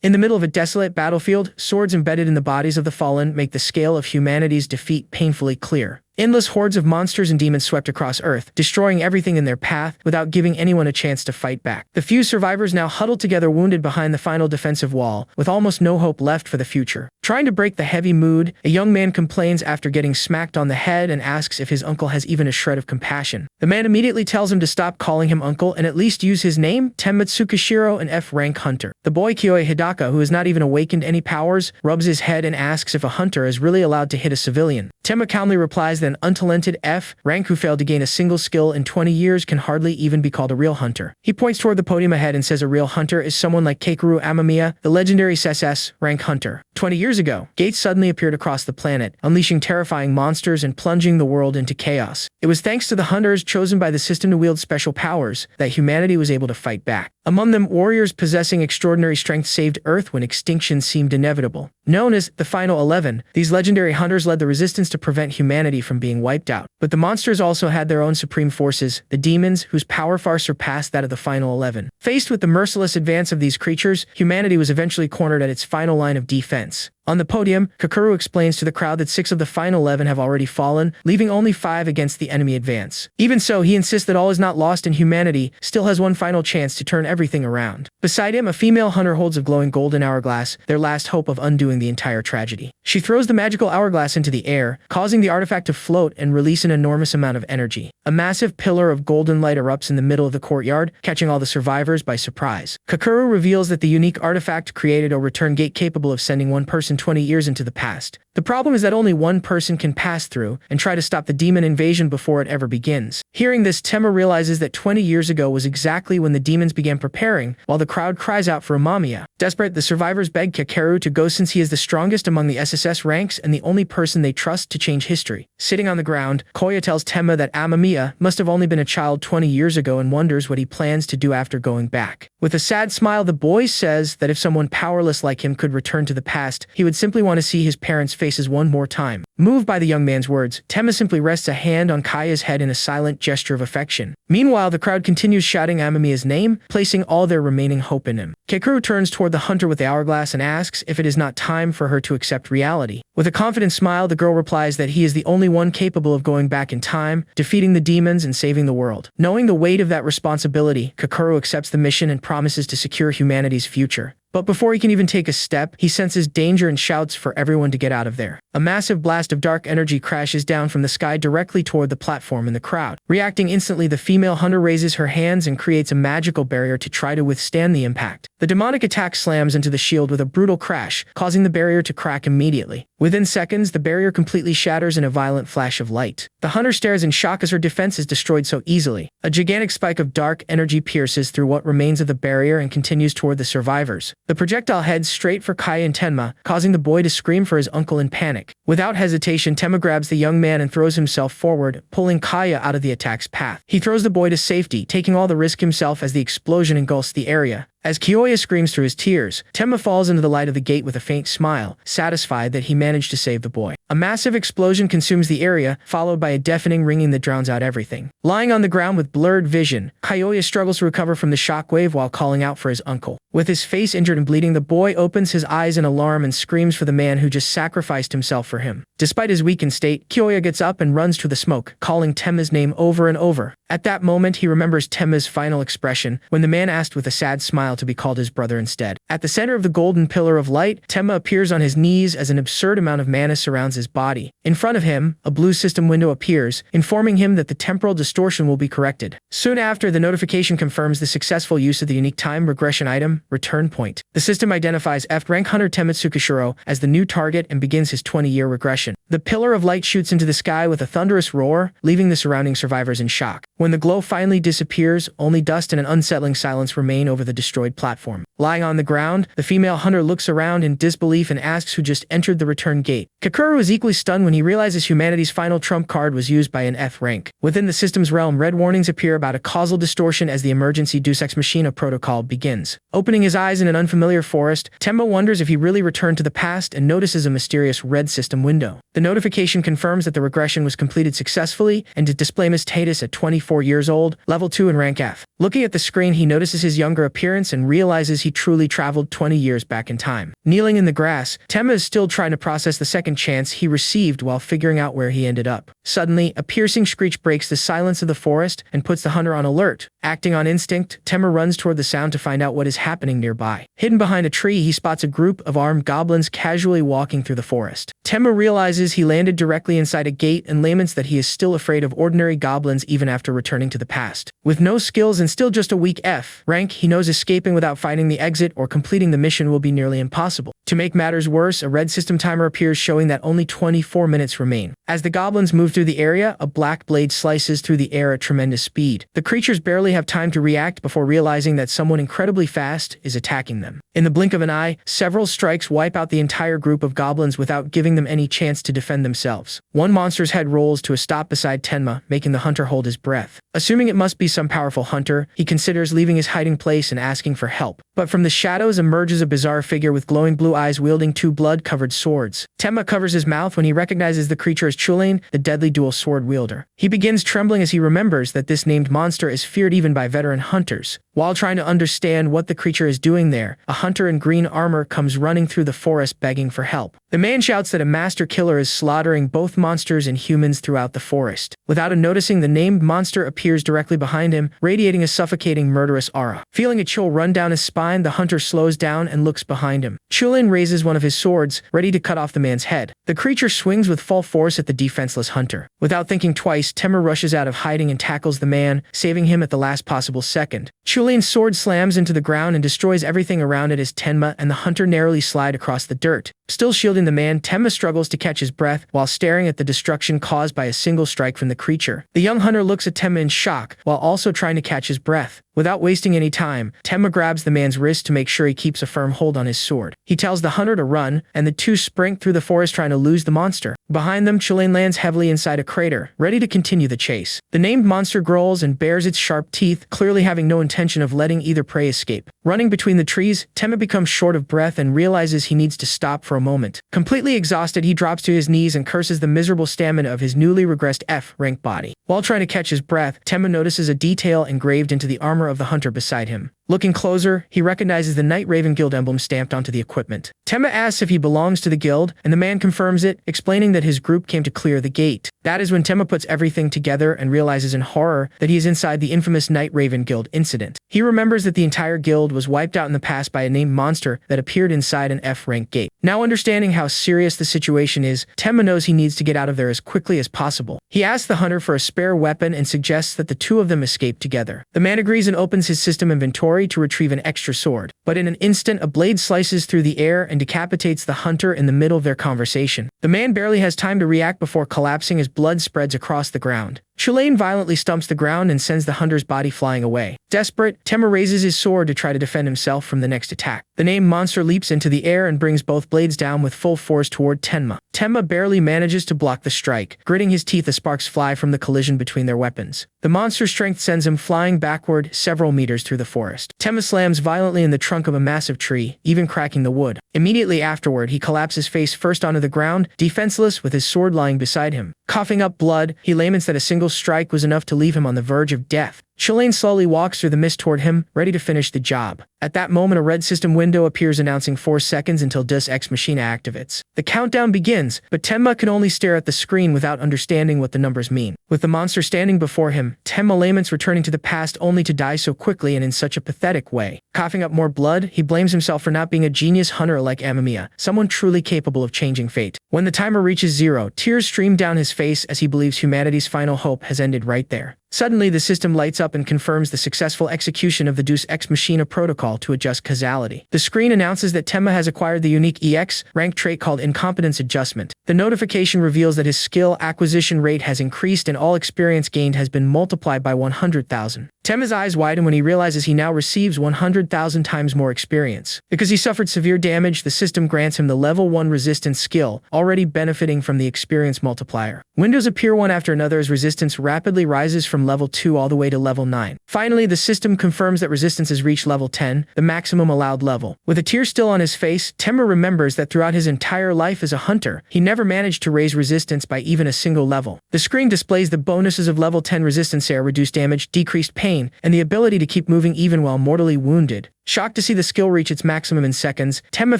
In the middle of a desolate battlefield, swords embedded in the bodies of the fallen make the scale of humanity's defeat painfully clear. Endless hordes of monsters and demons swept across Earth, destroying everything in their path without giving anyone a chance to fight back. The few survivors now huddled together wounded behind the final defensive wall, with almost no hope left for the future. Trying to break the heavy mood, a young man complains after getting smacked on the head and asks if his uncle has even a shred of compassion. The man immediately tells him to stop calling him uncle and at least use his name, Tenma Tsukishiro, an F-rank hunter. The boy Kyoya Hidaka, who has not even awakened any powers, rubs his head and asks if a hunter is really allowed to hit a civilian. Tenma calmly replies that an untalented F-rank who failed to gain a single skill in 20 years can hardly even be called a real hunter. He points toward the podium ahead and says a real hunter is someone like Keikaru Amamiya, the legendary SS-rank hunter. 20 years ago, gates suddenly appeared across the planet, unleashing terrifying monsters and plunging the world into chaos. It was thanks to the hunters chosen by the system to wield special powers that humanity was able to fight back. Among them, warriors possessing extraordinary strength saved Earth when extinction seemed inevitable. Known as the Final 11, these legendary hunters led the resistance to prevent humanity from being wiped out. But the monsters also had their own supreme forces, the demons, whose power far surpassed that of the Final 11. Faced with the merciless advance of these creatures, humanity was eventually cornered at its final line of defense. On the podium, Kakeru explains to the crowd that 6 of the final 11 have already fallen, leaving only 5 against the enemy advance. Even so, he insists that all is not lost and humanity still has one final chance to turn everything around. Beside him, a female hunter holds a glowing golden hourglass, their last hope of undoing the entire tragedy. She throws the magical hourglass into the air, causing the artifact to float and release an enormous amount of energy. A massive pillar of golden light erupts in the middle of the courtyard, catching all the survivors by surprise. Kakeru reveals that the unique artifact created a return gate capable of sending one person 20 years into the past. The problem is that only one person can pass through and try to stop the demon invasion before it ever begins. Hearing this, Tenma realizes that 20 years ago was exactly when the demons began preparing, while the crowd cries out for Amamiya. Desperate, the survivors beg Kakeru to go since he is the strongest among the SSS ranks and the only person they trust to change history. Sitting on the ground, Koya tells Tenma that Amamiya must have only been a child 20 years ago and wonders what he plans to do after going back. With a sad smile, the boy says that if someone powerless like him could return to the past, he would simply want to see his parents' faces one more time. Moved by the young man's words, Tenma simply rests a hand on Kaya's head in a silent gesture of affection. Meanwhile, the crowd continues shouting Amamiya's name, placing all their remaining hope in him. Keikaru turns toward the hunter with the hourglass and asks if it is not time for her to accept reality. With a confident smile, the girl replies that he is the only one capable of going back in time, defeating the demons and saving the world. Knowing the weight of that responsibility, Keikaru accepts the mission and promises to secure humanity's future. But before he can even take a step, he senses danger and shouts for everyone to get out of there. A massive blast of dark energy crashes down from the sky directly toward the platform and the crowd. Reacting instantly, the female hunter raises her hands and creates a magical barrier to try to withstand the impact. The demonic attack slams into the shield with a brutal crash, causing the barrier to crack immediately. Within seconds, the barrier completely shatters in a violent flash of light. The hunter stares in shock as her defense is destroyed so easily. A gigantic spike of dark energy pierces through what remains of the barrier and continues toward the survivors. The projectile heads straight for Kaya and Tenma, causing the boy to scream for his uncle in panic. Without hesitation, Tenma grabs the young man and throws himself forward, pulling Kaya out of the attack's path. He throws the boy to safety, taking all the risk himself as the explosion engulfs the area. As Kyoya screams through his tears, Tenma falls into the light of the gate with a faint smile, satisfied that he managed to save the boy. A massive explosion consumes the area, followed by a deafening ringing that drowns out everything. Lying on the ground with blurred vision, Kyoya struggles to recover from the shockwave while calling out for his uncle. With his face injured and bleeding, the boy opens his eyes in alarm and screams for the man who just sacrificed himself for him. Despite his weakened state, Kyoya gets up and runs to the smoke, calling Tenma's name over and over. At that moment, he remembers Tenma's final expression, when the man asked with a sad smile to be called his brother instead. At the center of the golden pillar of light, Tenma appears on his knees as an absurd amount of mana surrounds his body. In front of him, a blue system window appears, informing him that the temporal distortion will be corrected. Soon after, the notification confirms the successful use of the unique time regression item, Return Point. The system identifies F-rank hunter Tenma Tsukishiro as the new target and begins his 20-year regression. The pillar of light shoots into the sky with a thunderous roar, leaving the surrounding survivors in shock. When the glow finally disappears, only dust and an unsettling silence remain over the destroyed platform. Lying on the ground, the female hunter looks around in disbelief and asks who just entered the return gate. Kakeru is equally stunned when he realizes humanity's final trump card was used by an F rank. Within the system's realm, red warnings appear about a causal distortion as the emergency Deus Ex Machina protocol begins. Opening his eyes in an unfamiliar forest, Tenma wonders if he really returned to the past and notices a mysterious red system window. The notification confirms that the regression was completed successfully and to display status at 24 years old, level 2 in rank F. Looking at the screen, he notices his younger appearance and realizes he truly traveled 20 years back in time. Kneeling in the grass, Tenma is still trying to process the second chance he received while figuring out where he ended up. Suddenly, a piercing screech breaks the silence of the forest and puts the hunter on alert. Acting on instinct, Tenma runs toward the sound to find out what is happening nearby. Hidden behind a tree, he spots a group of armed goblins casually walking through the forest. Tenma realizes he landed directly inside a gate and laments that he is still afraid of ordinary goblins even after returning to the past. With no skills and still just a weak F rank, he knows escaping without finding the exit or completing the mission will be nearly impossible. To make matters worse, a red system timer appears showing that only 24 minutes remain. As the goblins move through the area, a black blade slices through the air at tremendous speed. The creatures barely have time to react before realizing that someone incredibly fast is attacking them. In the blink of an eye, several strikes wipe out the entire group of goblins without giving them any chance to defend themselves. One monster's head rolls to a stop beside Tenma, making the hunter hold his breath. Assuming it must be some powerful hunter, he considers leaving his hiding place and asking for help. But from the shadows emerges a bizarre figure with glowing blue eyes wielding two blood-covered swords. Tenma covers his mouth when he recognizes the creature as Chulain, the deadly dual sword wielder. He begins trembling as he remembers that this named monster is feared even by veteran hunters. While trying to understand what the creature is doing there, a hunter in green armor comes running through the forest begging for help. The man shouts that a master killer is slaughtering both monsters and humans throughout the forest. Without noticing, the named monster appears directly behind him, radiating a suffocating murderous aura. Feeling a chill run down his spine, the hunter slows down and looks behind him. Chulain raises one of his swords, ready to cut off the man's head. The creature swings with full force at the defenseless hunter. Without thinking twice, Tenma rushes out of hiding and tackles the man, saving him at the last possible second. Chulain's sword slams into the ground and destroys everything around it as Tenma and the hunter narrowly slide across the dirt. Still shielding the man, Tenma struggles to catch his breath while staring at the destruction caused by a single strike from the creature. The young hunter looks at Tenma in shock while also trying to catch his breath. Without wasting any time, Tenma grabs the man's wrist to make sure he keeps a firm hold on his sword. He tells the hunter to run, and the two sprint through the forest trying to lose the monster. Behind them, Chulain lands heavily inside a crater, ready to continue the chase. The named monster growls and bares its sharp teeth, clearly having no intention of letting either prey escape. Running between the trees, Tenma becomes short of breath and realizes he needs to stop for a moment. Completely exhausted, he drops to his knees and curses the miserable stamina of his newly regressed F-rank body. While trying to catch his breath, Tenma notices a detail engraved into the armor of the hunter beside him. Looking closer, he recognizes the Night Raven Guild emblem stamped onto the equipment. Tenma asks if he belongs to the guild, and the man confirms it, explaining that his group came to clear the gate. That is when Tenma puts everything together and realizes in horror that he is inside the infamous Night Raven Guild incident. He remembers that the entire guild was wiped out in the past by a named monster that appeared inside an F-rank gate. Now understanding how serious the situation is, Tenma knows he needs to get out of there as quickly as possible. He asks the hunter for a spare weapon and suggests that the two of them escape together. The man agrees and opens his system inventory to retrieve an extra sword. But in an instant, a blade slices through the air and decapitates the hunter in the middle of their conversation. The man barely has time to react before collapsing as blood spreads across the ground. Chulain violently stumps the ground and sends the hunter's body flying away. Desperate, Tenma raises his sword to try to defend himself from the next attack. The named monster leaps into the air and brings both blades down with full force toward Tenma. Tenma barely manages to block the strike. Gritting his teeth as sparks fly from the collision between their weapons. The monster's strength sends him flying backward several meters through the forest. Tenma slams violently in the trunk of a massive tree, even cracking the wood. Immediately afterward, he collapses face first onto the ground, defenseless with his sword lying beside him. Coughing up blood, he laments that a single strike was enough to leave him on the verge of death. Chulain slowly walks through the mist toward him, ready to finish the job. At that moment, a red system window appears announcing 4 seconds until Deus Ex Machina activates. The countdown begins, but Tenma can only stare at the screen without understanding what the numbers mean. With the monster standing before him, Tenma laments returning to the past only to die so quickly and in such a pathetic way. Coughing up more blood, he blames himself for not being a genius hunter like Amamiya, someone truly capable of changing fate. When the timer reaches 0, tears stream down his face as he believes humanity's final hope has ended right there. Suddenly, the system lights up and confirms the successful execution of the Deus Ex Machina protocol to adjust causality. The screen announces that Tenma has acquired the unique EX rank trait called Incompetence Adjustment. The notification reveals that his skill acquisition rate has increased and all experience gained has been multiplied by 100,000. Tenma's eyes widen when he realizes he now receives 100,000 times more experience. Because he suffered severe damage, the system grants him the level 1 resistance skill, already benefiting from the experience multiplier. Windows appear one after another as resistance rapidly rises from level 2 all the way to level 9. Finally, the system confirms that resistance has reached level 10, the maximum allowed level. With a tear still on his face, Tenma remembers that throughout his entire life as a hunter, he never managed to raise resistance by even a single level. The screen displays the bonuses of level 10 resistance: air, reduced damage, decreased pain, and the ability to keep moving even while mortally wounded. Shocked to see the skill reach its maximum in seconds, Tenma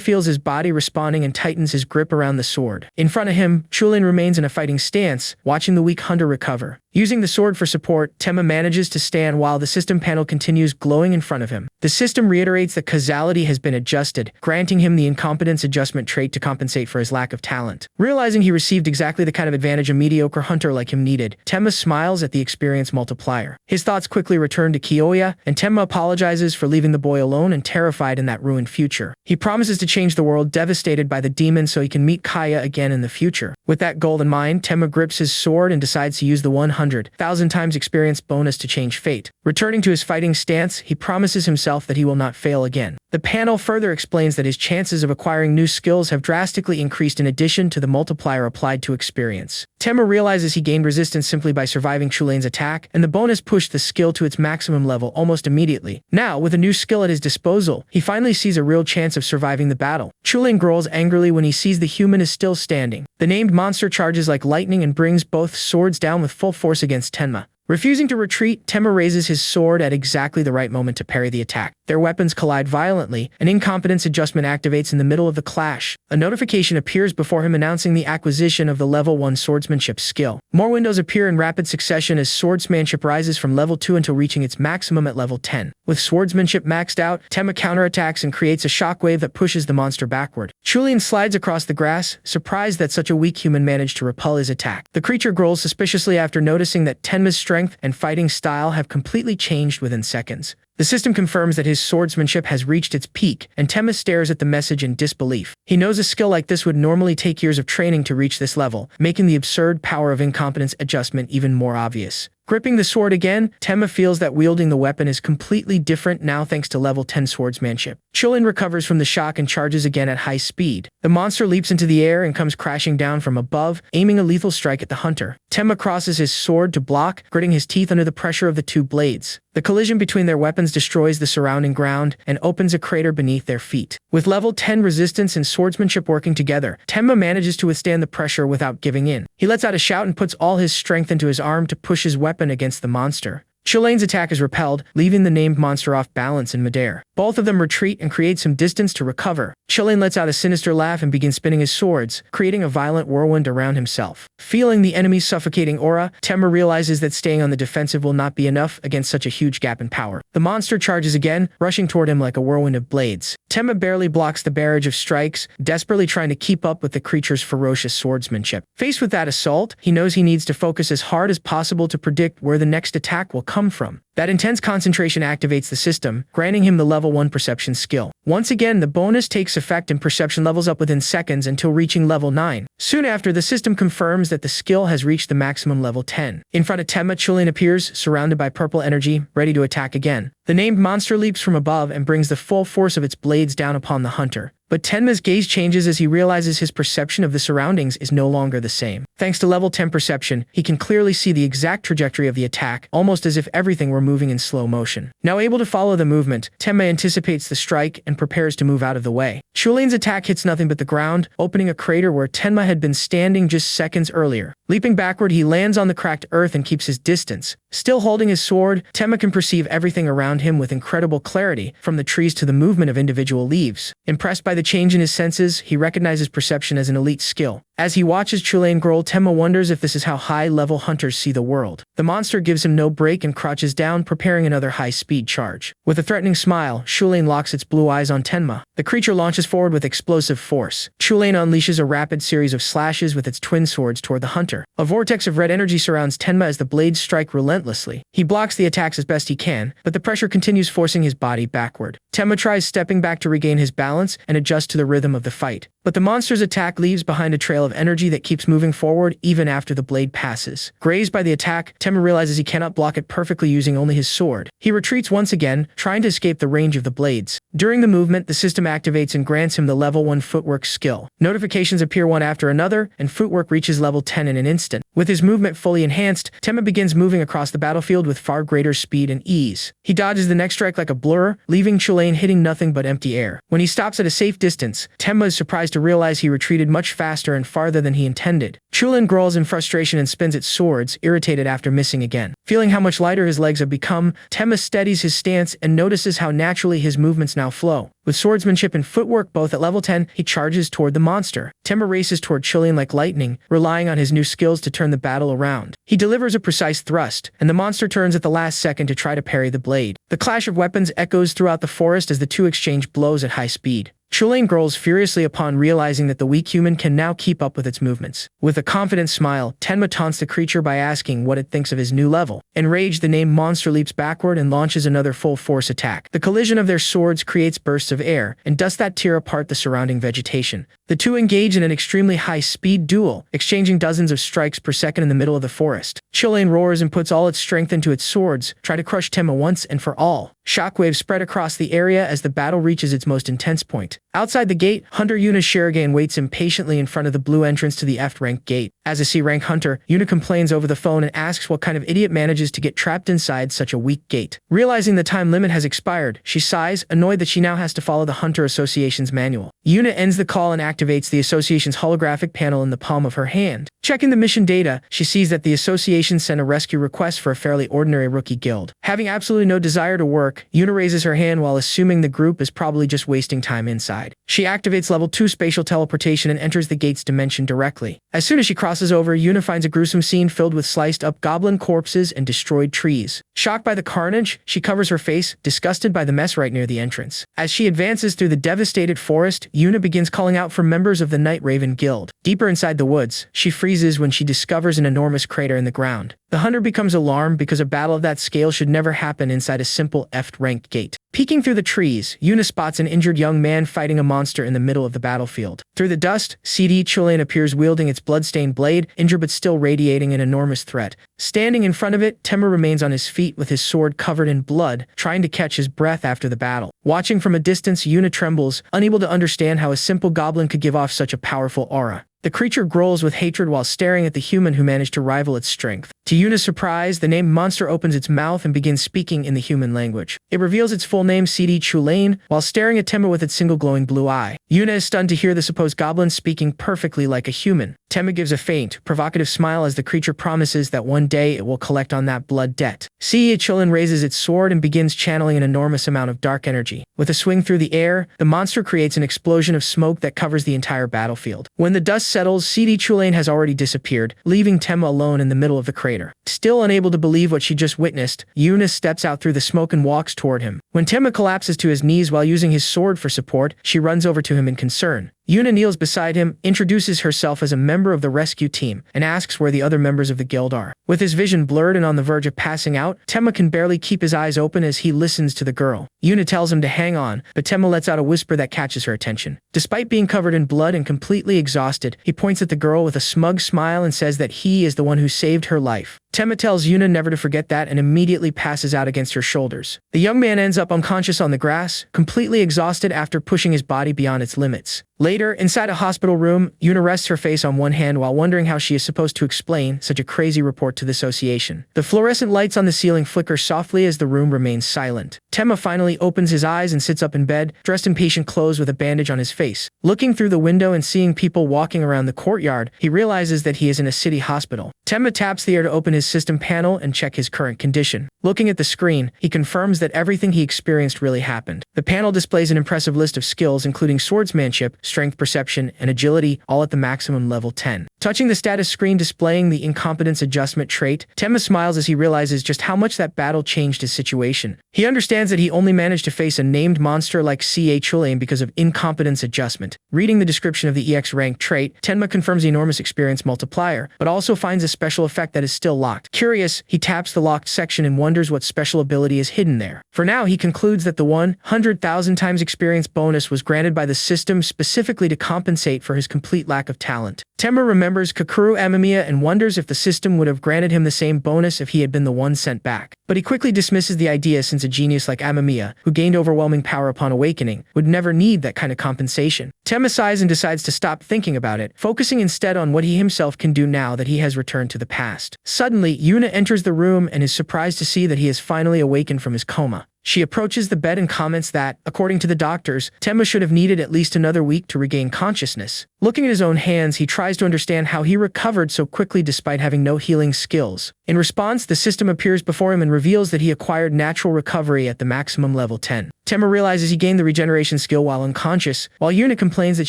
feels his body responding and tightens his grip around the sword. In front of him, Chulin remains in a fighting stance, watching the weak hunter recover. Using the sword for support, Tenma manages to stand while the system panel continues glowing in front of him. The system reiterates that causality has been adjusted, granting him the incompetence adjustment trait to compensate for his lack of talent. Realizing he received exactly the kind of advantage a mediocre hunter like him needed, Tenma smiles at the experience multiplier. His thoughts quickly return to Kyoya, and Tenma apologizes for leaving the boy alone and terrified in that ruined future. He promises to change the world devastated by the demon so he can meet Kaya again in the future. With that goal in mind, Tenma grips his sword and decides to use the 100,000 times experience bonus to change fate. Returning to his fighting stance, he promises himself that he will not fail again. The panel further explains that his chances of acquiring new skills have drastically increased in addition to the multiplier applied to experience. Tenma realizes he gained resistance simply by surviving Chulin's attack, and the bonus pushed the skill to its maximum level almost immediately. Now, with a new skill at his disposal, he finally sees a real chance of surviving the battle. Chulin growls angrily when he sees the human is still standing. The named monster charges like lightning and brings both swords down with full force against Tenma. Refusing to retreat, Tenma raises his sword at exactly the right moment to parry the attack. Their weapons collide violently. An incompetence adjustment activates in the middle of the clash. A notification appears before him announcing the acquisition of the level 1 swordsmanship skill. More windows appear in rapid succession as swordsmanship rises from level 2 until reaching its maximum at level 10. With swordsmanship maxed out, Tenma counterattacks and creates a shockwave that pushes the monster backward. Chulin slides across the grass, surprised that such a weak human managed to repel his attack. The creature growls suspiciously after noticing that Tenma's strength and fighting style have completely changed within seconds. The system confirms that his swordsmanship has reached its peak, and Tenma stares at the message in disbelief. He knows a skill like this would normally take years of training to reach this level, making the absurd power of incompetence adjustment even more obvious. Gripping the sword again, Tenma feels that wielding the weapon is completely different now thanks to level 10 swordsmanship. Chulin recovers from the shock and charges again at high speed. The monster leaps into the air and comes crashing down from above, aiming a lethal strike at the hunter. Tenma crosses his sword to block, gritting his teeth under the pressure of the two blades. The collision between their weapons destroys the surrounding ground and opens a crater beneath their feet. With level 10 resistance and swordsmanship working together, Tenma manages to withstand the pressure without giving in. He lets out a shout and puts all his strength into his arm to push his weapon against the monster. Chulin's attack is repelled, leaving the named monster off balance in midair. Both of them retreat and create some distance to recover. Chulin lets out a sinister laugh and begins spinning his swords, creating a violent whirlwind around himself. Feeling the enemy's suffocating aura, Tenma realizes that staying on the defensive will not be enough against such a huge gap in power. The monster charges again, rushing toward him like a whirlwind of blades. Tenma barely blocks the barrage of strikes, desperately trying to keep up with the creature's ferocious swordsmanship. Faced with that assault, he knows he needs to focus as hard as possible to predict where the next attack will come from. That intense concentration activates the system, granting him the level 1 perception skill. Once again, the bonus takes effect and perception levels up within seconds until reaching level 9. Soon after, the system confirms that the skill has reached the maximum level 10. In front of Tenma, Chulin appears, surrounded by purple energy, ready to attack again. The named monster leaps from above and brings the full force of its blades down upon the hunter. But Tenma's gaze changes as he realizes his perception of the surroundings is no longer the same. Thanks to level 10 perception, he can clearly see the exact trajectory of the attack, almost as if everything were moving in slow motion. Now able to follow the movement, Tenma anticipates the strike and prepares to move out of the way. Chulin's attack hits nothing but the ground, opening a crater where Tenma had been standing just seconds earlier. Leaping backward, he lands on the cracked earth and keeps his distance. Still holding his sword, Tenma can perceive everything around him with incredible clarity, from the trees to the movement of individual leaves. Impressed by the change in his senses, he recognizes perception as an elite skill. As he watches Chulin growl, Tenma wonders if this is how high-level hunters see the world. The monster gives him no break and crouches down, preparing another high-speed charge. With a threatening smile, Chulin locks its blue eyes on Tenma. The creature launches forward with explosive force. Chulin unleashes a rapid series of slashes with its twin swords toward the hunter. A vortex of red energy surrounds Tenma as the blades strike relentlessly. He blocks the attacks as best he can, but the pressure continues, forcing his body backward. Tenma tries stepping back to regain his balance and adjust to the rhythm of the fight. But the monster's attack leaves behind a trail of energy that keeps moving forward even after the blade passes. Grazed by the attack, Tenma realizes he cannot block it perfectly using only his sword. He retreats once again, trying to escape the range of the blades. During the movement, the system activates and grants him the level 1 footwork skill. Notifications appear one after another, and footwork reaches level 10 in an instant. With his movement fully enhanced, Tenma begins moving across the battlefield with far greater speed and ease. He dodges the next strike like a blur, leaving Chulane hitting nothing but empty air. When he stops at a safe distance, Tenma is surprised to realize he retreated much faster and farther than he intended. Chulane growls in frustration and spins its swords, irritated after missing again. Feeling how much lighter his legs have become, Tenma steadies his stance and notices how naturally his movements now flow. With swordsmanship and footwork both at level 10, he charges toward the monster. Tenma races toward Chulane like lightning, relying on his new skills to turn the battle around. He delivers a precise thrust, and the monster turns at the last second to try to parry the blade. The clash of weapons echoes throughout the forest as the two exchange blows at high speed. Chulane growls furiously upon realizing that the weak human can now keep up with its movements. With a confident smile, Tenma taunts the creature by asking what it thinks of his new level. Enraged, the named monster leaps backward and launches another full-force attack. The collision of their swords creates bursts of air and dust that tear apart the surrounding vegetation. The two engage in an extremely high-speed duel, exchanging dozens of strikes per second in the middle of the forest. Chulane roars and puts all its strength into its swords, trying to crush Tenma once and for all. Shockwaves spread across the area as the battle reaches its most intense point. Outside the gate, Hunter Yuna Sherigan waits impatiently in front of the blue entrance to the F-rank gate. As a C-rank hunter, Yuna complains over the phone and asks what kind of idiot manages to get trapped inside such a weak gate. Realizing the time limit has expired, she sighs, annoyed that she now has to follow the Hunter Association's manual. Yuna ends the call and activates the association's holographic panel in the palm of her hand. Checking the mission data, she sees that the association sent a rescue request for a fairly ordinary rookie guild. Having absolutely no desire to work, Yuna raises her hand while assuming the group is probably just wasting time inside. She activates level 2 spatial teleportation and enters the gate's dimension directly. As soon as she crosses over, Yuna finds a gruesome scene filled with sliced-up goblin corpses and destroyed trees. Shocked by the carnage, she covers her face, disgusted by the mess right near the entrance. As she advances through the devastated forest, Yuna begins calling out for members of the Night Raven Guild. Deeper inside the woods, she freezes when she discovers an enormous crater in the ground. The hunter becomes alarmed because a battle of that scale should never happen inside a simple F-ranked gate. Peeking through the trees, Yuna spots an injured young man fighting a monster in the middle of the battlefield. Through the dust, CD Chulane appears wielding its bloodstained blade, injured but still radiating an enormous threat. Standing in front of it, Tenma remains on his feet with his sword covered in blood, trying to catch his breath after the battle. Watching from a distance, Yuna trembles, unable to understand how a simple goblin could give off such a powerful aura. The creature growls with hatred while staring at the human who managed to rival its strength. To Yuna's surprise, the named monster opens its mouth and begins speaking in the human language. It reveals its full name, CD Chulane, while staring at Tenma with its single glowing blue eye. Yuna is stunned to hear the supposed goblin speaking perfectly like a human. Tenma gives a faint, provocative smile as the creature promises that one day it will collect on that blood debt. CD Chulane raises its sword and begins channeling an enormous amount of dark energy. With a swing through the air, the monster creates an explosion of smoke that covers the entire battlefield. When the dust settles, CD Chulane has already disappeared, leaving Tenma alone in the middle of the crater. Still unable to believe what she just witnessed, Yuna steps out through the smoke and walks toward him. When Tenma collapses to his knees while using his sword for support, she runs over to him in concern. Yuna kneels beside him, introduces herself as a member of the rescue team, and asks where the other members of the guild are. With his vision blurred and on the verge of passing out, Tenma can barely keep his eyes open as he listens to the girl. Yuna tells him to hang on, but Tenma lets out a whisper that catches her attention. Despite being covered in blood and completely exhausted, he points at the girl with a smug smile and says that he is the one who saved her life. Tenma tells Yuna never to forget that and immediately passes out against her shoulders. The young man ends up unconscious on the grass, completely exhausted after pushing his body beyond its limits. Later, inside a hospital room, Yuna rests her face on one hand while wondering how she is supposed to explain such a crazy report to the association. The fluorescent lights on the ceiling flicker softly as the room remains silent. Tenma finally opens his eyes and sits up in bed, dressed in patient clothes with a bandage on his face. Looking through the window and seeing people walking around the courtyard, he realizes that he is in a city hospital. Tenma taps the air to open his system panel and check his current condition. Looking at the screen, he confirms that everything he experienced really happened. The panel displays an impressive list of skills including swordsmanship, strength perception, and agility, all at the maximum level 10. Touching the status screen displaying the incompetence adjustment trait, Tenma smiles as he realizes just how much that battle changed his situation. He understands that he only managed to face a named monster like C.A. Chulane because of incompetence adjustment. Reading the description of the EX rank trait, Tenma confirms the enormous experience multiplier, but also finds a special effect that is still locked. unlocked. Curious, he taps the locked section and wonders what special ability is hidden there. For now, he concludes that the 100,000 times experience bonus was granted by the system specifically to compensate for his complete lack of talent. Temma remembers Kakuru Amamiya and wonders if the system would have granted him the same bonus if he had been the one sent back. But he quickly dismisses the idea since a genius like Amamiya, who gained overwhelming power upon awakening, would never need that kind of compensation. Temma sighs and decides to stop thinking about it, focusing instead on what he himself can do now that he has returned to the past. Suddenly, Yuna enters the room and is surprised to see that he has finally awakened from his coma. She approaches the bed and comments that, according to the doctors, Temma should have needed at least another week to regain consciousness. Looking at his own hands, he tries to understand how he recovered so quickly despite having no healing skills. In response, the system appears before him and reveals that he acquired natural recovery at the maximum level 10. Temma realizes he gained the regeneration skill while unconscious, while Yuna complains that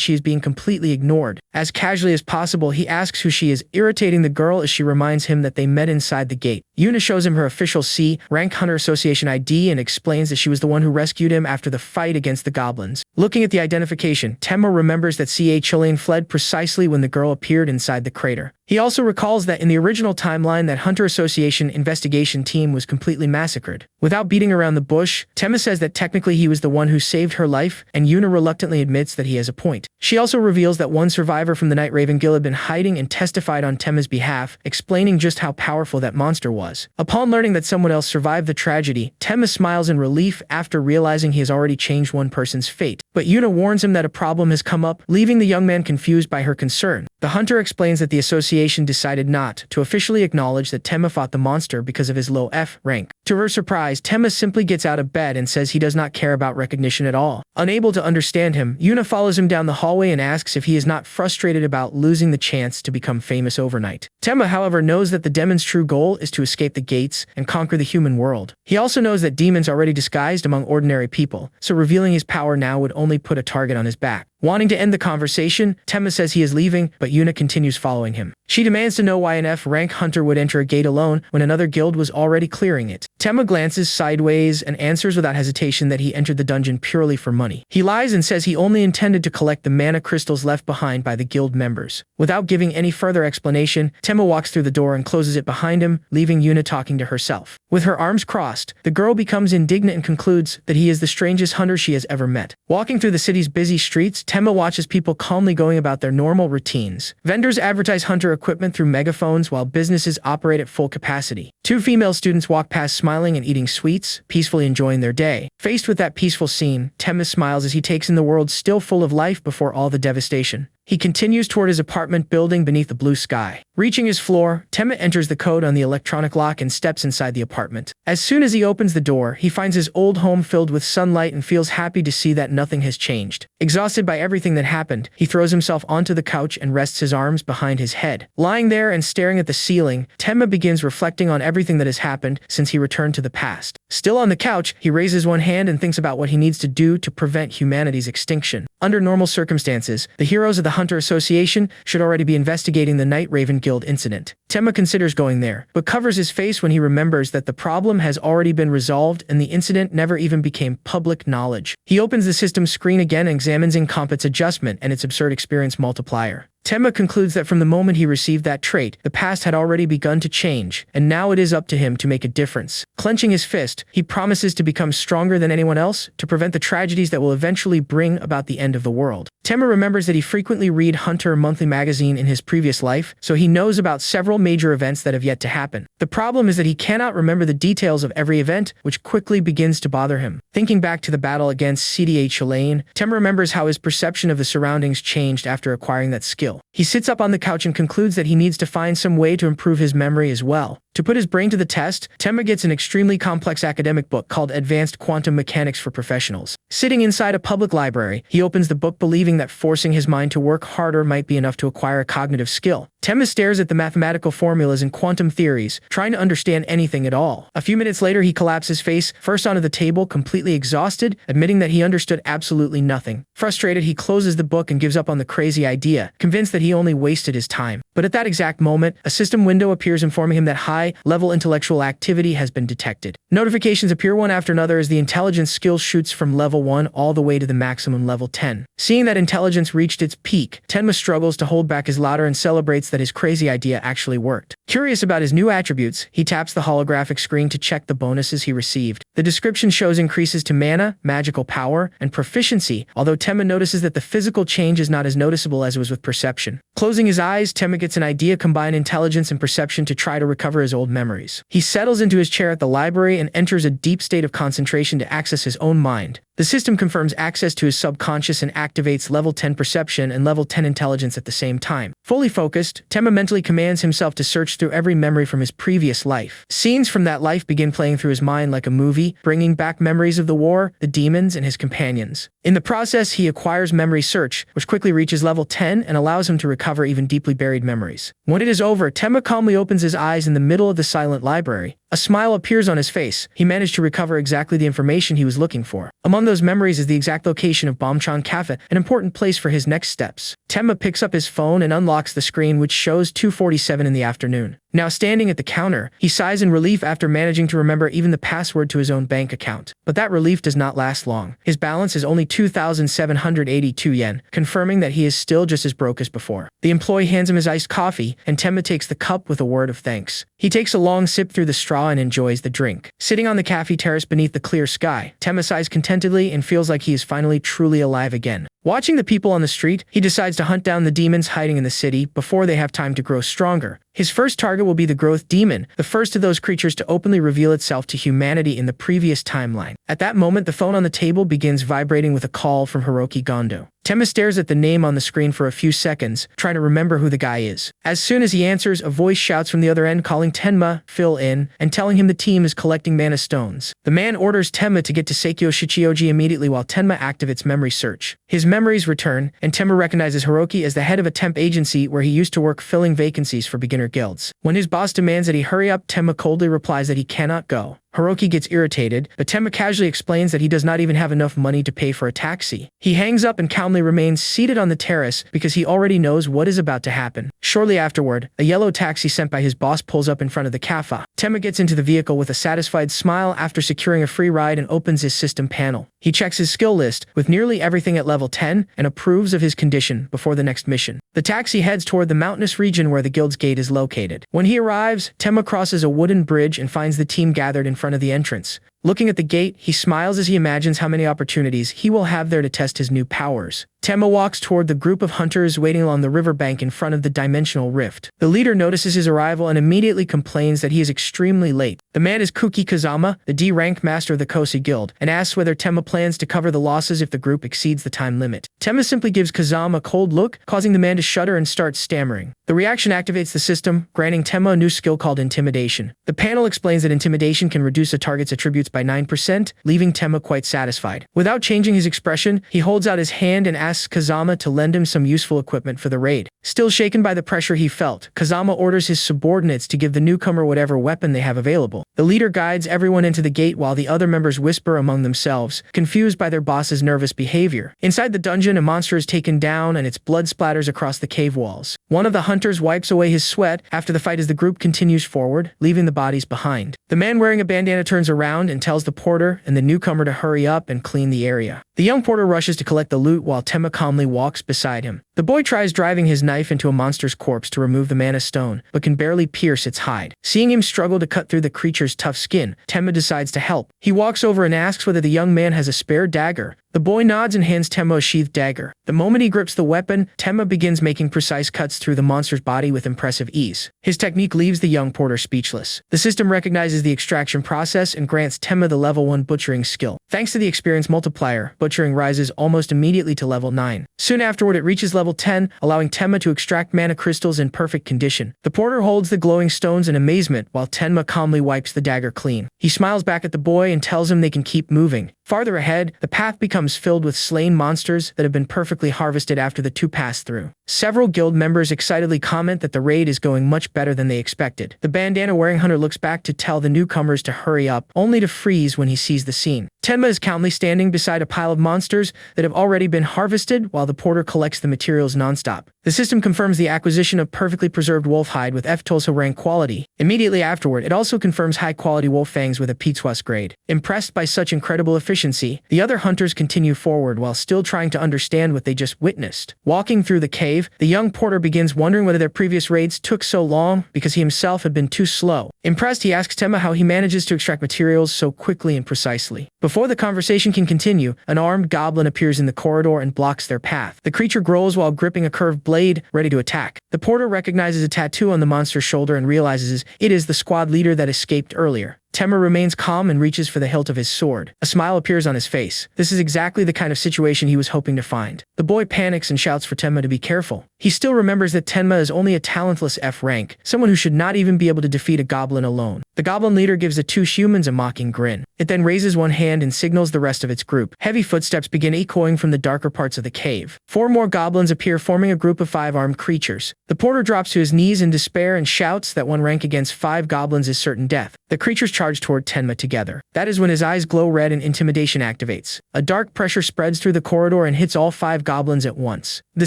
she is being completely ignored. As casually as possible, he asks who she is, irritating the girl as she reminds him that they met inside the gate. Yuna shows him her official C-Rank Hunter Association ID and explains that she was the one who rescued him after the fight against the goblins. Looking at the identification, Temma remembers that Yahello fled precisely when the girl appeared inside the crater. He also recalls that in the original timeline that Hunter Association investigation team was completely massacred. Without beating around the bush, Temma says that technically he was the one who saved her life, and Yuna reluctantly admits that he has a point. She also reveals that one survivor from the Night Raven Guild had been hiding and testified on Temma's behalf, explaining just how powerful that monster was. Upon learning that someone else survived the tragedy, Temma smiles in relief after realizing he has already changed one person's fate. But Yuna warns him that a problem has come up, leaving the young man confused by her concern. The hunter explains that the association decided not to officially acknowledge that Temma fought the monster because of his low F rank. To her surprise, Temma simply gets out of bed and says he does not care about recognition at all. Unable to understand him, Yuna follows him down the hallway and asks if he is not frustrated about losing the chance to become famous overnight. Temma, however, knows that the demon's true goal is to escape the gates and conquer the human world. He also knows that demons are already disguised among ordinary people, so revealing his power now would only put a target on his back. Wanting to end the conversation, Temma says he is leaving, but Yuna continues following him. She demands to know why an F-rank hunter would enter a gate alone when another guild was already clearing it. Temma glances sideways and answers without hesitation that he entered the dungeon purely for money. He lies and says he only intended to collect the mana crystals left behind by the guild members. Without giving any further explanation, Temma walks through the door and closes it behind him, leaving Yuna talking to herself. With her arms crossed, the girl becomes indignant and concludes that he is the strangest hunter she has ever met. Walking through the city's busy streets, Temma watches people calmly going about their normal routines. Vendors advertise hunter equipment through megaphones while businesses operate at full capacity. Two female students walk past smiling and eating sweets, peacefully enjoying their day. Faced with that peaceful scene, Temma smiles as he takes in the world still full of life before all the devastation. He continues toward his apartment building beneath the blue sky. Reaching his floor, Temma enters the code on the electronic lock and steps inside the apartment. As soon as he opens the door, he finds his old home filled with sunlight and feels happy to see that nothing has changed. Exhausted by everything that happened, he throws himself onto the couch and rests his arms behind his head. Lying there and staring at the ceiling, Temma begins reflecting on everything that has happened since he returned to the past. Still on the couch, he raises one hand and thinks about what he needs to do to prevent humanity's extinction. Under normal circumstances, the heroes of the Hunter Association should already be investigating the Night Raven Guild incident. Temma considers going there, but covers his face when he remembers that the problem has already been resolved and the incident never even became public knowledge. He opens the system screen again and examines Incompet's adjustment and its absurd experience multiplier. Temma concludes that from the moment he received that trait, the past had already begun to change, and now it is up to him to make a difference. Clenching his fist, he promises to become stronger than anyone else to prevent the tragedies that will eventually bring about the end of the world. Temma remembers that he frequently read Hunter Monthly magazine in his previous life, so he knows about several major events that have yet to happen. The problem is that he cannot remember the details of every event, which quickly begins to bother him. Thinking back to the battle against Yahello, Temma remembers how his perception of the surroundings changed after acquiring that skill. He sits up on the couch and concludes that he needs to find some way to improve his memory as well. To put his brain to the test, Temma gets an extremely complex academic book called Advanced Quantum Mechanics for Professionals. Sitting inside a public library, he opens the book believing that forcing his mind to work harder might be enough to acquire a cognitive skill. Temma stares at the mathematical formulas and quantum theories, trying to understand anything at all. A few minutes later, he collapses face first onto the table, completely exhausted, admitting that he understood absolutely nothing. Frustrated, he closes the book and gives up on the crazy idea, convinced that he only wasted his time. But at that exact moment, a system window appears informing him that high-level intellectual activity has been detected. Notifications appear one after another as the intelligence skill shoots from level 1 all the way to the maximum level 10. Seeing that intelligence reached its peak, Temma struggles to hold back his laughter and celebrates that his crazy idea actually worked. Curious about his new attributes, he taps the holographic screen to check the bonuses he received. The description shows increases to mana, magical power, and proficiency, although Tenma notices that the physical change is not as noticeable as it was with perception. Closing his eyes, Tenma gets an idea combine intelligence and perception to try to recover his old memories. He settles into his chair at the library and enters a deep state of concentration to access his own mind. The system confirms access to his subconscious and activates level 10 perception and level 10 intelligence at the same time. Fully focused, Tenma mentally commands himself to search through every memory from his previous life. Scenes from that life begin playing through his mind like a movie, bringing back memories of the war, the demons, and his companions. In the process, he acquires Memory Search, which quickly reaches level 10 and allows him to recover even deeply buried memories. When it is over, Tenma calmly opens his eyes in the middle of the silent library. A smile appears on his face. He managed to recover exactly the information he was looking for. Among those memories is the exact location of Bomchon Cafe, an important place for his next steps. Tenma picks up his phone and unlocks the screen, which shows 2:47 in the afternoon. Now standing at the counter, he sighs in relief after managing to remember even the password to his own bank account. But that relief does not last long. His balance is only 2,782 yen, confirming that he is still just as broke as before. The employee hands him his iced coffee, and Tenma takes the cup with a word of thanks. He takes a long sip through the straw and enjoys the drink. Sitting on the cafe terrace beneath the clear sky, Tenma sighs contentedly and feels like he is finally truly alive again. Watching the people on the street, he decides to hunt down the demons hiding in the city before they have time to grow stronger. His first target will be the Growth Demon, the first of those creatures to openly reveal itself to humanity in the previous timeline. At that moment, the phone on the table begins vibrating with a call from Hiroki Gondo. Tenma stares at the name on the screen for a few seconds, trying to remember who the guy is. As soon as he answers, a voice shouts from the other end calling Tenma, fill in, and telling him the team is collecting mana stones. The man orders Tenma to get to Seikyo Shichioji immediately while Tenma activates Memory Search. His memories return, and Tenma recognizes Hiroki as the head of a temp agency where he used to work filling vacancies for beginner guilds. When his boss demands that he hurry up, Tenma coldly replies that he cannot go. Hiroki gets irritated, but Tenma casually explains that he does not even have enough money to pay for a taxi. He hangs up and calmly remains seated on the terrace because he already knows what is about to happen. Shortly afterward, a yellow taxi sent by his boss pulls up in front of the cafe. Tenma gets into the vehicle with a satisfied smile after securing a free ride and opens his system panel. He checks his skill list, with nearly everything at level 10, and approves of his condition before the next mission. The taxi heads toward the mountainous region where the guild's gate is located. When he arrives, Tenma crosses a wooden bridge and finds the team gathered in front of the entrance. Looking at the gate, he smiles as he imagines how many opportunities he will have there to test his new powers. Tenma walks toward the group of hunters waiting along the riverbank in front of the dimensional rift. The leader notices his arrival and immediately complains that he is extremely late. The man is Kuki Kazama, the D-rank master of the Kosi Guild, and asks whether Tenma plans to cover the losses if the group exceeds the time limit. Tenma simply gives Kazama a cold look, causing the man to shudder and start stammering. The reaction activates the system, granting Tenma a new skill called Intimidation. The panel explains that Intimidation can reduce a target's attributes by 9%, leaving Tenma quite satisfied. Without changing his expression, he holds out his hand and asks Kazama to lend him some useful equipment for the raid. Still shaken by the pressure he felt, Kazama orders his subordinates to give the newcomer whatever weapon they have available. The leader guides everyone into the gate while the other members whisper among themselves, confused by their boss's nervous behavior. Inside the dungeon, a monster is taken down and its blood splatters across the cave walls. One of the hunters wipes away his sweat after the fight as the group continues forward, leaving the bodies behind. The man wearing a bandana turns around and tells the porter and the newcomer to hurry up and clean the area. The young porter rushes to collect the loot while Tenma calmly walks beside him. The boy tries driving his knife into a monster's corpse to remove the mana stone, but can barely pierce its hide. Seeing him struggle to cut through the creature's tough skin, Tenma decides to help. He walks over and asks whether the young man has a spare dagger. The boy nods and hands Tenma a sheathed dagger. The moment he grips the weapon, Tenma begins making precise cuts through the monster's body with impressive ease. His technique leaves the young porter speechless. The system recognizes the extraction process and grants Tenma the level 1 butchering skill. Thanks to the experience multiplier, butchering rises almost immediately to level 9. Soon afterward, it reaches level 10, allowing Tenma to extract mana crystals in perfect condition. The porter holds the glowing stones in amazement while Tenma calmly wipes the dagger clean. He smiles back at the boy and tells him they can keep moving. Farther ahead, the path becomes filled with slain monsters that have been perfectly harvested after the two pass through. Several guild members excitedly comment that the raid is going much better than they expected. The bandana-wearing hunter looks back to tell the newcomers to hurry up, only to freeze when he sees the scene. Tenma is calmly standing beside a pile of monsters that have already been harvested while the porter collects the materials nonstop. The system confirms the acquisition of perfectly preserved wolf hide with F-Tulsa rank quality. Immediately afterward, it also confirms high-quality wolf fangs with a Pizwas grade. Impressed by such incredible efficiency, efficiency, the other hunters continue forward while still trying to understand what they just witnessed. Walking through the cave, the young porter begins wondering whether their previous raids took so long because he himself had been too slow. Impressed, he asks Tenma how he manages to extract materials so quickly and precisely. Before the conversation can continue, an armed goblin appears in the corridor and blocks their path. The creature grows while gripping a curved blade, ready to attack. The porter recognizes a tattoo on the monster's shoulder and realizes it is the squad leader that escaped earlier. Tenma remains calm and reaches for the hilt of his sword. A smile appears on his face. This is exactly the kind of situation he was hoping to find. The boy panics and shouts for Tenma to be careful. He still remembers that Tenma is only a talentless F rank, someone who should not even be able to defeat a goblin alone. The goblin leader gives the two humans a mocking grin. It then raises one hand and signals the rest of its group. Heavy footsteps begin echoing from the darker parts of the cave. 4 more goblins appear, forming a group of 5 armed creatures. The porter drops to his knees in despair and shouts that one rank against 5 goblins is certain death. The creatures charge toward Tenma together. That is when his eyes glow red and intimidation activates. A dark pressure spreads through the corridor and hits all 5 goblins at once. The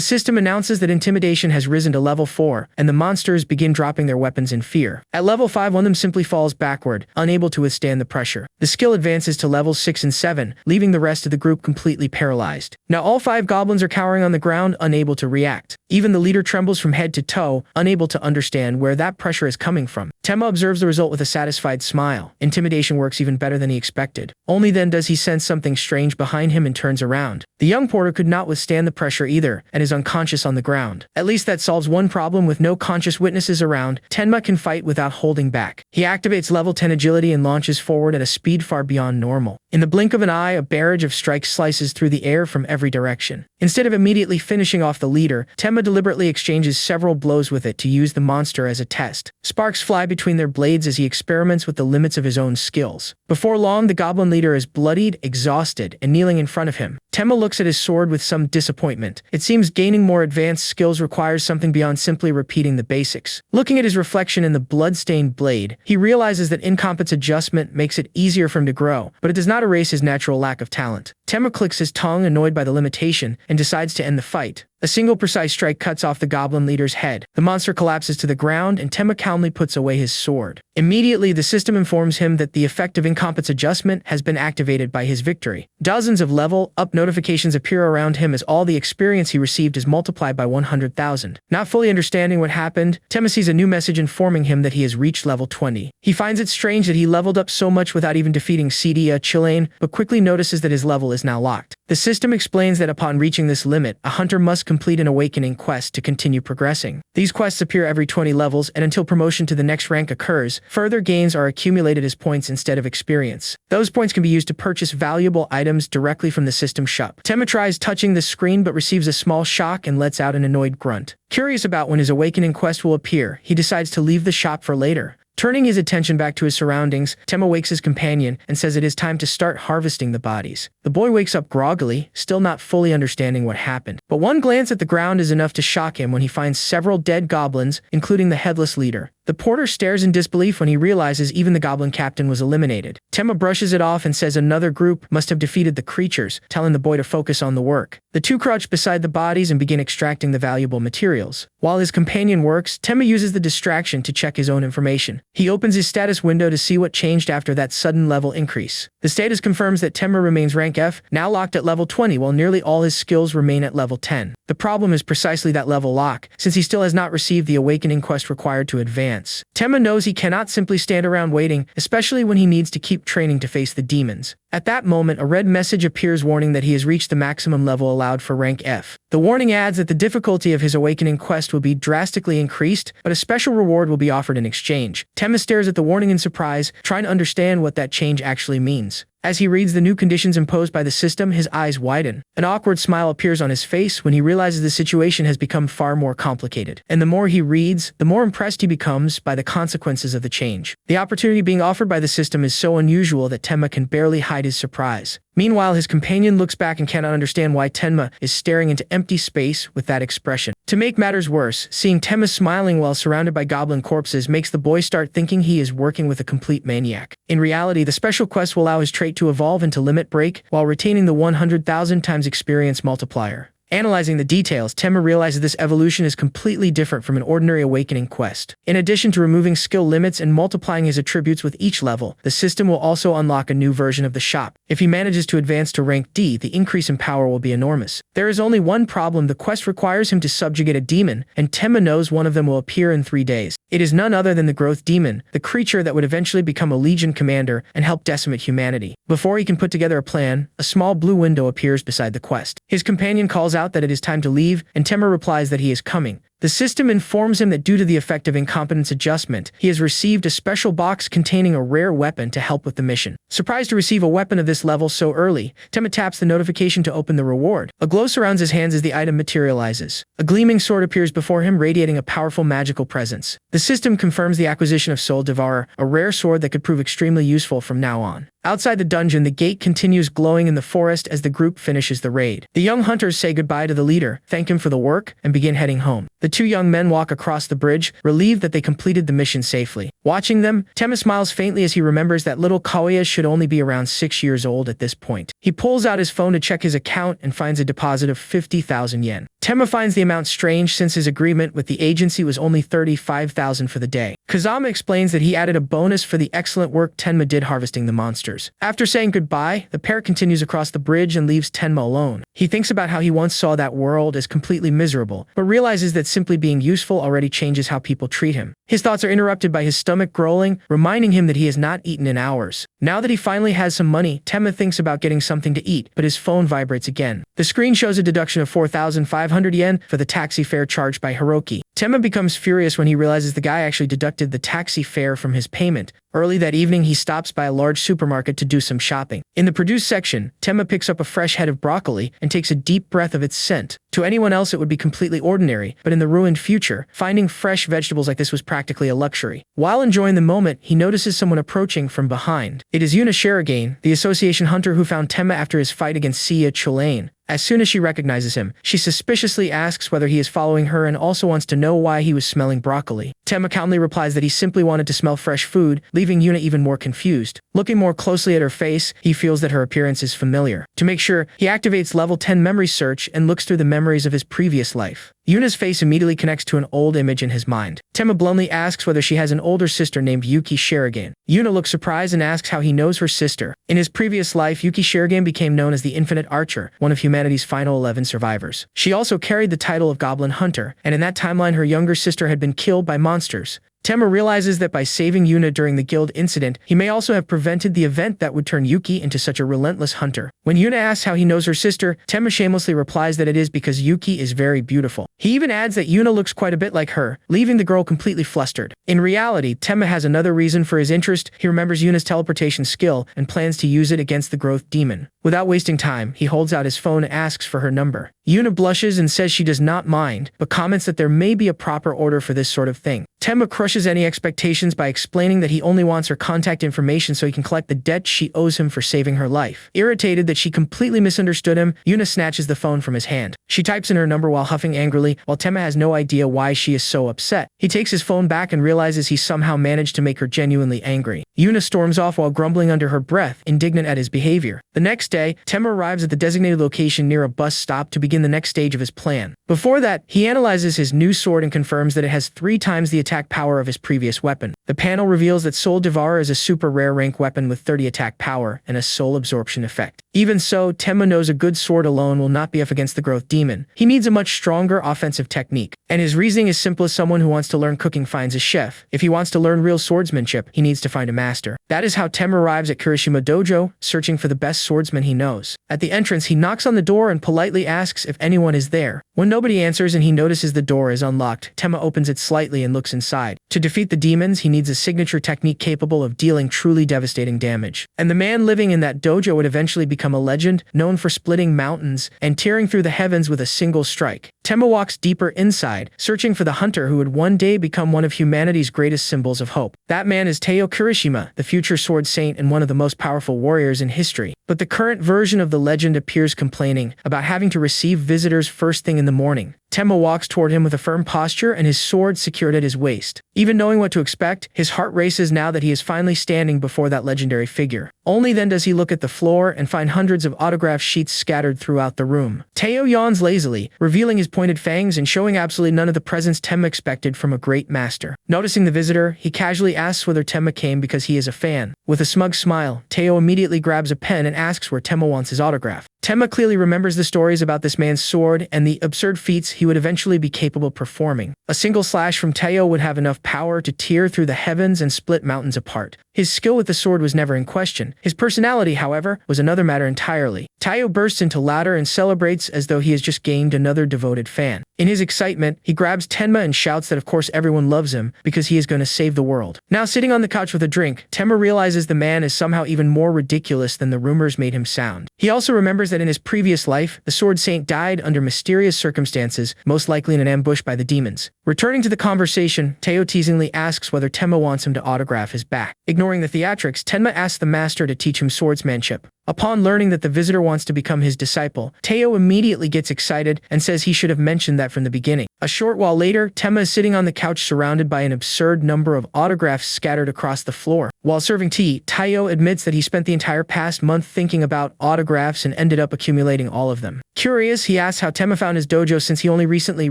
system announces that intimidation has risen to level 4, and the monsters begin dropping their weapons in fear. At level 5, one of them simply falls backward, unable to withstand the pressure. The skill advances to levels 6 and 7, leaving the rest of the group completely paralyzed. Now all 5 goblins are cowering on the ground, unable to react. Even the leader trembles from head to toe, unable to understand where that pressure is coming from. Tenma observes the result with a satisfied smile. Intimidation works even better than he expected. Only then does he sense something strange behind him and turns around. The young porter could not withstand the pressure either, and is unconscious on the ground. At least that solves one problem. With no conscious witnesses around, Tenma can fight without holding back. He activates level 10 agility and launches forward at a speed far beyond normal. In the blink of an eye, a barrage of strikes slices through the air from every direction. Instead of immediately finishing off the leader, Tenma deliberately exchanges several blows with it to use the monster as a test. Sparks fly between their blades as he experiments with the limits of his own skills. Before long, the goblin leader is bloodied, exhausted, and kneeling in front of him. Tenma looks at his sword with some disappointment. It seems gaining more advanced skills requires something beyond simply repeating the basics. Looking at his reflection in the blood-stained blade, he realizes that incompetence adjustment makes it easier for him to grow, but it does not erase his natural lack of talent. Tenma clicks his tongue, annoyed by the limitation, and decides to end the fight. A single precise strike cuts off the goblin leader's head. The monster collapses to the ground, and Tenma calmly puts away his sword. Immediately, the system informs him that the effect of incompetence adjustment has been activated by his victory. Dozens of level-up notifications appear around him as all the experience he received is multiplied by 100,000. Not fully understanding what happened, Tenma sees a new message informing him that he has reached level 20. He finds it strange that he leveled up so much without even defeating Cedia Chilane, but quickly notices that his level is now locked. The system explains that upon reaching this limit, a hunter must complete an awakening quest to continue progressing. These quests appear every 20 levels, and until promotion to the next rank occurs, further gains are accumulated as points instead of experience. Those points can be used to purchase valuable items directly from the system shop. Tenma tries touching the screen but receives a small shock and lets out an annoyed grunt. Curious about when his awakening quest will appear, he decides to leave the shop for later. Turning his attention back to his surroundings, Tenma wakes his companion and says it is time to start harvesting the bodies. The boy wakes up groggily, still not fully understanding what happened. But one glance at the ground is enough to shock him when he finds several dead goblins, including the headless leader. The porter stares in disbelief when he realizes even the goblin captain was eliminated. Tenma brushes it off and says another group must have defeated the creatures, telling the boy to focus on the work. The two crouch beside the bodies and begin extracting the valuable materials. While his companion works, Tenma uses the distraction to check his own information. He opens his status window to see what changed after that sudden level increase. The status confirms that Tenma remains rank F, now locked at level 20, while nearly all his skills remain at level 10. The problem is precisely that level lock, since he still has not received the awakening quest required to advance. Tenma knows he cannot simply stand around waiting, especially when he needs to keep training to face the demons. At that moment, a red message appears warning that he has reached the maximum level allowed for rank F. The warning adds that the difficulty of his awakening quest will be drastically increased, but a special reward will be offered in exchange. Tenma stares at the warning in surprise, trying to understand what that change actually means. As he reads the new conditions imposed by the system, his eyes widen. An awkward smile appears on his face when he realizes the situation has become far more complicated. And the more he reads, the more impressed he becomes by the consequences of the change. The opportunity being offered by the system is so unusual that Tenma can barely hide his surprise. Meanwhile, his companion looks back and cannot understand why Tenma is staring into empty space with that expression. To make matters worse, seeing Tenma smiling while surrounded by goblin corpses makes the boy start thinking he is working with a complete maniac. In reality, the special quest will allow his trait to evolve into Limit Break while retaining the 100,000 times experience multiplier. Analyzing the details, Tenma realizes this evolution is completely different from an ordinary awakening quest. In addition to removing skill limits and multiplying his attributes with each level, the system will also unlock a new version of the shop. If he manages to advance to rank D, the increase in power will be enormous. There is only one problem: the quest requires him to subjugate a demon, and Tenma knows one of them will appear in 3 days. It is none other than the Growth Demon, the creature that would eventually become a Legion commander and help decimate humanity. Before he can put together a plan, a small blue window appears beside the quest. His companion calls out that it is time to leave, and Tenma replies that he is coming. The system informs him that due to the effect of incompetence adjustment, he has received a special box containing a rare weapon to help with the mission. Surprised to receive a weapon of this level so early, Tenma taps the notification to open the reward. A glow surrounds his hands as the item materializes. A gleaming sword appears before him, radiating a powerful magical presence. The system confirms the acquisition of Soul Devourer, a rare sword that could prove extremely useful from now on. Outside the dungeon, the gate continues glowing in the forest as the group finishes the raid. The young hunters say goodbye to the leader, thank him for the work, and begin heading home. The 2 young men walk across the bridge, relieved that they completed the mission safely. Watching them, Tenma smiles faintly as he remembers that little Kaguya should only be around 6 years old at this point. He pulls out his phone to check his account and finds a deposit of 50,000 yen. Tenma finds the amount strange since his agreement with the agency was only 35,000 for the day. Kazama explains that he added a bonus for the excellent work Tenma did harvesting the monsters. After saying goodbye, the pair continues across the bridge and leaves Tenma alone. He thinks about how he once saw that world as completely miserable, but realizes that simply being useful already changes how people treat him. His thoughts are interrupted by his stomach growling, reminding him that he has not eaten in hours. Now that he finally has some money, Tenma thinks about getting something to eat, but his phone vibrates again. The screen shows a deduction of 4,500 yen for the taxi fare charged by Hiroki. Tenma becomes furious when he realizes the guy actually deducted the taxi fare from his payment. Early that evening, he stops by a large supermarket to do some shopping. In the produce section, Tenma picks up a fresh head of broccoli and takes a deep breath of its scent. To anyone else it would be completely ordinary, but in the ruined future, finding fresh vegetables like this was practically a luxury. While enjoying the moment, he notices someone approaching from behind. It is Yuna Shirogane, the association hunter who found Tenma after his fight against Sia Cholain. As soon as she recognizes him, she suspiciously asks whether he is following her and also wants to know why he was smelling broccoli. Tenma calmly replies that he simply wanted to smell fresh food, leaving Yuna even more confused. Looking more closely at her face, he feels that her appearance is familiar. To make sure, he activates level 10 memory search and looks through the memories of his previous life. Yuna's face immediately connects to an old image in his mind. Tenma bluntly asks whether she has an older sister named Yuki Shirogane. Yuna looks surprised and asks how he knows her sister. In his previous life, Yuki Shirogane became known as the Infinite Archer, one of humanity's final 11 survivors. She also carried the title of Goblin Hunter, and in that timeline her younger sister had been killed by monsters. Tenma realizes that by saving Yuna during the guild incident, he may also have prevented the event that would turn Yuki into such a relentless hunter. When Yuna asks how he knows her sister, Tenma shamelessly replies that it is because Yuki is very beautiful. He even adds that Yuna looks quite a bit like her, leaving the girl completely flustered. In reality, Tenma has another reason for his interest. He remembers Yuna's teleportation skill and plans to use it against the Growth Demon. Without wasting time, he holds out his phone and asks for her number. Yuna blushes and says she does not mind, but comments that there may be a proper order for this sort of thing. Tenma crushes any expectations by explaining that he only wants her contact information so he can collect the debt she owes him for saving her life. Irritated that she completely misunderstood him, Yuna snatches the phone from his hand. She types in her number while huffing angrily, while Tenma has no idea why she is so upset. He takes his phone back and realizes he somehow managed to make her genuinely angry. Yuna storms off while grumbling under her breath, indignant at his behavior. The next day, Tenma arrives at the designated location near a bus stop to begin the next stage of his plan. Before that, he analyzes his new sword and confirms that it has 3 times the attack power of his previous weapon. The panel reveals that Soul Devourer is a super rare rank weapon with 30 attack power and a soul absorption effect. Even so, Tenma knows a good sword alone will not be enough against the Growth Demon. He needs a much stronger offensive technique, and his reasoning is simple as someone who wants to learn cooking finds a chef. If he wants to learn real swordsmanship, he needs to find a master. That is how Tenma arrives at Kirishima Dojo, searching for the best swordsman he knows. At the entrance, he knocks on the door and politely asks if anyone is there. When nobody answers and he notices the door is unlocked, Tenma opens it slightly and looks inside. To defeat the demons, he needs a signature technique capable of dealing truly devastating damage. And the man living in that dojo would eventually become a legend, known for splitting mountains and tearing through the heavens with a single strike. Tenma walks deeper inside, searching for the hunter who would one day become one of humanity's greatest symbols of hope. That man is Teo Kirishima, the future sword saint and one of the most powerful warriors in history. But the current version of the legend appears complaining about having to receive visitors first thing in the morning. Tenma walks toward him with a firm posture and his sword secured at his waist. Even knowing what to expect, his heart races now that he is finally standing before that legendary figure. Only then does he look at the floor and find hundreds of autograph sheets scattered throughout the room. Teo yawns lazily, revealing his pointed fangs and showing absolutely none of the presence Tenma expected from a great master. Noticing the visitor, he casually asks whether Tenma came because he is a fan. With a smug smile, Teo immediately grabs a pen and asks where Tenma wants his autograph. Tenma clearly remembers the stories about this man's sword and the absurd feats he would eventually be capable of performing. A single slash from Teo would have enough power to tear through the heavens and split mountains apart. His skill with the sword was never in question. His personality, however, was another matter entirely. Teo bursts into laughter and celebrates as though he has just gained another devoted fan. In his excitement, he grabs Tenma and shouts that of course everyone loves him because he is going to save the world. Now sitting on the couch with a drink, Tenma realizes the man is somehow even more ridiculous than the rumors made him sound. He also remembers that in his previous life, the Sword Saint died under mysterious circumstances, most likely in an ambush by the demons. Returning to the conversation, Teo teasingly asks whether Tenma wants him to autograph his back. Ignoring the theatrics, Tenma asks the master to teach him swordsmanship. Upon learning that the visitor wants to become his disciple, Teo immediately gets excited and says he should have mentioned that from the beginning. A short while later, Tenma is sitting on the couch surrounded by an absurd number of autographs scattered across the floor. While serving tea, Teo admits that he spent the entire past month thinking about autographs and ended up accumulating all of them. Curious, he asks how Tenma found his dojo since he only recently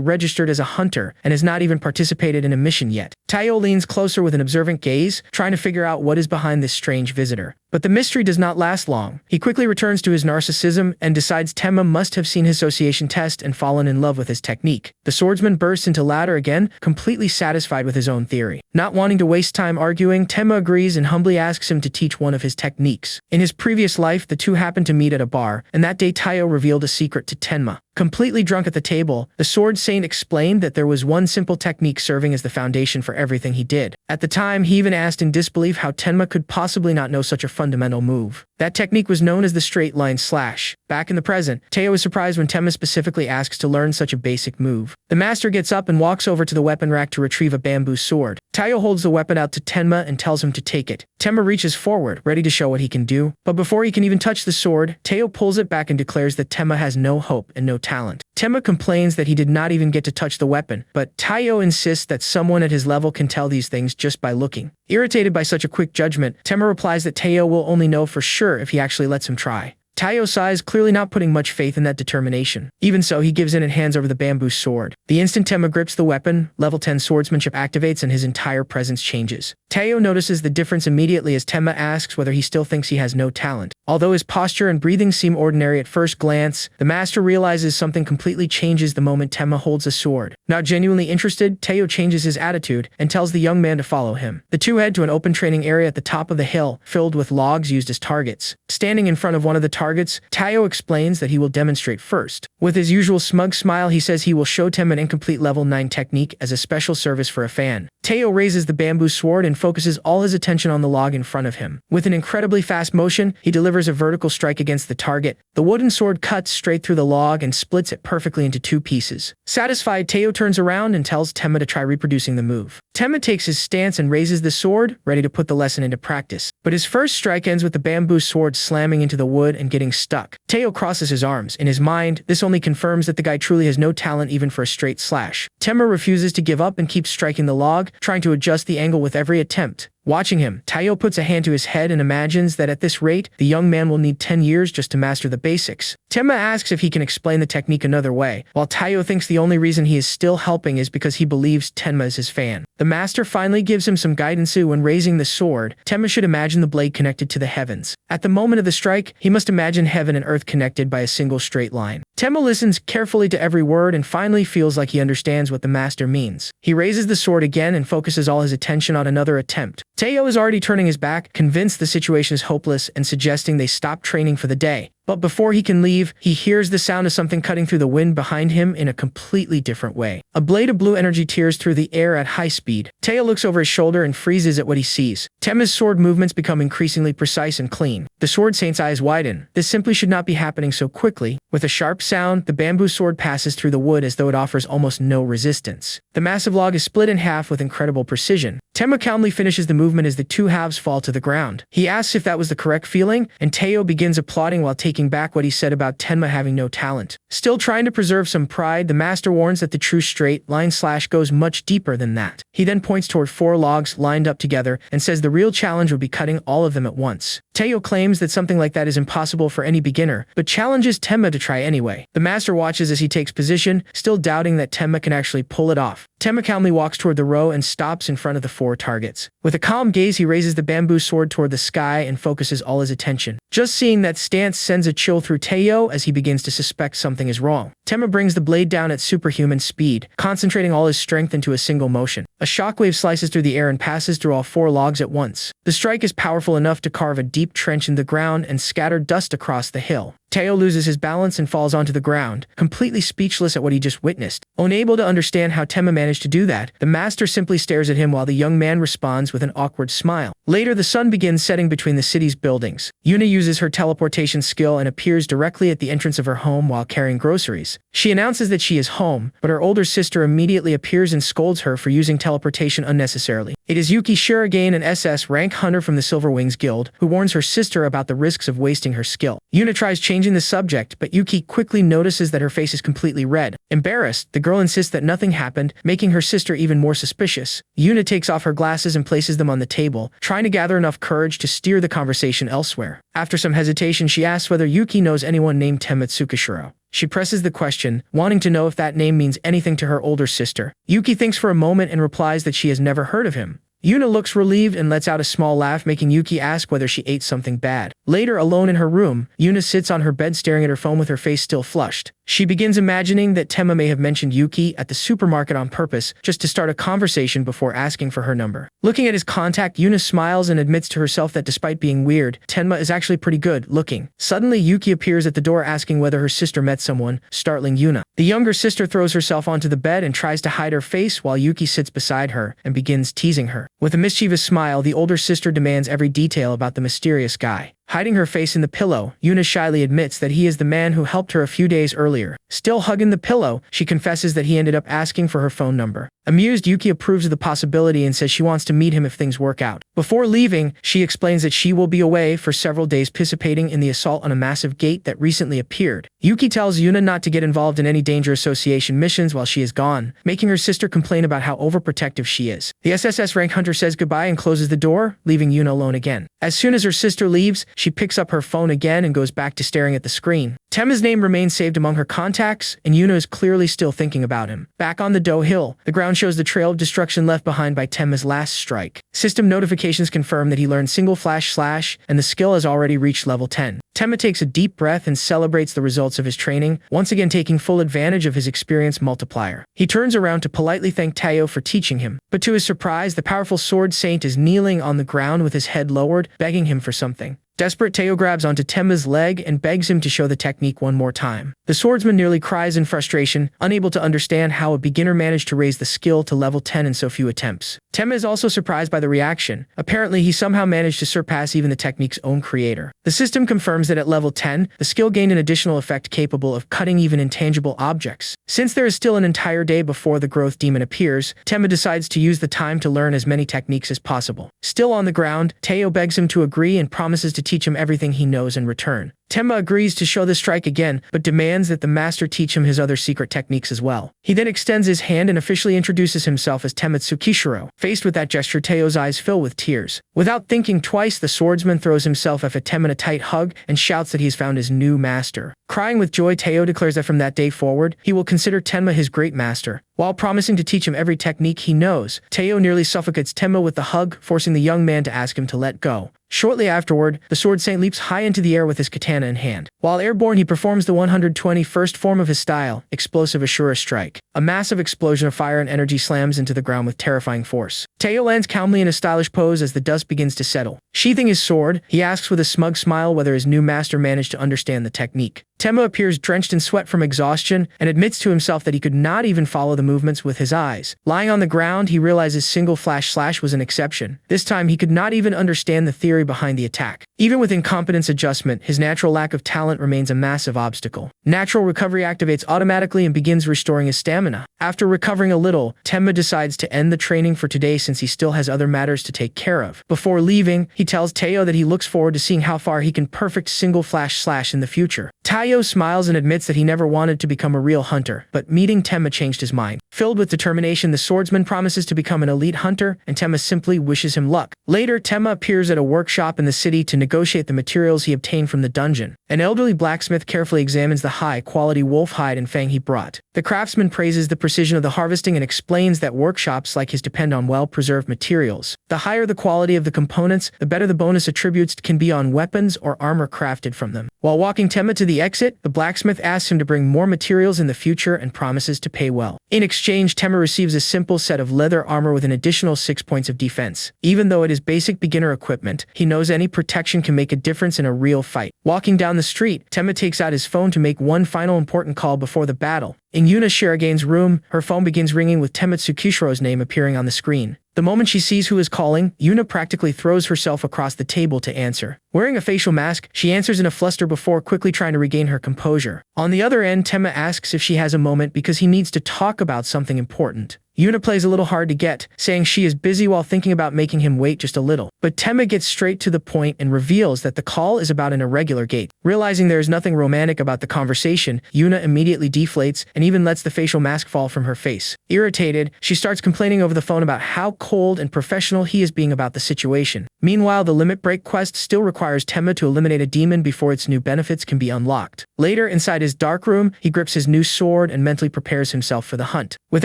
registered as a hunter and has not even participated in a mission yet. Teo leans closer with an observant gaze, trying to figure out what is behind this strange visitor. But the mystery does not last long. He quickly returns to his narcissism and decides Tenma must have seen his association test and fallen in love with his technique. The swordsman bursts into laughter again, completely satisfied with his own theory. Not wanting to waste time arguing, Tenma agrees and humbly asks him to teach one of his techniques. In his previous life, the two happened to meet at a bar, and that day Teo revealed a secret to Tenma. Completely drunk at the table, the Sword Saint explained that there was one simple technique serving as the foundation for everything he did. At the time, he even asked in disbelief how Tenma could possibly not know such a fundamental move. That technique was known as the straight line slash. Back in the present, Teo is surprised when Tenma specifically asks to learn such a basic move. The master gets up and walks over to the weapon rack to retrieve a bamboo sword. Teo holds the weapon out to Tenma and tells him to take it. Tenma reaches forward, ready to show what he can do, but before he can even touch the sword, Teo pulls it back and declares that Tenma has no hope and no talent. Tenma complains that he did not even get to touch the weapon, but Teo insists that someone at his level can tell these things just by looking. Irritated by such a quick judgment, Tenma replies that Teo will only know for sure if he actually lets him try. Teo sighs, clearly not putting much faith in that determination. Even so, he gives in and hands over the bamboo sword. The instant Tenma grips the weapon, level 10 swordsmanship activates and his entire presence changes. Teo notices the difference immediately as Tenma asks whether he still thinks he has no talent. Although his posture and breathing seem ordinary at first glance, the master realizes something completely changes the moment Tenma holds a sword. Not genuinely interested, Teo changes his attitude and tells the young man to follow him. The two head to an open training area at the top of the hill, filled with logs used as targets. Standing in front of one of the targets, Teo explains that he will demonstrate first. With his usual smug smile, he says he will show Tenma an incomplete level 9 technique as a special service for a fan. Teo raises the bamboo sword and focuses all his attention on the log in front of him. With an incredibly fast motion, he delivers a vertical strike against the target. The wooden sword cuts straight through the log and splits it perfectly into 2 pieces. Satisfied, Teo turns around and tells Tenma to try reproducing the move. Tenma takes his stance and raises the sword, ready to put the lesson into practice. But his first strike ends with the bamboo sword slamming into the wood and getting stuck. Teo crosses his arms. In his mind, this only confirms that the guy truly has no talent even for a straight slash. Tenma refuses to give up and keeps striking the log, trying to adjust the angle with every attempt. Watching him, Teo puts a hand to his head and imagines that at this rate, the young man will need 10 years just to master the basics. Tenma asks if he can explain the technique another way, while Teo thinks the only reason he is still helping is because he believes Tenma is his fan. The master finally gives him some guidance when raising the sword. Tenma should imagine the blade connected to the heavens. At the moment of the strike, he must imagine heaven and earth connected by a single straight line. Tenma listens carefully to every word and finally feels like he understands what the master means. He raises the sword again and focuses all his attention on another attempt. Teo is already turning his back, convinced the situation is hopeless and suggesting they stop training for the day. But before he can leave, he hears the sound of something cutting through the wind behind him in a completely different way. A blade of blue energy tears through the air at high speed. Teo looks over his shoulder and freezes at what he sees. Tenma's sword movements become increasingly precise and clean. The Sword Saint's eyes widen. This simply should not be happening so quickly. With a sharp sound, the bamboo sword passes through the wood as though it offers almost no resistance. The massive log is split in half with incredible precision. Tenma calmly finishes the movement as the 2 halves fall to the ground. He asks if that was the correct feeling, and Teo begins applauding while taking taking back what he said about Tenma having no talent. Still trying to preserve some pride, the master warns that the true straight line slash goes much deeper than that. He then points toward 4 logs lined up together and says the real challenge would be cutting all of them at once. Tayo claims that something like that is impossible for any beginner, but challenges Tenma to try anyway. The master watches as he takes position, still doubting that Tenma can actually pull it off. Tenma calmly walks toward the row and stops in front of the 4 targets. With a calm gaze, he raises the bamboo sword toward the sky and focuses all his attention. Just seeing that stance sends a chill through Tayo as he begins to suspect something is wrong. Tenma brings the blade down at superhuman speed, concentrating all his strength into a single motion. A shockwave slices through the air and passes through all 4 logs at once. The strike is powerful enough to carve a deep trench in the ground and scatter dust across the hill. Tayo loses his balance and falls onto the ground, completely speechless at what he just witnessed. Unable to understand how Tenma managed to do that, the master simply stares at him while the young man responds with an awkward smile. Later, the sun begins setting between the city's buildings. Yuna uses her teleportation skill and appears directly at the entrance of her home while carrying groceries. She announces that she is home, but her older sister immediately appears and scolds her for using teleportation unnecessarily. It is Yuki Shirogane, an SS rank hunter from the Silver Wings Guild, who warns her sister about the risks of wasting her skill. Yuna tries changing the subject, but Yuki quickly notices that her face is completely red. Embarrassed, the girl insists that nothing happened, making her sister even more suspicious. Yuna takes off her glasses and places them on the table, trying to gather enough courage to steer the conversation elsewhere. After some hesitation, she asks whether Yuki knows anyone named Tematsukishiro. She presses the question, wanting to know if that name means anything to her older sister. Yuki thinks for a moment and replies that she has never heard of him. Yuna looks relieved and lets out a small laugh, making Yuki ask whether she ate something bad. Later, alone in her room, Yuna sits on her bed staring at her phone with her face still flushed. She begins imagining that Tenma may have mentioned Yuki at the supermarket on purpose, just to start a conversation before asking for her number. Looking at his contact, Yuna smiles and admits to herself that despite being weird, Tenma is actually pretty good looking. Suddenly, Yuki appears at the door asking whether her sister met someone, startling Yuna. The younger sister throws herself onto the bed and tries to hide her face while Yuki sits beside her and begins teasing her. With a mischievous smile, the older sister demands every detail about the mysterious guy. Hiding her face in the pillow, Yuna shyly admits that he is the man who helped her a few days earlier. Still hugging the pillow, she confesses that he ended up asking for her phone number. Amused, Yuki approves of the possibility and says she wants to meet him if things work out. Before leaving, she explains that she will be away for several days participating in the assault on a massive gate that recently appeared. Yuki tells Yuna not to get involved in any danger association missions while she is gone, making her sister complain about how overprotective she is. The SSS rank hunter says goodbye and closes the door, leaving Yuna alone again. As soon as her sister leaves, she picks up her phone again and goes back to staring at the screen. Tenma's name remains saved among her contacts, and Yuna is clearly still thinking about him. Back on the Do Hill, the ground shows the trail of destruction left behind by Tenma's last strike. System notifications confirm that he learned single flash slash, and the skill has already reached level 10. Tenma takes a deep breath and celebrates the results of his training, once again taking full advantage of his experience multiplier. He turns around to politely thank Tayo for teaching him, but to his surprise, the powerful sword saint is kneeling on the ground with his head lowered, begging him for something. Desperate, Tayo grabs onto Tenma's leg and begs him to show the technique one more time. The swordsman nearly cries in frustration, unable to understand how a beginner managed to raise the skill to level 10 in so few attempts. Tenma is also surprised by the reaction. Apparently, he somehow managed to surpass even the technique's own creator. The system confirms that at level 10, the skill gained an additional effect capable of cutting even intangible objects. Since there is still an entire day before the growth demon appears, Tenma decides to use the time to learn as many techniques as possible. Still on the ground, Tayo begs him to agree and promises to teach him everything he knows in return. Tenma agrees to show the strike again, but demands that the master teach him his other secret techniques as well. He then extends his hand and officially introduces himself as Tematsukishiro. Faced with that gesture, Tayo's eyes fill with tears. Without thinking twice, the swordsman throws himself at Tenma in a tight hug and shouts that he's found his new master. Crying with joy, Tayo declares that from that day forward, he will consider Tenma his great master. While promising to teach him every technique he knows, Tayo nearly suffocates Tenma with the hug, forcing the young man to ask him to let go. Shortly afterward, the sword saint leaps high into the air with his katana in hand. While airborne, he performs the 121st form of his style, explosive Asura strike. A massive explosion of fire and energy slams into the ground with terrifying force. Tayo lands calmly in a stylish pose as the dust begins to settle. Sheathing his sword, he asks with a smug smile whether his new master managed to understand the technique. Tenma appears drenched in sweat from exhaustion and admits to himself that he could not even follow the movements with his eyes. Lying on the ground, he realizes single flash slash was an exception. This time, he could not even understand the theory behind the attack. Even with incompetence adjustment, his natural natural lack of talent remains a massive obstacle. Natural recovery activates automatically and begins restoring his stamina. After recovering a little, Tenma decides to end the training for today since he still has other matters to take care of. Before leaving, he tells Tayo that he looks forward to seeing how far he can perfect single flash slash in the future. Tayo smiles and admits that he never wanted to become a real hunter, but meeting Tenma changed his mind. Filled with determination, the swordsman promises to become an elite hunter, and Tenma simply wishes him luck. Later, Tenma appears at a workshop in the city to negotiate the materials he obtained from the dungeon. An elderly blacksmith carefully examines the high-quality wolf hide and fang he brought. The craftsman praises the precision of the harvesting and explains that workshops like his depend on well-preserved materials. The higher the quality of the components, the better the bonus attributes can be on weapons or armor crafted from them. While walking Tenma to the exit, the blacksmith asks him to bring more materials in the future and promises to pay well. In exchange, Tenma receives a simple set of leather armor with an additional 6 points of defense. Even though it is basic beginner equipment, he knows any protection can make a difference in a real fight. Walking down the street, Tenma takes out his phone to make one final important call before the battle. In Yuna Shiragan's room, her phone begins ringing with Temitsu Kishiro's name appearing on the screen. The moment she sees who is calling, Yuna practically throws herself across the table to answer. Wearing a facial mask, she answers in a fluster before quickly trying to regain her composure. On the other end, Tenma asks if she has a moment because he needs to talk about something important. Yuna plays a little hard to get, saying she is busy while thinking about making him wait just a little. But Tenma gets straight to the point and reveals that the call is about an irregular gate. Realizing there is nothing romantic about the conversation, Yuna immediately deflates and even lets the facial mask fall from her face. Irritated, she starts complaining over the phone about how cold and professional he is being about the situation. Meanwhile, the limit break quest still requires Tenma to eliminate a demon before its new benefits can be unlocked. Later, inside his dark room, he grips his new sword and mentally prepares himself for the hunt. With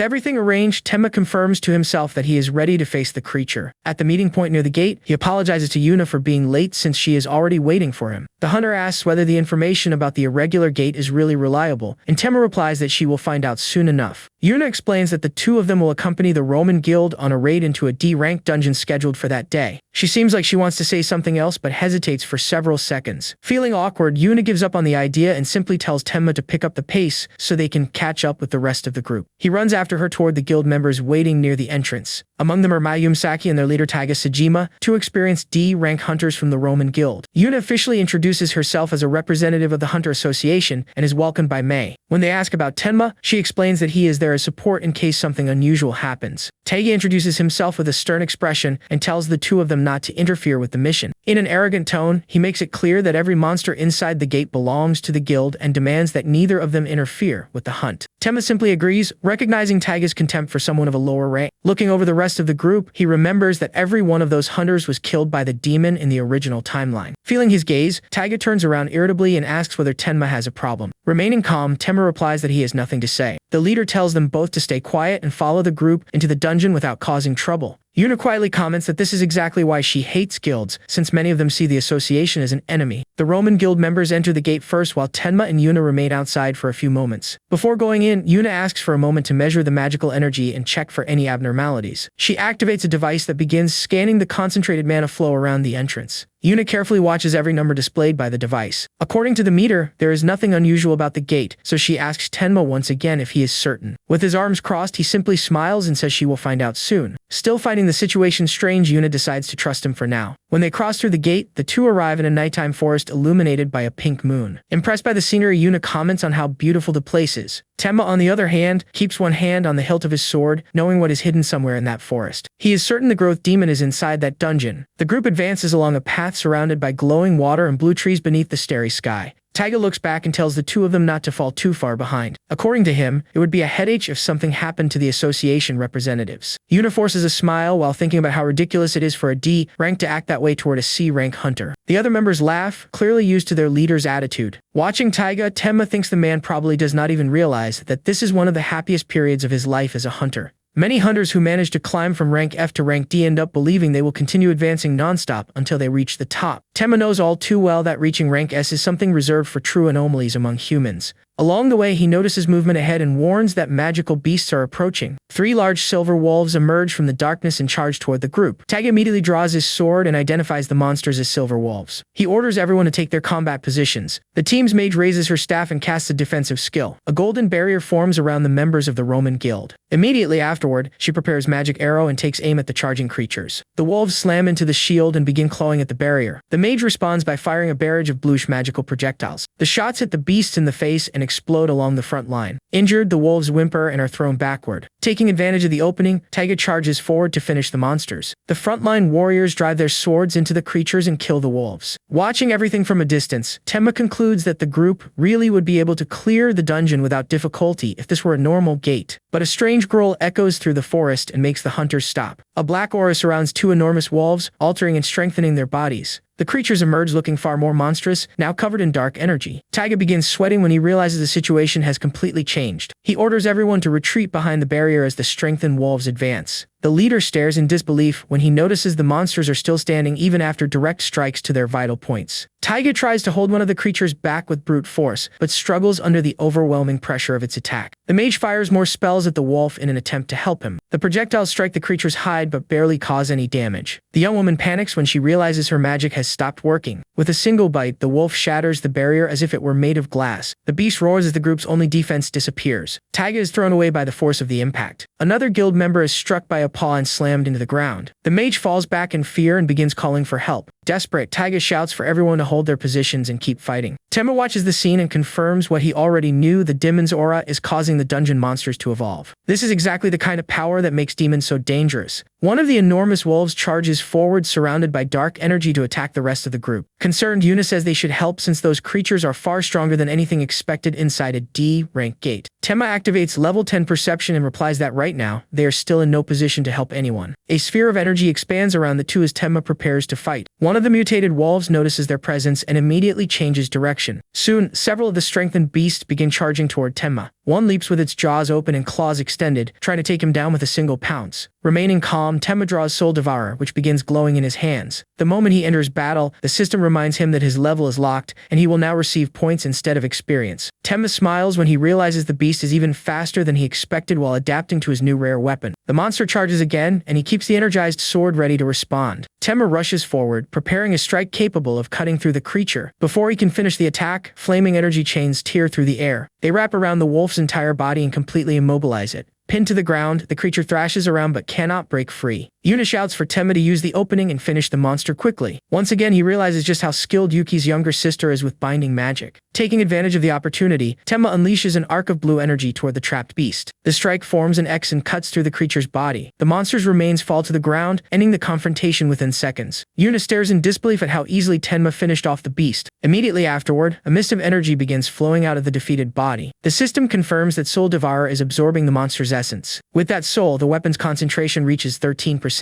everything arranged, Tenma confirms to himself that he is ready to face the creature. At the meeting point near the gate, he apologizes to Yuna for being late since she is already waiting for him. The hunter asks whether the information about the irregular gate is really reliable, and Tenma replies that she will find out soon enough. Yuna explains that the two of them will accompany the Roman Guild on a raid into a D-rank dungeon scheduled for that day. She seems like she wants to say something else but hesitates for several seconds. Feeling awkward, Yuna gives up on the idea and simply tells Tenma to pick up the pace so they can catch up with the rest of the group. He runs after her toward the guild members waiting near the entrance. Among them are Mayumi Saki and their leader Taiga Sejima, two experienced D-rank hunters from the Roman Guild. Yuna officially introduces herself as a representative of the Hunter Association and is welcomed by Mei. When they ask about Tenma, she explains that he is there as support in case something unusual happens. Taiga introduces himself with a stern expression and tells the two of them not to interfere with the mission. In an arrogant tone, he makes it clear that every monster inside the gate belongs to the guild and demands that neither of them interfere with the hunt. Tenma simply agrees, recognizing Taiga's contempt for someone of a lower rank. Looking over the rest of the group, he remembers that every one of those hunters was killed by the demon in the original timeline. Feeling his gaze, Taiga turns around irritably and asks whether Tenma has a problem. Remaining calm, Tenma replies that he has nothing to say. The leader tells them both to stay quiet and follow the group into the dungeon without causing trouble. Yuna quietly comments that this is exactly why she hates guilds, since many of them see the association as an enemy. The Roman guild members enter the gate first while Tenma and Yuna remain outside for a few moments. Before going in, Yuna asks for a moment to measure the magical energy and check for any abnormalities. She activates a device that begins scanning the concentrated mana flow around the entrance. Yuna carefully watches every number displayed by the device. According to the meter, there is nothing unusual about the gate, so she asks Tenma once again if he is certain. With his arms crossed, he simply smiles and says she will find out soon. Still finding the situation strange, Yuna decides to trust him for now. When they cross through the gate, the two arrive in a nighttime forest illuminated by a pink moon. Impressed by the scenery, Yuna comments on how beautiful the place is. Tenma, on the other hand, keeps one hand on the hilt of his sword, knowing what is hidden somewhere in that forest. He is certain the growth demon is inside that dungeon. The group advances along a path surrounded by glowing water and blue trees beneath the starry sky. Taiga looks back and tells the two of them not to fall too far behind. According to him, it would be a headache if something happened to the association representatives. Yuna forces a smile while thinking about how ridiculous it is for a D rank to act that way toward a C rank hunter. The other members laugh, clearly used to their leader's attitude. Watching Taiga, Tenma thinks the man probably does not even realize that this is one of the happiest periods of his life as a hunter. Many hunters who manage to climb from rank F to rank D end up believing they will continue advancing nonstop until they reach the top. Tenma knows all too well that reaching rank S is something reserved for true anomalies among humans. Along the way, he notices movement ahead and warns that magical beasts are approaching. 3 large silver wolves emerge from the darkness and charge toward the group. Taiga immediately draws his sword and identifies the monsters as silver wolves. He orders everyone to take their combat positions. The team's mage raises her staff and casts a defensive skill. A golden barrier forms around the members of the Roman Guild. Immediately afterward, she prepares magic arrow and takes aim at the charging creatures. The wolves slam into the shield and begin clawing at the barrier. The mage responds by firing a barrage of bluish magical projectiles. The shots hit the beasts in the face and explode along the front line. Injured, the wolves whimper and are thrown backward. Taking advantage of the opening, Taiga charges forward to finish the monsters. The frontline warriors drive their swords into the creatures and kill the wolves. Watching everything from a distance, Tenma concludes that the group really would be able to clear the dungeon without difficulty if this were a normal gate. But a strange growl echoes through the forest and makes the hunters stop. A black aura surrounds two enormous wolves, altering and strengthening their bodies. The creatures emerge looking far more monstrous, now covered in dark energy. Taiga begins sweating when he realizes the situation has completely changed. He orders everyone to retreat behind the barrier as the strengthened wolves advance. The leader stares in disbelief when he notices the monsters are still standing even after direct strikes to their vital points. Taiga tries to hold one of the creatures back with brute force, but struggles under the overwhelming pressure of its attack. The mage fires more spells at the wolf in an attempt to help him. The projectiles strike the creature's hide but barely cause any damage. The young woman panics when she realizes her magic has stopped working. With a single bite, the wolf shatters the barrier as if it were made of glass. The beast roars as the group's only defense disappears. Taiga is thrown away by the force of the impact. Another guild member is struck by a paw and slammed into the ground. The mage falls back in fear and begins calling for help. Desperate, Taiga shouts for everyone to hold their positions and keep fighting. Tenma watches the scene and confirms what he already knew: the demon's aura is causing the dungeon monsters to evolve. This is exactly the kind of power that makes demons so dangerous. One of the enormous wolves charges forward, surrounded by dark energy, to attack the rest of the group. Concerned, Yuna says they should help since those creatures are far stronger than anything expected inside a D-rank gate. Tenma activates level 10 perception and replies that right now, they are still in no position to help anyone. A sphere of energy expands around the two as Tenma prepares to fight. One of the mutated wolves notices their presence and immediately changes direction. Soon, several of the strengthened beasts begin charging toward Tenma. One leaps with its jaws open and claws extended, trying to take him down with a single pounce. Remaining calm, Tenma draws Soul Devourer, which begins glowing in his hands. The moment he enters battle, the system reminds him that his level is locked, and he will now receive points instead of experience. Tenma smiles when he realizes the beast is even faster than he expected while adapting to his new rare weapon. The monster charges again, and he keeps the energized sword ready to respond. Tenma rushes forward, preparing a strike capable of cutting through the creature. Before he can finish the attack, flaming energy chains tear through the air. They wrap around the wolf's entire body and completely immobilize it. Pinned to the ground, the creature thrashes around but cannot break free. Yuna shouts for Tenma to use the opening and finish the monster quickly. Once again, he realizes just how skilled Yuki's younger sister is with binding magic. Taking advantage of the opportunity, Tenma unleashes an arc of blue energy toward the trapped beast. The strike forms an X and cuts through the creature's body. The monster's remains fall to the ground, ending the confrontation within seconds. Yuna stares in disbelief at how easily Tenma finished off the beast. Immediately afterward, a mist of energy begins flowing out of the defeated body. The system confirms that Soul Devourer is absorbing the monster's essence. With that soul, the weapon's concentration reaches 13%.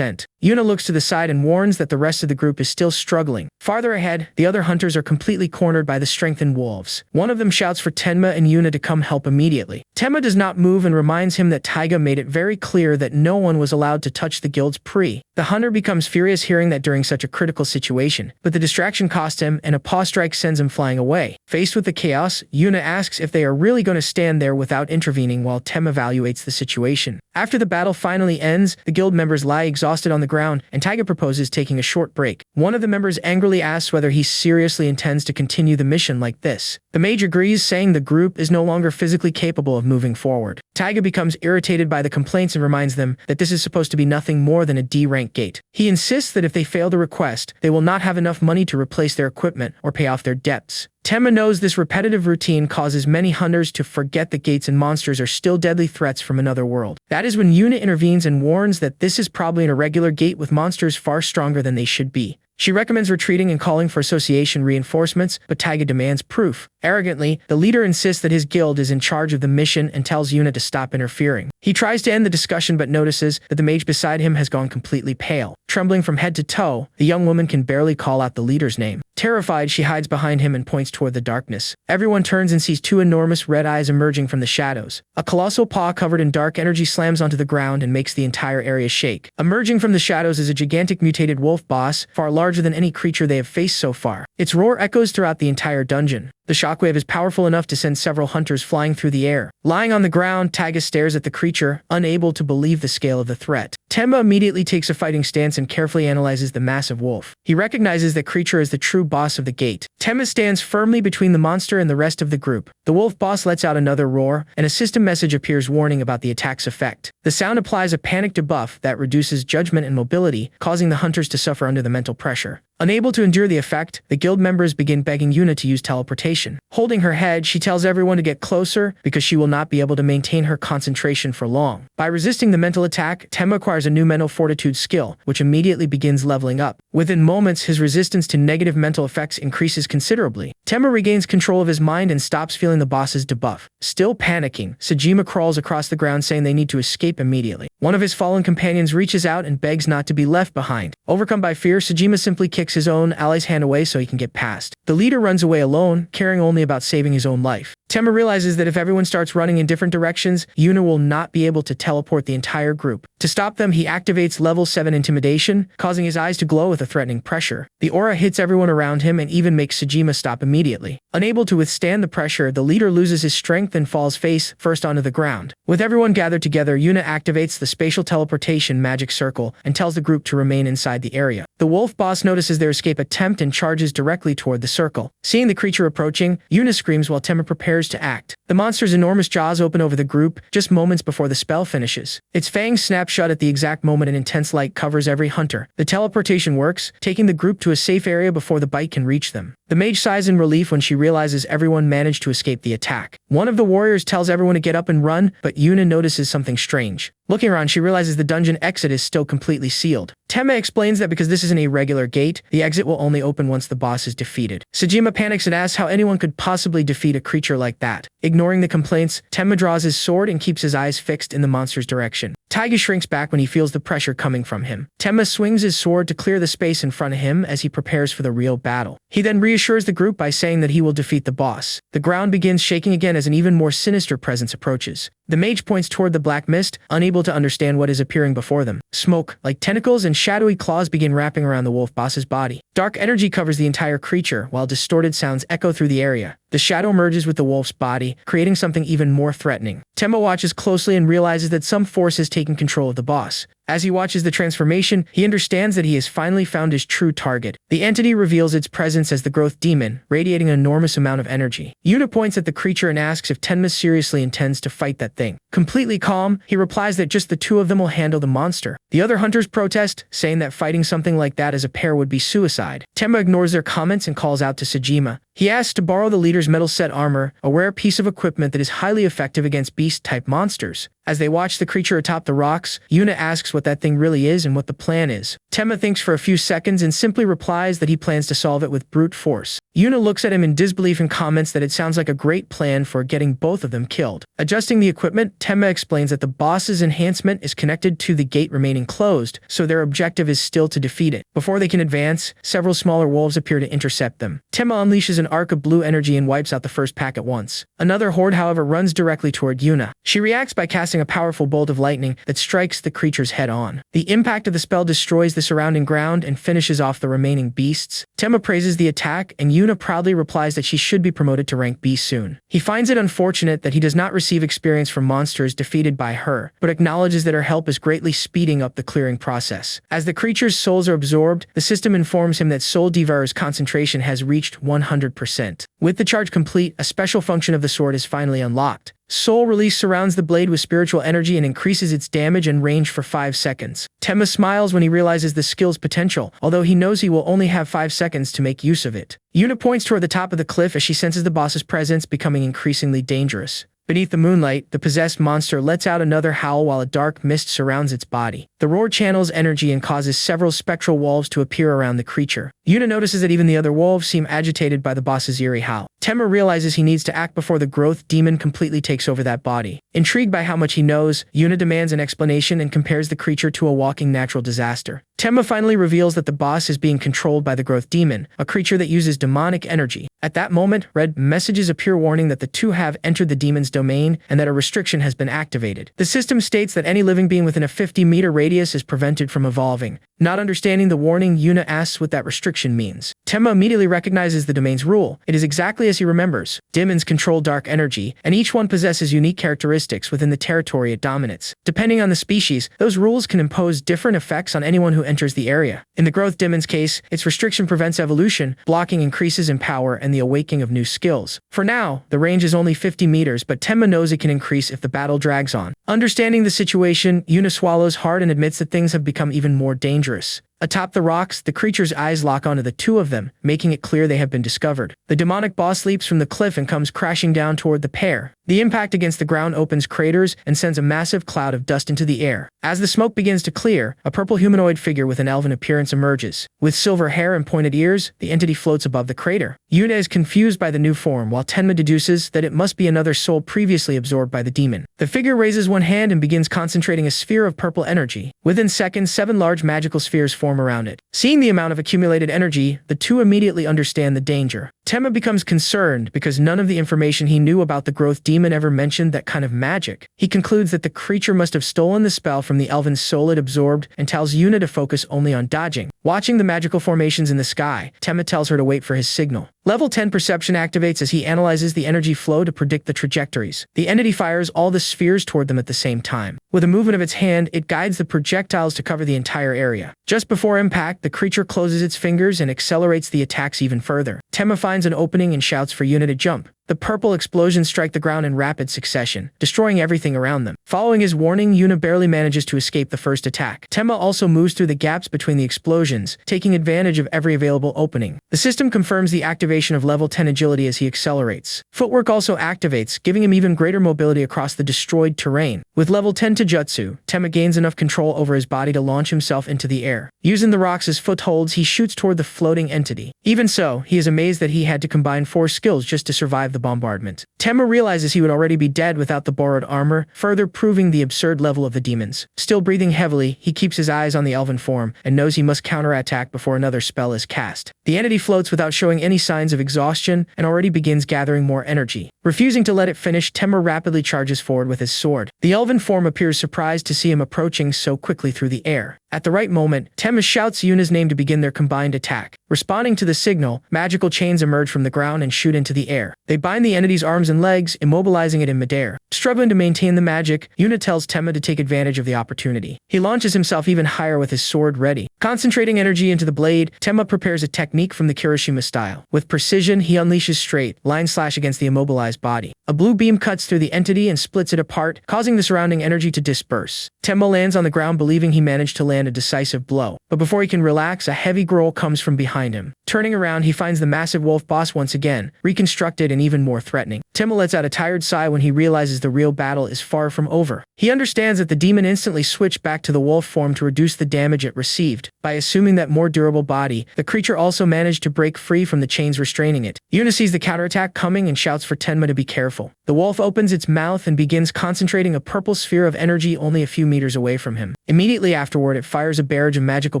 Yuna looks to the side and warns that the rest of the group is still struggling. Farther ahead, the other hunters are completely cornered by the strengthened wolves. One of them shouts for Tenma and Yuna to come help immediately. Tenma does not move and reminds him that Taiga made it very clear that no one was allowed to touch the guild's pre. The hunter becomes furious hearing that during such a critical situation, but the distraction cost him and a paw strike sends him flying away. Faced with the chaos, Yuna asks if they are really going to stand there without intervening while Tenma evaluates the situation. After the battle finally ends, the guild members lie exhausted on the ground, and Taiga proposes taking a short break. One of the members angrily asks whether he seriously intends to continue the mission like this. The mage agrees, saying the group is no longer physically capable of moving forward. Taiga becomes irritated by the complaints and reminds them that this is supposed to be nothing more than a D-rank gate. He insists that if they fail the request, they will not have enough money to replace their equipment or pay off their debts. Tenma knows this repetitive routine causes many hunters to forget that gates and monsters are still deadly threats from another world. That is when Yuna intervenes and warns that this is probably an irregular gate with monsters far stronger than they should be. She recommends retreating and calling for association reinforcements, but Taiga demands proof. Arrogantly, the leader insists that his guild is in charge of the mission and tells Yuna to stop interfering. He tries to end the discussion but notices that the mage beside him has gone completely pale. Trembling from head to toe, the young woman can barely call out the leader's name. Terrified, she hides behind him and points toward the darkness. Everyone turns and sees two enormous red eyes emerging from the shadows. A colossal paw covered in dark energy slams onto the ground and makes the entire area shake. Emerging from the shadows is a gigantic mutated wolf boss, far larger than any creature they have faced so far. Its roar echoes throughout the entire dungeon. The shockwave is powerful enough to send several hunters flying through the air. Lying on the ground, Taiga stares at the creature, unable to believe the scale of the threat. Tenma immediately takes a fighting stance and carefully analyzes the massive wolf. He recognizes that creature as the true boss of the gate. Tenma stands firmly between the monster and the rest of the group. The wolf boss lets out another roar, and a system message appears warning about the attack's effect. The sound applies a panic debuff that reduces judgment and mobility, causing the hunters to suffer under the mental pressure. Unable to endure the effect, the guild members begin begging Yuna to use teleportation. Holding her head, she tells everyone to get closer because she will not be able to maintain her concentration for long. By resisting the mental attack, Temma acquires a new mental fortitude skill, which immediately begins leveling up. Within moments, his resistance to negative mental effects increases considerably. Temma regains control of his mind and stops feeling the boss's debuff. Still panicking, Sejima crawls across the ground saying they need to escape immediately. One of his fallen companions reaches out and begs not to be left behind. Overcome by fear, Sejima simply kicks his own ally's hand away so he can get past. The leader runs away alone, caring only about saving his own life. Temma realizes that if everyone starts running in different directions, Yuna will not be able to teleport the entire group. To stop them, he activates level 7 intimidation, causing his eyes to glow with a threatening pressure. The aura hits everyone around him and even makes Sejima stop immediately. Unable to withstand the pressure, the leader loses his strength and falls face first onto the ground. With everyone gathered together, Yuna activates the spatial teleportation magic circle and tells the group to remain inside the area. The wolf boss notices their escape attempt and charges directly toward the circle. Seeing the creature approaching, Yuna screams while Temma prepares to act. The monster's enormous jaws open over the group just moments before the spell finishes. Its fangs snap shut at the exact moment an intense light covers every hunter. The teleportation works, taking the group to a safe area before the bite can reach them. The mage sighs in relief when she realizes everyone managed to escape the attack. One of the warriors tells everyone to get up and run, but Yuna notices something strange. Looking around, she realizes the dungeon exit is still completely sealed. Temma explains that because this is an irregular gate, the exit will only open once the boss is defeated. Sejima panics and asks how anyone could possibly defeat a creature like that. Ignoring the complaints, Temma draws his sword and keeps his eyes fixed in the monster's direction. Taiga shrinks back when he feels the pressure coming from him. Temma swings his sword to clear the space in front of him as he prepares for the real battle. He then reassures the group by saying that he will defeat the boss. The ground begins shaking again as an even more sinister presence approaches. The mage points toward the black mist, unable to understand what is appearing before them. Smoke, like tentacles and shadowy claws, begin wrapping around the wolf boss's body. Dark energy covers the entire creature, while distorted sounds echo through the area. The shadow merges with the wolf's body, creating something even more threatening. Temma watches closely and realizes that some force has taken control of the boss. As he watches the transformation, he understands that he has finally found his true target. The entity reveals its presence as the growth demon, radiating an enormous amount of energy. Yuna points at the creature and asks if Tenma seriously intends to fight that thing. Completely calm, he replies that just the two of them will handle the monster. The other hunters protest, saying that fighting something like that as a pair would be suicide. Temma ignores their comments and calls out to Sejima. He asks to borrow the leader's metal set armor, a rare piece of equipment that is highly effective against beast-type monsters. As they watch the creature atop the rocks, Yuna asks what that thing really is and what the plan is. Temma thinks for a few seconds and simply replies that he plans to solve it with brute force. Yuna looks at him in disbelief and comments that it sounds like a great plan for getting both of them killed. Adjusting the equipment, Temma explains that the boss's enhancement is connected to the gate remaining closed, so their objective is still to defeat it. Before they can advance, several smaller wolves appear to intercept them. Temma unleashes an arc of blue energy and wipes out the first pack at once. Another horde, however, runs directly toward Yuna. She reacts by casting a powerful bolt of lightning that strikes the creature's head on. The impact of the spell destroys the surrounding ground and finishes off the remaining beasts. Temma praises the attack, and Yuna proudly replies that she should be promoted to rank B soon. He finds it unfortunate that he does not receive experience from monsters defeated by her, but acknowledges that her help is greatly speeding up the clearing process. As the creature's souls are absorbed, the system informs him that Soul Devourer's concentration has reached 100%. With the charge complete, a special function of the sword is finally unlocked. Soul Release surrounds the blade with spiritual energy and increases its damage and range for 5 seconds. Temma smiles when he realizes the skill's potential, although he knows he will only have 5 seconds to make use of it. Yuna points toward the top of the cliff as she senses the boss's presence becoming increasingly dangerous. Beneath the moonlight, the possessed monster lets out another howl while a dark mist surrounds its body. The roar channels energy and causes several spectral wolves to appear around the creature. Yuna notices that even the other wolves seem agitated by the boss's eerie howl. Temma realizes he needs to act before the growth demon completely takes over that body. Intrigued by how much he knows, Yuna demands an explanation and compares the creature to a walking natural disaster. Temma finally reveals that the boss is being controlled by the growth demon, a creature that uses demonic energy. At that moment, red messages appear warning that the two have entered the demon's domain and that a restriction has been activated. The system states that any living being within a 50-meter radius is prevented from evolving. Not understanding the warning, Yuna asks what that restriction means. Temma immediately recognizes the domain's rule. It is exactly as he remembers. Demons control dark energy, and each one possesses unique characteristics within the territory it dominates. Depending on the species, those rules can impose different effects on anyone who enters the area. In the growth demon's case, its restriction prevents evolution, blocking increases in power and the awakening of new skills. For now, the range is only 50 meters, but Temma knows it can increase if the battle drags on. Understanding the situation, Yuna swallows hard and admits that things have become even more dangerous. Atop the rocks, the creature's eyes lock onto the two of them, making it clear they have been discovered. The demonic boss leaps from the cliff and comes crashing down toward the pair. The impact against the ground opens craters and sends a massive cloud of dust into the air. As the smoke begins to clear, a purple humanoid figure with an elven appearance emerges. With silver hair and pointed ears, the entity floats above the crater. Yuna is confused by the new form, while Tenma deduces that it must be another soul previously absorbed by the demon. The figure raises one hand and begins concentrating a sphere of purple energy. Within seconds, 7 large magical spheres form around it. Seeing the amount of accumulated energy, the two immediately understand the danger. Tenma becomes concerned because none of the information he knew about the growth demon ever mentioned that kind of magic. He concludes that the creature must have stolen the spell from the elven soul it absorbed and tells Yuna to focus only on dodging. Watching the magical formations in the sky, Tenma tells her to wait for his signal. Level 10 perception activates as he analyzes the energy flow to predict the trajectories. The entity fires all the spheres toward them at the same time. With a movement of its hand, it guides the projectiles to cover the entire area. Just before impact, the creature closes its fingers and accelerates the attacks even further. Tenma finds an opening and shouts for Yuna to jump. The purple explosions strike the ground in rapid succession, destroying everything around them. Following his warning, Yuna barely manages to escape the first attack. Tenma also moves through the gaps between the explosions, taking advantage of every available opening. The system confirms the activation of level 10 agility as he accelerates. Footwork also activates, giving him even greater mobility across the destroyed terrain. With level 10 Taijutsu, Tenma gains enough control over his body to launch himself into the air. Using the rocks as footholds, he shoots toward the floating entity. Even so, he is amazed that he had to combine 4 skills just to survive the bombardment. Tenma realizes he would already be dead without the borrowed armor, further proving the absurd level of the demons. Still breathing heavily, he keeps his eyes on the elven form and knows he must counterattack before another spell is cast. The entity floats without showing any signs of exhaustion and already begins gathering more energy. Refusing to let it finish, Tenma rapidly charges forward with his sword. The elven form appears surprised to see him approaching so quickly through the air. At the right moment, Tenma shouts Yuna's name to begin their combined attack. Responding to the signal, magical chains emerge from the ground and shoot into the air. They bind the entity's arms and legs, immobilizing it in midair. Struggling to maintain the magic, Yuna tells Tenma to take advantage of the opportunity. He launches himself even higher with his sword ready. Concentrating energy into the blade, Tenma prepares a technique from the Kirishima style. With precision, he unleashes straight, line slash against the immobilized body. A blue beam cuts through the entity and splits it apart, causing the surrounding energy to disperse. Tenma lands on the ground believing he managed to land a decisive blow. But before he can relax, a heavy growl comes from behind him. Turning around, he finds the massive wolf boss once again, reconstructed and even more threatening. Tenma lets out a tired sigh when he realizes the real battle is far from over. He understands that the demon instantly switched back to the wolf form to reduce the damage it received. By assuming that more durable body, the creature also managed to break free from the chains restraining it. Yuna sees the counterattack coming and shouts for Tenma to be careful. The wolf opens its mouth and begins concentrating a purple sphere of energy only a few meters away from him. Immediately afterward, it fires a barrage of magical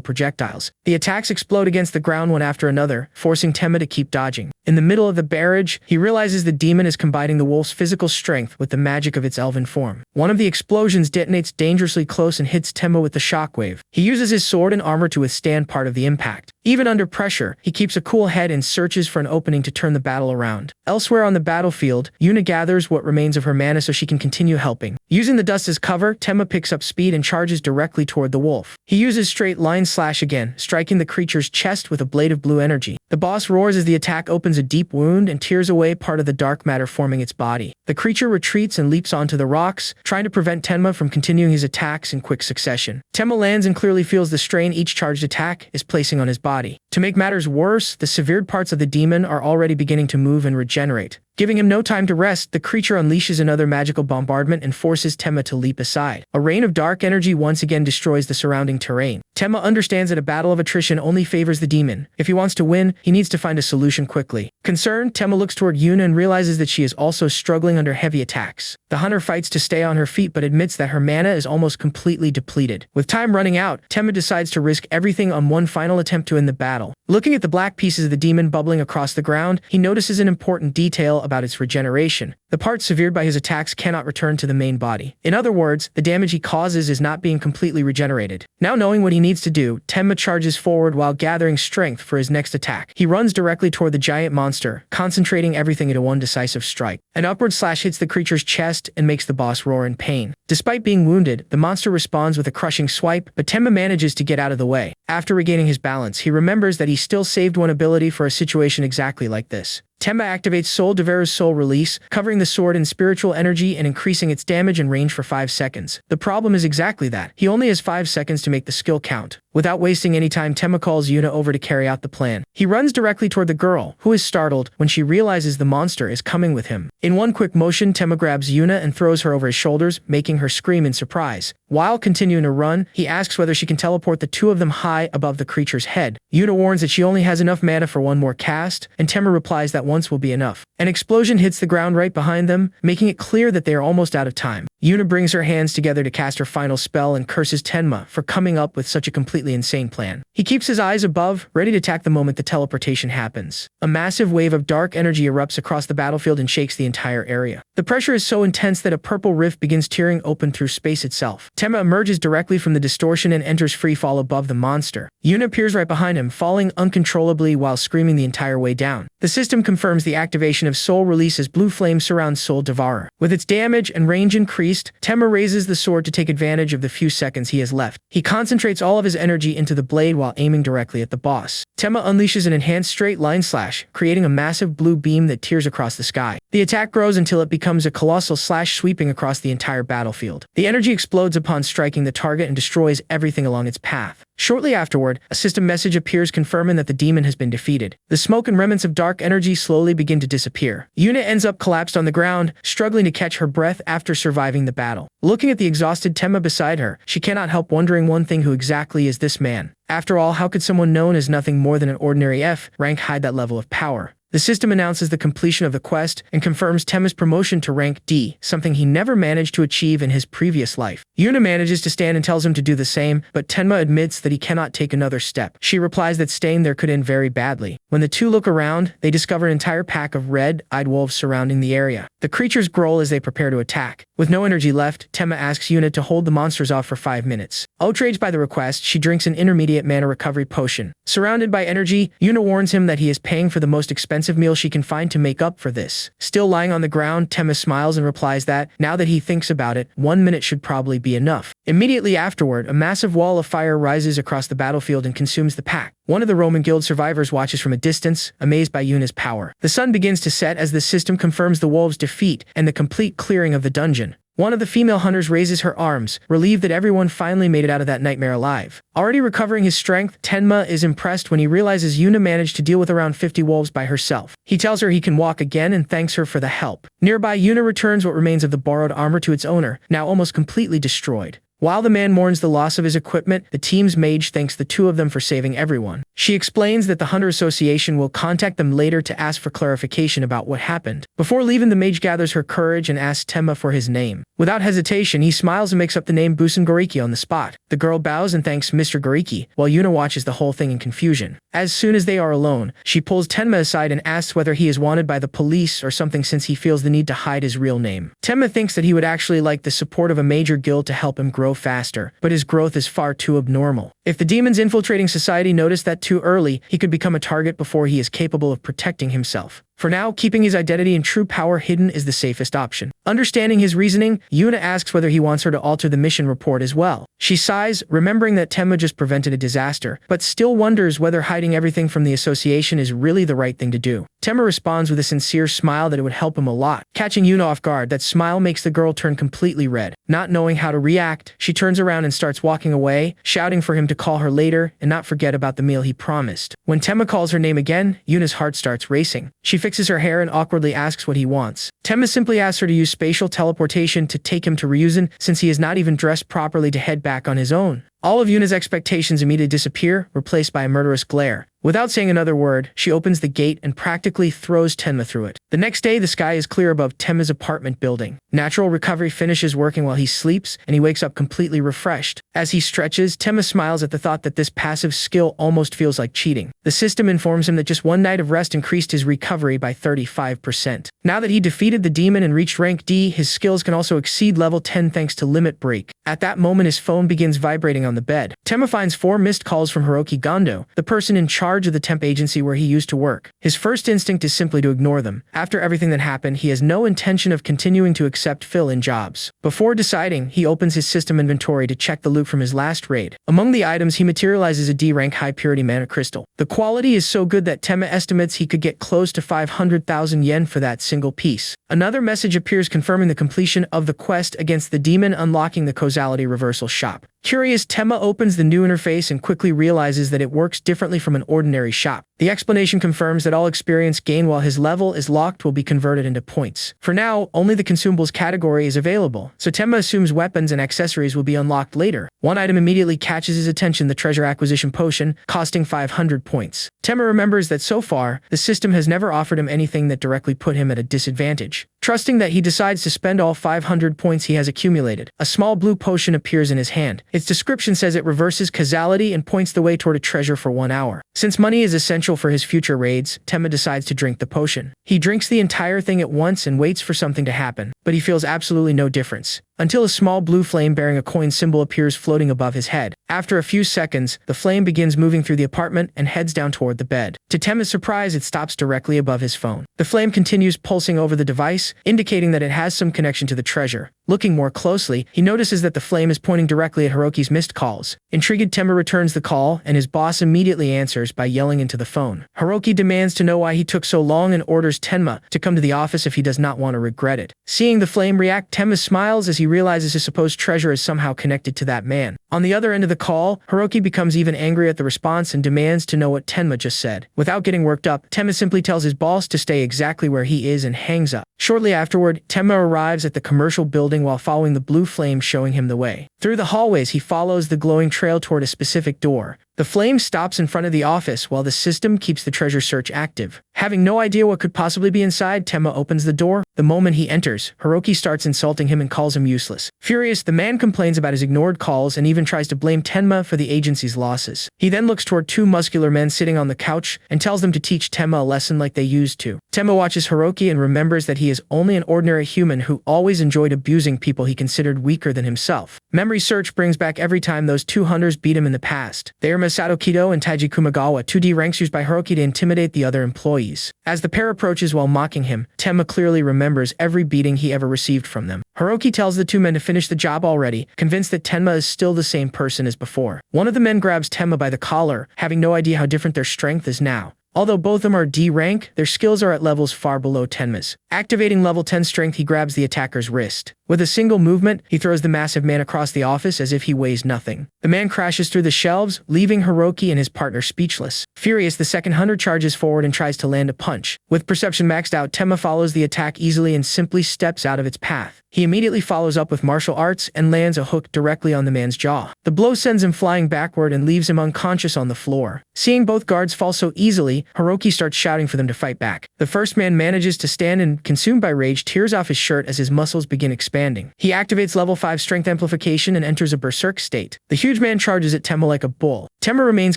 projectiles. The attacks explode against the ground one after another, forcing Tenma to keep dodging. In the middle of the barrage, he realizes the demon is combining the wolf's physical strength with the magic of its elven form. One of the explosions detonates dangerously close and hits Tenma with the shockwave. He uses his sword and armor to withstand part of the impact. Even under pressure, he keeps a cool head and searches for an opening to turn the battle around. Elsewhere on the battlefield, Yuna gathers what remains of her mana so she can continue helping. Using the dust as cover, Tenma picks up speed and charges directly toward the wolf. He uses straight line slash again, striking the creature's chest with a blade of blue energy. The boss roars as the attack opens a deep wound and tears away part of the dark matter forming its body. The creature retreats and leaps onto the rocks, trying to prevent Tenma from continuing his attacks in quick succession. Tenma lands and clearly feels the strain each charged attack is placing on his body. To make matters worse, the severed parts of the demon are already beginning to move and regenerate. Giving him no time to rest, the creature unleashes another magical bombardment and forces Tenma to leap aside. A rain of dark energy once again destroys the surrounding terrain. Tenma understands that a battle of attrition only favors the demon. If he wants to win, he needs to find a solution quickly. Concerned, Tenma looks toward Yuna and realizes that she is also struggling under heavy attacks. The hunter fights to stay on her feet but admits that her mana is almost completely depleted. With time running out, Tenma decides to risk everything on one final attempt to end the battle. Looking at the black pieces of the demon bubbling across the ground, he notices an important detail about its regeneration. The parts severed by his attacks cannot return to the main body. In other words, the damage he causes is not being completely regenerated. Now knowing what he needs to do, Tenma charges forward while gathering strength for his next attack. He runs directly toward the giant monster, concentrating everything into one decisive strike. An upward slash hits the creature's chest and makes the boss roar in pain. Despite being wounded, the monster responds with a crushing swipe, but Tenma manages to get out of the way. After regaining his balance, he remembers that he still saved one ability for a situation exactly like this. Tenma activates Soul Devoure's Soul Release, covering the sword in spiritual energy and increasing its damage and range for 5 seconds. The problem is exactly that. He only has 5 seconds to make the skill count. Without wasting any time, Tenma calls Yuna over to carry out the plan. He runs directly toward the girl, who is startled when she realizes the monster is coming with him. In one quick motion, Tenma grabs Yuna and throws her over his shoulders, making her scream in surprise. While continuing to run, he asks whether she can teleport the two of them high above the creature's head. Yuna warns that she only has enough mana for one more cast, and Tenma replies that once will be enough. An explosion hits the ground right behind them, making it clear that they are almost out of time. Yuna brings her hands together to cast her final spell and curses Tenma for coming up with such a completely insane plan. He keeps his eyes above, ready to attack the moment the teleportation happens. A massive wave of dark energy erupts across the battlefield and shakes the entire area. The pressure is so intense that a purple rift begins tearing open through space itself. Tenma emerges directly from the distortion and enters free fall above the monster. Yuna appears right behind him, falling uncontrollably while screaming the entire way down. The system confirms the activation of Soul Release as blue flame surrounds Soul Devourer. With its damage and range increased, Tenma raises the sword to take advantage of the few seconds he has left. He concentrates all of his energy into the blade while aiming directly at the boss. Tenma unleashes an enhanced straight line slash, creating a massive blue beam that tears across the sky. The attack grows until it becomes a colossal slash sweeping across the entire battlefield. The energy explodes upon striking the target and destroys everything along its path. Shortly afterward, a system message appears confirming that the demon has been defeated. The smoke and remnants of dark energy slowly begin to disappear. Yuna ends up collapsed on the ground, struggling to catch her breath after surviving the battle. Looking at the exhausted Tenma beside her, she cannot help wondering one thing: who exactly is this man? After all, how could someone known as nothing more than an ordinary F rank hide that level of power? The system announces the completion of the quest and confirms Tenma's promotion to rank D, something he never managed to achieve in his previous life. Yuna manages to stand and tells him to do the same, but Tenma admits that he cannot take another step. She replies that staying there could end very badly. When the two look around, they discover an entire pack of red-eyed wolves surrounding the area. The creatures growl as they prepare to attack. With no energy left, Tenma asks Yuna to hold the monsters off for 5 minutes. Outraged by the request, she drinks an intermediate mana recovery potion. Surrounded by energy, Yuna warns him that he is paying for the most expensive meal she can find to make up for this. Still lying on the ground, Tenma smiles and replies that, now that he thinks about it, 1 minute should probably be enough. Immediately afterward, a massive wall of fire rises across the battlefield and consumes the pack. One of the Roman Guild survivors watches from a distance, amazed by Yuna's power. The sun begins to set as the system confirms the wolves' defeat and the complete clearing of the dungeon. One of the female hunters raises her arms, relieved that everyone finally made it out of that nightmare alive. Already recovering his strength, Tenma is impressed when he realizes Yuna managed to deal with around 50 wolves by herself. He tells her he can walk again and thanks her for the help. Nearby, Yuna returns what remains of the borrowed armor to its owner, now almost completely destroyed. While the man mourns the loss of his equipment, the team's mage thanks the two of them for saving everyone. She explains that the Hunter Association will contact them later to ask for clarification about what happened. Before leaving, the mage gathers her courage and asks Tenma for his name. Without hesitation, he smiles and makes up the name Busen Goriki on the spot. The girl bows and thanks Mr. Goriki, while Yuna watches the whole thing in confusion. As soon as they are alone, she pulls Tenma aside and asks whether he is wanted by the police or something, since he feels the need to hide his real name. Tenma thinks that he would actually like the support of a major guild to help him grow faster, but his growth is far too abnormal. If the demons infiltrating society notice that too early, he could become a target before he is capable of protecting himself. For now, keeping his identity and true power hidden is the safest option. Understanding his reasoning, Yuna asks whether he wants her to alter the mission report as well. She sighs, remembering that Tenma just prevented a disaster, but still wonders whether hiding everything from the association is really the right thing to do. Tenma responds with a sincere smile that it would help him a lot. Catching Yuna off guard, that smile makes the girl turn completely red. Not knowing how to react, she turns around and starts walking away, shouting for him to call her later and not forget about the meal he promised. When Tenma calls her name again, Yuna's heart starts racing. She fixes her hair and awkwardly asks what he wants. Tenma simply asks her to use spatial teleportation to take him to Ryuzan, since he is not even dressed properly to head back on his own. All of Yuna's expectations immediately disappear, replaced by a murderous glare. Without saying another word, she opens the gate and practically throws Tenma through it. The next day, the sky is clear above Tenma's apartment building. Natural recovery finishes working while he sleeps, and he wakes up completely refreshed. As he stretches, Tenma smiles at the thought that this passive skill almost feels like cheating. The system informs him that just one night of rest increased his recovery by 35%. Now that he defeated the demon and reached rank D, his skills can also exceed level 10 thanks to Limit Break. At that moment, his phone begins vibrating on on the bed. Tenma finds 4 missed calls from Hiroki Gondo, the person in charge of the temp agency where he used to work. His first instinct is simply to ignore them. After everything that happened, he has no intention of continuing to accept fill-in jobs. Before deciding, he opens his system inventory to check the loot from his last raid. Among the items, he materializes a D-rank high-purity mana crystal. The quality is so good that Tenma estimates he could get close to 500,000 yen for that single piece. Another message appears confirming the completion of the quest against the demon, unlocking the causality reversal shop. Curious, Tenma opens the new interface and quickly realizes that it works differently from an ordinary shop. The explanation confirms that all experience gained while his level is locked will be converted into points. For now, only the consumables category is available, so Tenma assumes weapons and accessories will be unlocked later. One item immediately catches his attention: the treasure acquisition potion, costing 500 points. Tenma remembers that so far, the system has never offered him anything that directly put him at a disadvantage. Trusting that, he decides to spend all 500 points he has accumulated. A small blue potion appears in his hand. Its description says it reverses causality and points the way toward a treasure for 1 hour. Since money is essential for his future raids, Tenma decides to drink the potion. He drinks the entire thing at once and waits for something to happen, but he feels absolutely no difference, until a small blue flame bearing a coin symbol appears floating above his head. After a few seconds, the flame begins moving through the apartment and heads down toward the bed. To Tenma's surprise, it stops directly above his phone. The flame continues pulsing over the device, indicating that it has some connection to the treasure. Looking more closely, he notices that the flame is pointing directly at Hiroki's missed calls. Intrigued, Tenma returns the call, and his boss immediately answers by yelling into the phone. Hiroki demands to know why he took so long and orders Tenma to come to the office if he does not want to regret it. Seeing the flame react, Tenma smiles as he realizes his supposed treasure is somehow connected to that man. On the other end of the call, Hiroki becomes even angry at the response and demands to know what Tenma just said. Without getting worked up, Tenma simply tells his boss to stay exactly where he is and hangs up. Shortly afterward, Tenma arrives at the commercial building while following the blue flame showing him the way. Through the hallways, he follows the glowing trail toward a specific door. The flame stops in front of the office while the system keeps the treasure search active. Having no idea what could possibly be inside, Tenma opens the door. The moment he enters, Hiroki starts insulting him and calls him useless. Furious, the man complains about his ignored calls and even tries to blame Tenma for the agency's losses. He then looks toward 2 muscular men sitting on the couch and tells them to teach Tenma a lesson like they used to. Tenma watches Hiroki and remembers that he is only an ordinary human who always enjoyed abusing people he considered weaker than himself. Memory search brings back every time those 2 hunters beat him in the past. They are Masato Kido and Taiji Kumagawa, 2D ranks used by Hiroki to intimidate the other employees. As the pair approaches while mocking him, Tenma clearly remembers every beating he ever received from them. Hiroki tells the 2 men to finish the job already, convinced that Tenma is still the same person as before. One of the men grabs Tenma by the collar, having no idea how different their strength is now. Although both of them are D rank, their skills are at levels far below Tenma's. Activating level 10 strength, he grabs the attacker's wrist. With a single movement, he throws the massive man across the office as if he weighs nothing. The man crashes through the shelves, leaving Hiroki and his partner speechless. Furious, the second hunter charges forward and tries to land a punch. With perception maxed out, Tenma follows the attack easily and simply steps out of its path. He immediately follows up with martial arts and lands a hook directly on the man's jaw. The blow sends him flying backward and leaves him unconscious on the floor. Seeing both guards fall so easily, Hiroki starts shouting for them to fight back. The first man manages to stand and, consumed by rage, tears off his shirt as his muscles begin expanding. He activates level 5 strength amplification and enters a berserk state. The huge man charges at Tenma like a bull. Tenma remains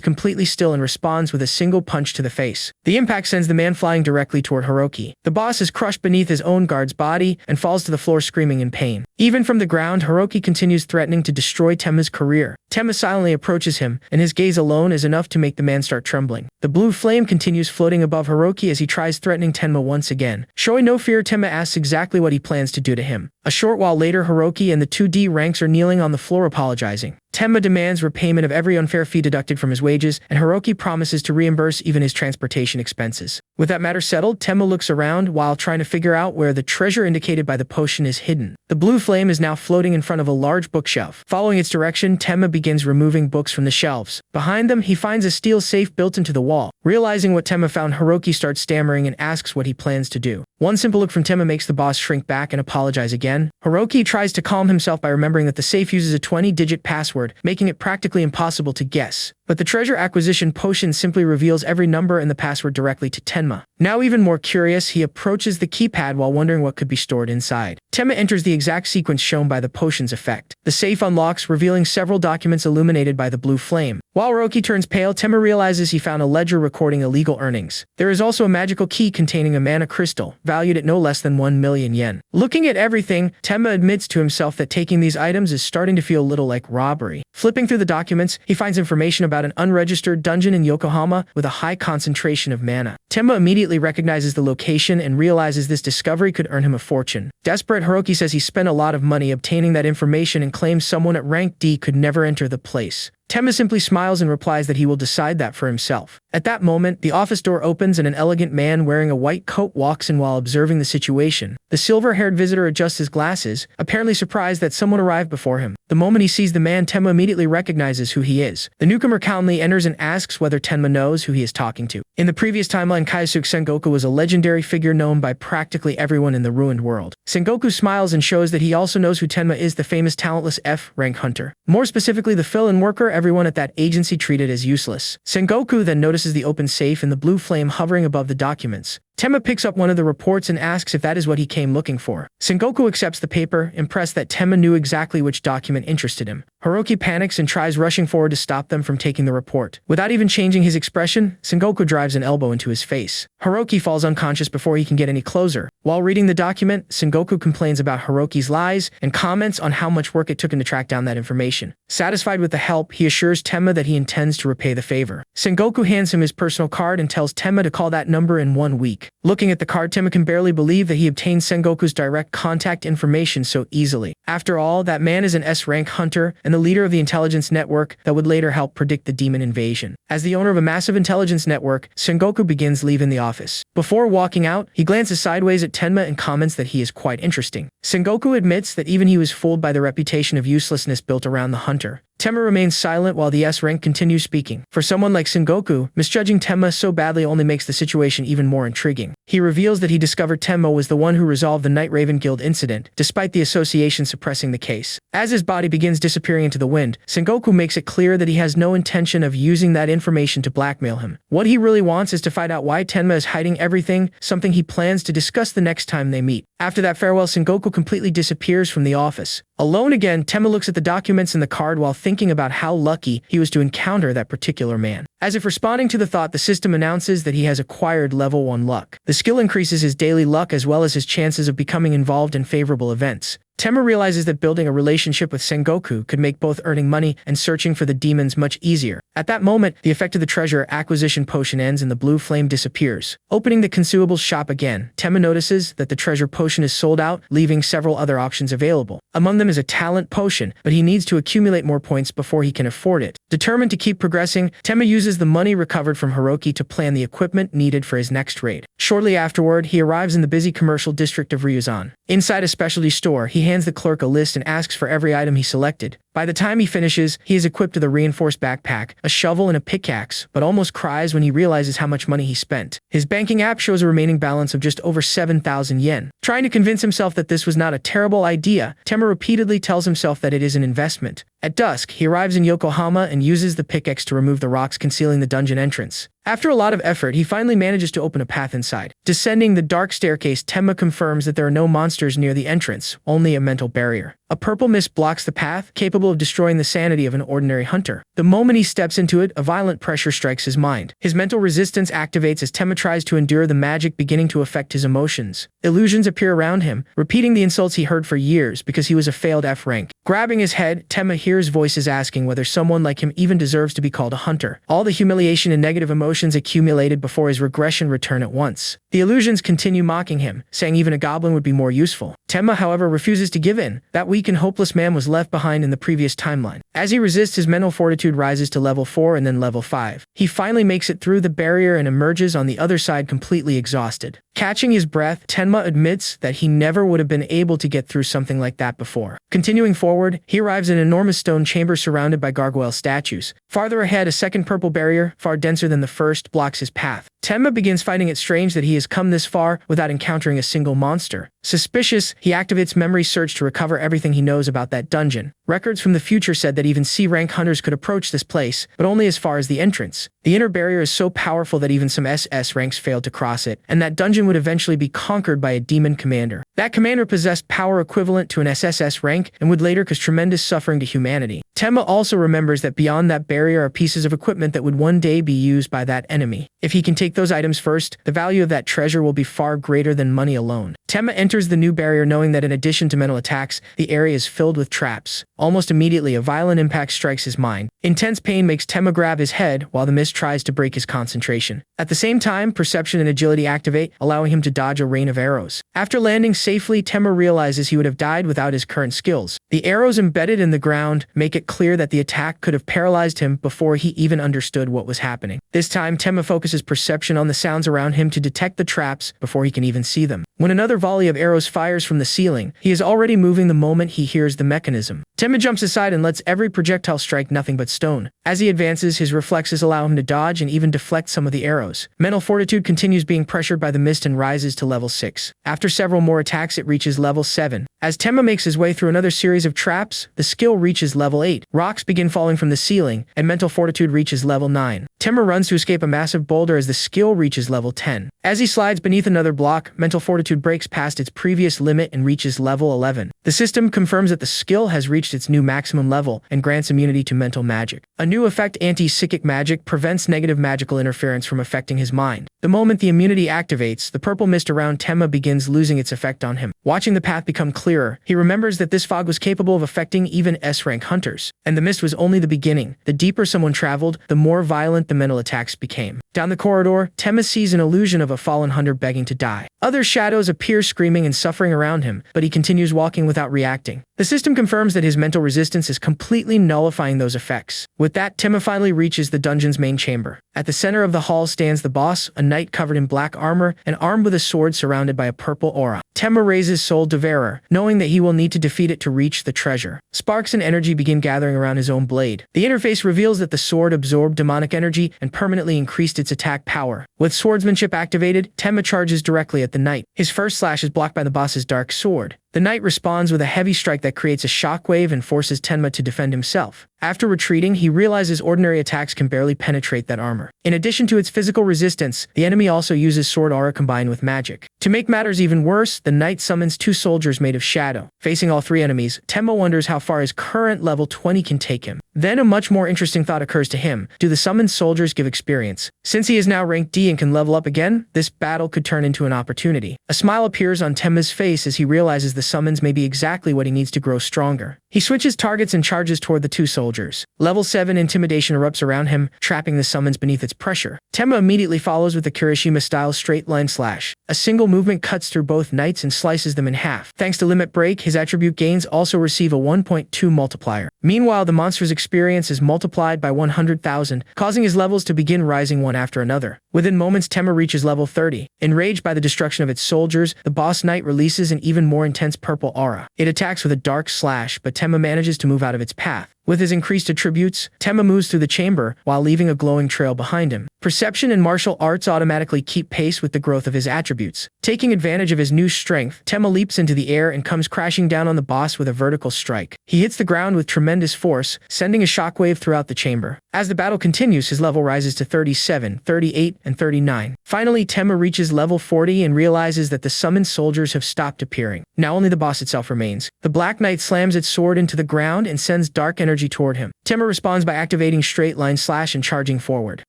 completely still and responds with a single punch to the face. The impact sends the man flying directly toward Hiroki. The boss is crushed beneath his own guard's body and falls to the floor screaming in pain. Even from the ground, Hiroki continues threatening to destroy Tenma's career. Tenma silently approaches him, and his gaze alone is enough to make the man start trembling. The blue flame continues floating above Hiroki as he tries threatening Tenma once again. Showing no fear, Tenma asks exactly what he plans to do to him. A short while later, Hiroki and the 2D ranks are kneeling on the floor apologizing. Tenma demands repayment of every unfair fee deducted from his wages, and Hiroki promises to reimburse even his transportation expenses. With that matter settled, Tenma looks around while trying to figure out where the treasure indicated by the potion is hidden. The blue flame is now floating in front of a large bookshelf. Following its direction, Tenma begins removing books from the shelves. Behind them, he finds a steel safe built into the wall. Realizing what Tenma found, Hiroki starts stammering and asks what he plans to do. One simple look from Tenma makes the boss shrink back and apologize again. Hiroki tries to calm himself by remembering that the safe uses a 20-digit password, making it practically impossible to guess. But the treasure acquisition potion simply reveals every number and the password directly to Tenma. Now even more curious, he approaches the keypad while wondering what could be stored inside. Tenma enters the exact sequence shown by the potion's effect. The safe unlocks, revealing several documents illuminated by the blue flame. While Hiroki turns pale, Tenma realizes he found a ledger recording illegal earnings. There is also a magical key containing a mana crystal, valued at no less than 1 million yen. Looking at everything, Tenma admits to himself that taking these items is starting to feel a little like robbery. Flipping through the documents, he finds information about an unregistered dungeon in Yokohama with a high concentration of mana. Tenma immediately recognizes the location and realizes this discovery could earn him a fortune. Desperate, Hiroki says he spent a lot of money obtaining that information and claims someone at rank D could never enter the place. Tenma simply smiles and replies that he will decide that for himself. At that moment, the office door opens and an elegant man wearing a white coat walks in while observing the situation. The silver-haired visitor adjusts his glasses, apparently surprised that someone arrived before him. The moment he sees the man, Tenma immediately recognizes who he is. The newcomer calmly enters and asks whether Tenma knows who he is talking to. In the previous timeline, Kaisuke Sengoku was a legendary figure known by practically everyone in the ruined world. Sengoku smiles and shows that he also knows who Tenma is, the famous talentless F-rank hunter. More specifically, the fill-in worker everyone at that agency treated as useless. Sengoku then notices the open safe and the blue flame hovering above the documents. Tenma picks up one of the reports and asks if that is what he came looking for. Sengoku accepts the paper, impressed that Tenma knew exactly which document interested him. Hiroki panics and tries rushing forward to stop them from taking the report. Without even changing his expression, Sengoku drives an elbow into his face. Hiroki falls unconscious before he can get any closer. While reading the document, Sengoku complains about Hiroki's lies and comments on how much work it took him to track down that information. Satisfied with the help, he assures Tenma that he intends to repay the favor. Sengoku hands him his personal card and tells Tenma to call that number in 1 week. Looking at the card, Tenma can barely believe that he obtained Sengoku's direct contact information so easily. After all, that man is an S-rank hunter and the leader of the intelligence network that would later help predict the demon invasion. As the owner of a massive intelligence network, Sengoku begins leaving the office. Before walking out, he glances sideways at Tenma and comments that he is quite interesting. Sengoku admits that even he was fooled by the reputation of uselessness built around the hunter. Tenma remains silent while the S-rank continues speaking. For someone like Sengoku, misjudging Tenma so badly only makes the situation even more intriguing. He reveals that he discovered Tenma was the one who resolved the Night Raven Guild incident, despite the association suppressing the case. As his body begins disappearing into the wind, Sengoku makes it clear that he has no intention of using that information to blackmail him. What he really wants is to find out why Tenma is hiding everything, something he plans to discuss the next time they meet. After that farewell, Sengoku completely disappears from the office. Alone again, Tenma looks at the documents in the card while thinking about how lucky he was to encounter that particular man. As if responding to the thought, the system announces that he has acquired level 1 luck. The skill increases his daily luck as well as his chances of becoming involved in favorable events. Tenma realizes that building a relationship with Sengoku could make both earning money and searching for the demons much easier. At that moment, the effect of the treasure acquisition potion ends and the blue flame disappears. Opening the consumables shop again, Tenma notices that the treasure potion is sold out, leaving several other options available. Among them is a talent potion, but he needs to accumulate more points before he can afford it. Determined to keep progressing, Tenma uses the money recovered from Hiroki to plan the equipment needed for his next raid. Shortly afterward, he arrives in the busy commercial district of Ryuzan. Inside a specialty store, he hands the clerk a list and asks for every item he selected. By the time he finishes, he is equipped with a reinforced backpack, a shovel and a pickaxe, but almost cries when he realizes how much money he spent. His banking app shows a remaining balance of just over 7,000 yen. Trying to convince himself that this was not a terrible idea, Tenma repeatedly tells himself that it is an investment. At dusk, he arrives in Yokohama and uses the pickaxe to remove the rocks concealing the dungeon entrance. After a lot of effort, he finally manages to open a path inside. Descending the dark staircase, Tenma confirms that there are no monsters near the entrance, only a mental barrier. A purple mist blocks the path, capable of destroying the sanity of an ordinary hunter. The moment he steps into it, a violent pressure strikes his mind. His mental resistance activates as Tenma tries to endure the magic beginning to affect his emotions. Illusions appear around him, repeating the insults he heard for years because he was a failed F-rank. Grabbing his head, Tenma hears voices asking whether someone like him even deserves to be called a hunter. All the humiliation and negative emotions accumulated before his regression return at once. The illusions continue mocking him, saying even a goblin would be more useful. Tenma, however, refuses to give in. That weak and hopeless man was left behind in the previous timeline. As he resists, his mental fortitude rises to level 4 and then level 5. He finally makes it through the barrier and emerges on the other side completely exhausted. Catching his breath, Tenma admits that he never would have been able to get through something like that before. Continuing forward, he arrives in an enormous stone chamber surrounded by gargoyle statues. Farther ahead, a second purple barrier, far denser than the first, blocks his path. Tenma begins finding it strange that he has come this far without encountering a single monster. Suspicious, he activates memory search to recover everything he knows about that dungeon. Records from the future said that even C-rank hunters could approach this place, but only as far as the entrance. The inner barrier is so powerful that even some SS ranks failed to cross it, and that dungeon would eventually be conquered by a demon commander. That commander possessed power equivalent to an SSS rank and would later cause tremendous suffering to humanity. Tenma also remembers that beyond that barrier are pieces of equipment that would one day be used by that enemy. If he can take those items first, the value of that treasure will be far greater than money alone. Tenma enters the new barrier knowing that in addition to mental attacks, the area is filled with traps. Almost immediately, a violent impact strikes his mind. Intense pain makes Tenma grab his head while the mist tries to break his concentration. At the same time, perception and agility activate, allowing him to dodge a rain of arrows. After landing safely, Tenma realizes he would have died without his current skills. The arrows embedded in the ground make it clear that the attack could have paralyzed him before he even understood what was happening. This time, Tenma focuses perception on the sounds around him to detect the traps before he can even see them. When another volley of arrows fires from the ceiling, he is already moving the moment he hears the mechanism. Tenma jumps aside and lets every projectile strike nothing but stone. As he advances, his reflexes allow him to dodge and even deflect some of the arrows. Mental fortitude continues being pressured by the mist and rises to level 6. After several more attacks, it reaches level 7. As Tenma makes his way through another series of traps, the skill reaches level 8. Rocks begin falling from the ceiling, and mental fortitude reaches level 9. Tenma runs to escape a massive boulder as the skill reaches level 10. As he slides beneath another block, mental fortitude breaks past its previous limit and reaches level 11. The system confirms that the skill has reached its new maximum level and grants immunity to mental magic. A new effect, anti-psychic magic, prevents negative magical interference from affecting his mind. The moment the immunity activates, the purple mist around Tenma begins losing its effect on him. Watching the path become clearer, he remembers that this fog was capable of affecting even S-rank hunters. And the mist was only the beginning. The deeper someone traveled, the more violent the mental attacks became. Down the corridor, Tenma sees an illusion of a fallen hunter begging to die. Other shadows appear screaming and suffering around him, but he continues walking without reacting. The system confirms that his mental resistance is completely nullifying those effects. With that, Tenma finally reaches the dungeon's main chamber. At the center of the hall stands the boss, a knight covered in black armor and armed with a sword surrounded by a purple aura. Tenma raises Soul Devourer, knowing that he will need to defeat it to reach the treasure. Sparks and energy begin gathering around his own blade. The interface reveals that the sword absorbed demonic energy and permanently increased its attack power. With swordsmanship activated, Tenma charges directly at the knight. His first slash is blocked by the boss's dark sword. The knight responds with a heavy strike that creates a shockwave and forces Tenma to defend himself. After retreating, he realizes ordinary attacks can barely penetrate that armor. In addition to its physical resistance, the enemy also uses sword aura combined with magic. To make matters even worse, the knight summons 2 soldiers made of shadow. Facing all 3 enemies, Tenma wonders how far his current level 20 can take him. Then a much more interesting thought occurs to him. Do the summoned soldiers give experience? Since he is now ranked D and can level up again, this battle could turn into an opportunity. A smile appears on Tenma's face as he realizes the summons may be exactly what he needs to grow stronger. He switches targets and charges toward the 2 soldiers. Level 7 intimidation erupts around him, trapping the summons beneath its pressure. Tenma immediately follows with the Kirishima-style straight-line slash. A single movement cuts through both knights and slices them in half. Thanks to Limit Break, his attribute gains also receive a 1.2 multiplier. Meanwhile, the monster's experience is multiplied by 100,000, causing his levels to begin rising one after another. Within moments, Tenma reaches level 30. Enraged by the destruction of its soldiers, the boss knight releases an even more intense purple aura. It attacks with a dark slash, but Tenma manages to move out of its path. With his increased attributes, Tenma moves through the chamber while leaving a glowing trail behind him. Perception and martial arts automatically keep pace with the growth of his attributes. Taking advantage of his new strength, Tenma leaps into the air and comes crashing down on the boss with a vertical strike. He hits the ground with tremendous force, sending a shockwave throughout the chamber. As the battle continues, his level rises to 37, 38, and 39. Finally, Tenma reaches level 40 and realizes that the summoned soldiers have stopped appearing. Now only the boss itself remains. The Black Knight slams its sword into the ground and sends dark energy toward him. Tenma responds by activating straight line slash and charging forward.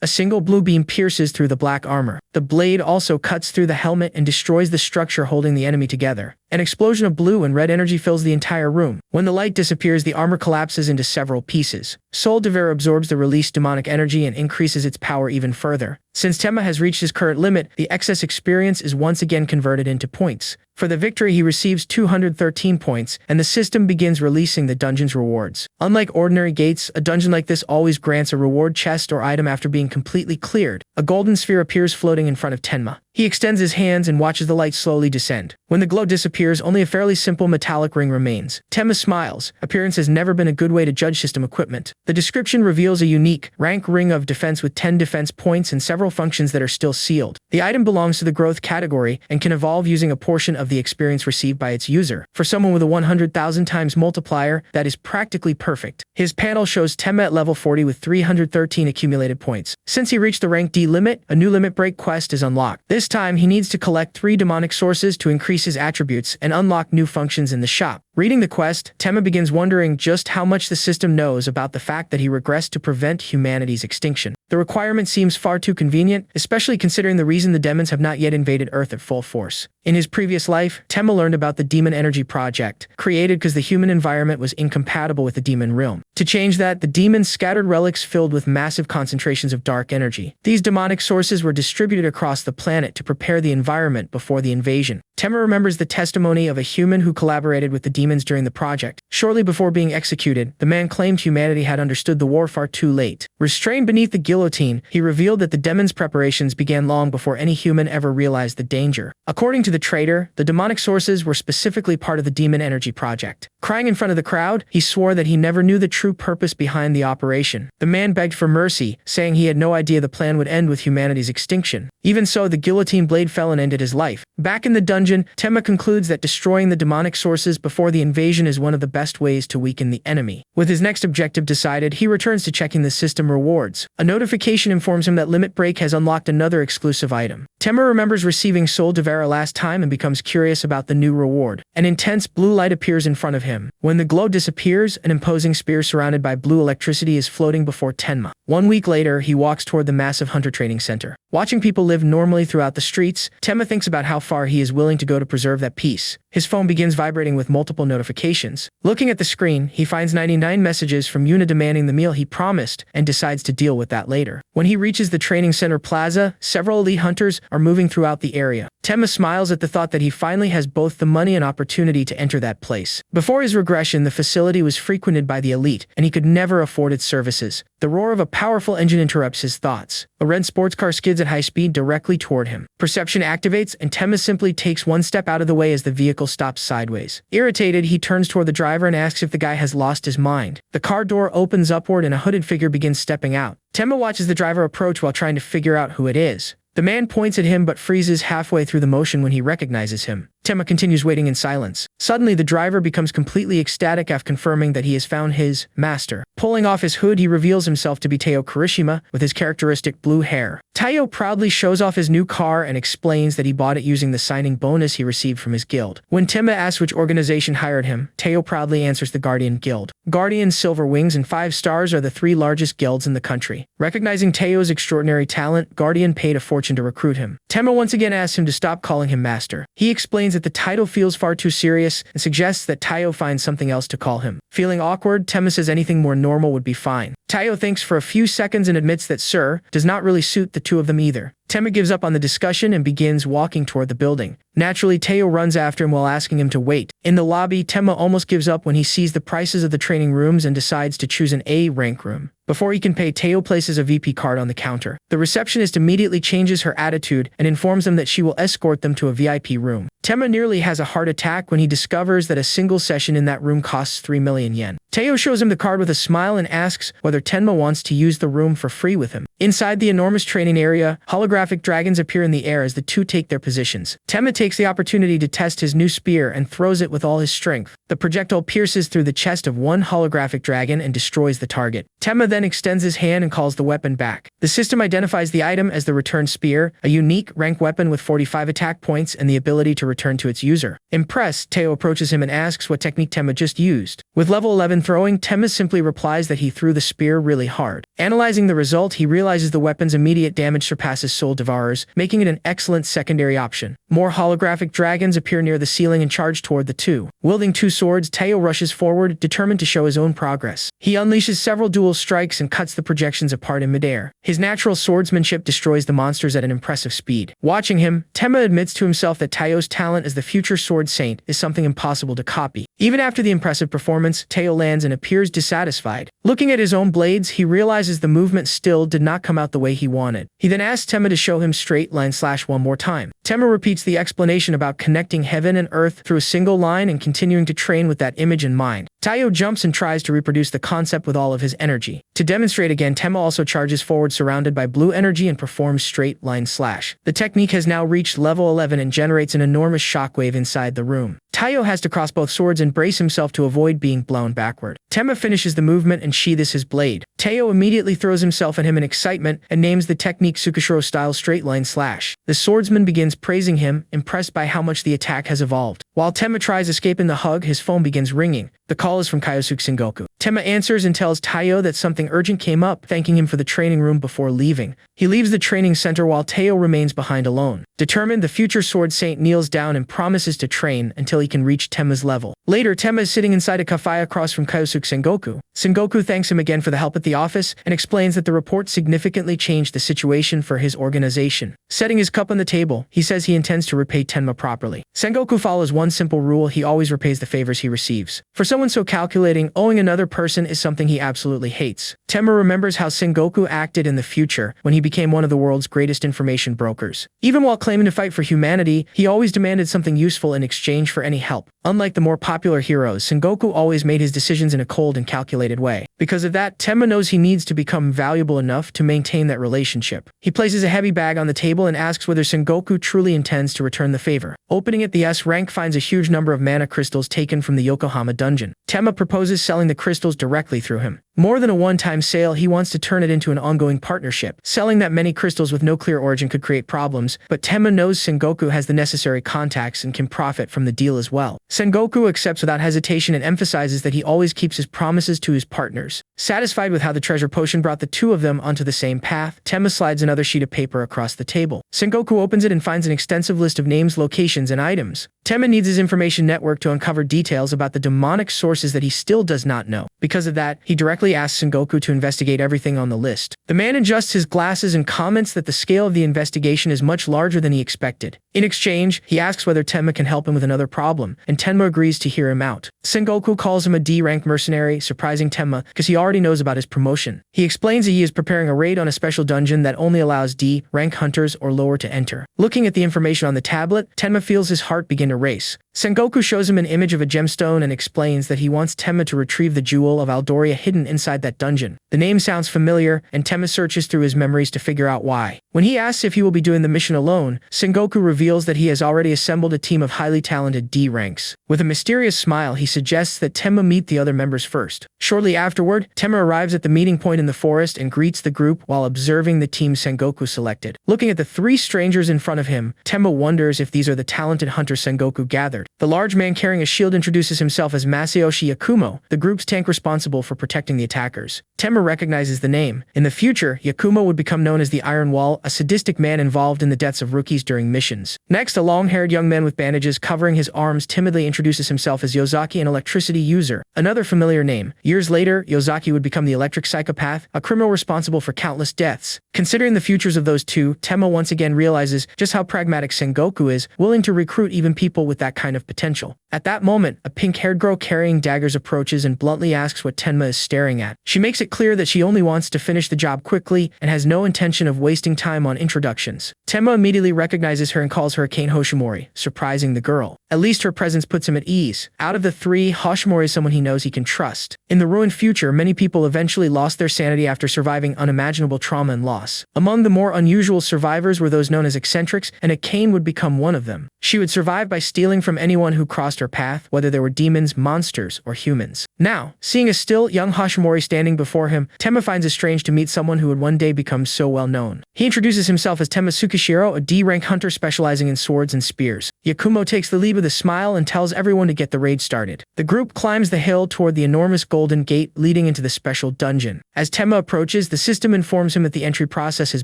A single blue beam pierces through the black armor. The blade also cuts through the helmet and destroys the structure holding the enemy together. An explosion of blue and red energy fills the entire room. When the light disappears, the armor collapses into several pieces. Soul Devourer absorbs the released demonic energy and increases its power even further. Since Tenma has reached his current limit, the excess experience is once again converted into points. For the victory, he receives 213 points, and the system begins releasing the dungeon's rewards. Unlike ordinary gates, a dungeon like this always grants a reward chest or item after being completely cleared. A golden sphere appears floating in front of Tenma. He extends his hands and watches the light slowly descend. When the glow disappears, only a fairly simple metallic ring remains. Tenma smiles. Appearance has never been a good way to judge system equipment. The description reveals a unique rank ring of defense with 10 defense points and several several functions that are still sealed. The item belongs to the growth category and can evolve using a portion of the experience received by its user. For someone with a 100,000 times multiplier, that is practically perfect. His panel shows Tenma at level 40 with 313 accumulated points. Since he reached the rank D limit, a new limit break quest is unlocked. This time, he needs to collect 3 demonic sources to increase his attributes and unlock new functions in the shop. Reading the quest, Tenma begins wondering just how much the system knows about the fact that he regressed to prevent humanity's extinction. The requirement seems far too convenient, especially considering the reason the demons have not yet invaded Earth at full force. In his previous life, Tenma learned about the Demon Energy Project, created because the human environment was incompatible with the demon realm. To change that, the demons scattered relics filled with massive concentrations of dark energy. These demonic sources were distributed across the planet to prepare the environment before the invasion. Tenma remembers the testimony of a human who collaborated with the demons during the project. Shortly before being executed, the man claimed humanity had understood the war far too late. Restrained beneath the guillotine, he revealed that the demons' preparations began long before any human ever realized the danger. According to the traitor, the demonic sources were specifically part of the Demon Energy Project. Crying in front of the crowd, he swore that he never knew the true purpose behind the operation. The man begged for mercy, saying he had no idea the plan would end with humanity's extinction. Even so, the guillotine blade fell and ended his life. Back in the dungeon, Tenma concludes that destroying the demonic sources before the invasion is one of the best ways to weaken the enemy. With his next objective decided, he returns to checking the system rewards. A notification informs him that Limit Break has unlocked another exclusive item. Tenma remembers receiving Soul Devourer last time and becomes curious about the new reward. An intense blue light appears in front of him. When the glow disappears, an imposing spear surrounded by blue electricity is floating before Tenma. 1 week later, he walks toward the massive hunter training center. Watching people live normally throughout the streets, Tenma thinks about how far he is willing to go to preserve that peace. His phone begins vibrating with multiple notifications. Looking at the screen, he finds 99 messages from Yuna demanding the meal he promised and decides to deal with that later. When he reaches the training center plaza, several elite hunters are moving throughout the area. Tenma smiles at the thought that he finally has both the money and opportunity to enter that place. Before his regression, the facility was frequented by the elite, and he could never afford its services. The roar of a powerful engine interrupts his thoughts. A red sports car skids at high speed directly toward him. Perception activates, and Tenma simply takes one step out of the way as the vehicle stops sideways. Irritated, he turns toward the driver and asks if the guy has lost his mind. The car door opens upward and a hooded figure begins stepping out. Tenma watches the driver approach while trying to figure out who it is. The man points at him but freezes halfway through the motion when he recognizes him. Tenma continues waiting in silence. Suddenly, the driver becomes completely ecstatic after confirming that he has found his master. Pulling off his hood, he reveals himself to be Teo Kirishima with his characteristic blue hair. Teo proudly shows off his new car and explains that he bought it using the signing bonus he received from his guild. When Tenma asks which organization hired him, Teo proudly answers the Guardian Guild. Guardian, Silver Wings, and 5 Stars are the 3 largest guilds in the country. Recognizing Teo's extraordinary talent, Guardian paid a fortune to recruit him. Tenma once again asks him to stop calling him master. He explains that the title feels far too serious and suggests that Teo finds something else to call him. Feeling awkward, Tenma says anything more normal would be fine. Teo thinks for a few seconds and admits that Sir does not really suit the two of them either. Tenma gives up on the discussion and begins walking toward the building. Naturally, Teo runs after him while asking him to wait. In the lobby, Tenma almost gives up when he sees the prices of the training rooms and decides to choose an A rank room. Before he can pay, Teo places a VP card on the counter. The receptionist immediately changes her attitude and informs them that she will escort them to a VIP room. Tenma nearly has a heart attack when he discovers that a single session in that room costs 3 million yen. Teo shows him the card with a smile and asks whether Tenma wants to use the room for free with him. Inside the enormous training area, holographic dragons appear in the air as the two take their positions. Tenma takes the opportunity to test his new spear and throws it with all his strength. The projectile pierces through the chest of one holographic dragon and destroys the target. Tenma then extends his hand and calls the weapon back. The system identifies the item as the return spear, a unique rank weapon with 45 attack points and the ability to return to its user. Impressed, Teo approaches him and asks what technique Tenma just used. With level 11 throwing, Tenma simply replies that he threw the spear really hard. Analyzing the result, he realizes the weapon's immediate damage surpasses Soul Devourer's, making it an excellent secondary option. More holographic dragons appear near the ceiling and charge toward the two. Wielding 2 swords, Teo rushes forward, determined to show his own progress. He unleashes several dual strikes and cuts the projections apart in midair. His natural swordsmanship destroys the monsters at an impressive speed. Watching him, Tenma admits to himself that Teo's talent talent as the future sword saint is something impossible to copy. Even after the impressive performance, Teo lands and appears dissatisfied. Looking at his own blades, he realizes the movement still did not come out the way he wanted. He then asks Tenma to show him straight line slash one more time. Tenma repeats the explanation about connecting heaven and earth through a single line and continuing to train with that image in mind. Teo jumps and tries to reproduce the concept with all of his energy. To demonstrate again, Tenma also charges forward surrounded by blue energy and performs straight line slash. The technique has now reached level 11 and generates an enormous shockwave inside the room. Teo has to cross both swords and brace himself to avoid being blown backward. Tenma finishes the movement and sheathes his blade. Teo immediately throws himself at him in excitement and names the technique Tsukishiro-style straight line slash. The swordsman begins praising him, impressed by how much the attack has evolved. While Tenma tries escaping the hug, his phone begins ringing. The call is from Kyosuke Sengoku. Tenma answers and tells Teo that something urgent came up, thanking him for the training room before leaving. He leaves the training center while Teo remains behind alone. Determined, the future sword saint kneels down and promises to train until he can reach Tenma's level. Later, Tenma is sitting inside a cafe across from Kyosuke Sengoku. Sengoku thanks him again for the help at the office and explains that the report significantly changed the situation for his organization. Setting his cup on the table, he says he intends to repay Tenma properly. Sengoku follows one simple rule: he always repays the favors he receives. For someone so calculating, owing another person is something he absolutely hates. Tenma remembers how Sengoku acted in the future when he became one of the world's greatest information brokers. Even while claiming to fight for humanity, he always demanded something useful in exchange for any help. Unlike the more popular heroes, Sengoku always made his decisions in a cold and calculated way. Because of that, Tenma knows he needs to become valuable enough to maintain that relationship. He places a heavy bag on the table and asks whether Sengoku truly intends to return the favor. Opening it, the S rank finds a huge number of mana crystals taken from the Yokohama dungeon. Tenma proposes selling the crystals directly through him. More than a one-time sale, he wants to turn it into an ongoing partnership. Selling that many crystals with no clear origin could create problems, but Tenma knows Sengoku has the necessary contacts and can profit from the deal as well. Sengoku accepts without hesitation and emphasizes that he always keeps his promises to his partners. Satisfied with how the treasure potion brought the two of them onto the same path, Tenma slides another sheet of paper across the table. Sengoku opens it and finds an extensive list of names, locations, and items. Tenma needs his information network to uncover details about the demonic sources that he still does not know. Because of that, he directly asks Sengoku to investigate everything on the list. The man adjusts his glasses and comments that the scale of the investigation is much larger than he expected. In exchange, he asks whether Tenma can help him with another problem, and Tenma agrees to hear him out. Sengoku calls him a D-rank mercenary, surprising Tenma because he already knows about his promotion. He explains that he is preparing a raid on a special dungeon that only allows D-rank hunters or lower to enter. Looking at the information on the tablet, Tenma feels his heart begin to race. Sengoku shows him an image of a gemstone and explains that he wants Tenma to retrieve the jewel of Aldoria hidden inside that dungeon. The name sounds familiar, and Tenma searches through his memories to figure out why. When he asks if he will be doing the mission alone, Sengoku reveals that he has already assembled a team of highly talented D ranks. With a mysterious smile, he suggests that Tenma meet the other members first. Shortly afterward, Tenma arrives at the meeting point in the forest and greets the group while observing the team Sengoku selected. Looking at the three strangers in front of him, Tenma wonders if these are the talented hunters Sengoku gathered. The large man carrying a shield introduces himself as Masayoshi Yakumo, the group's tank responsible for protecting the attackers. Tenma recognizes the name. In the future, Yakumo would become known as the Iron Wall, a sadistic man involved in the deaths of rookies during missions. Next, a long-haired young man with bandages covering his arms timidly introduces himself as Yozaki, an electricity user, another familiar name. Years later, Yozaki would become the electric psychopath, a criminal responsible for countless deaths. Considering the futures of those two, Tenma once again realizes just how pragmatic Sengoku is, willing to recruit even people with that kind of potential. At that moment, a pink-haired girl carrying daggers approaches and bluntly asks what Tenma is staring at. She makes it clear that she only wants to finish the job quickly and has no intention of wasting time on introductions. Tenma immediately recognizes her and calls her Kane Hoshimori, surprising the girl. At least her presence puts him at ease. Out of the three, Hoshimori is someone he knows he can trust. In the ruined future, many people eventually lost their sanity after surviving unimaginable trauma and loss. Among the more unusual survivors were those known as eccentrics, and Kane would become one of them. She would survive by stealing from anyone who crossed her path, whether they were demons, monsters, or humans. Now, seeing a still young Hoshimori standing before him, Tenma finds it strange to meet someone who would one day become so well known. He introduces himself as Tenma Tsukishiro, a D-rank hunter specializing in swords and spears. Yakumo takes the lead with a smile and tells everyone to get the raid started. The group climbs the hill toward the enormous golden gate leading into the special dungeon. As Tenma approaches, the system informs him that the entry process has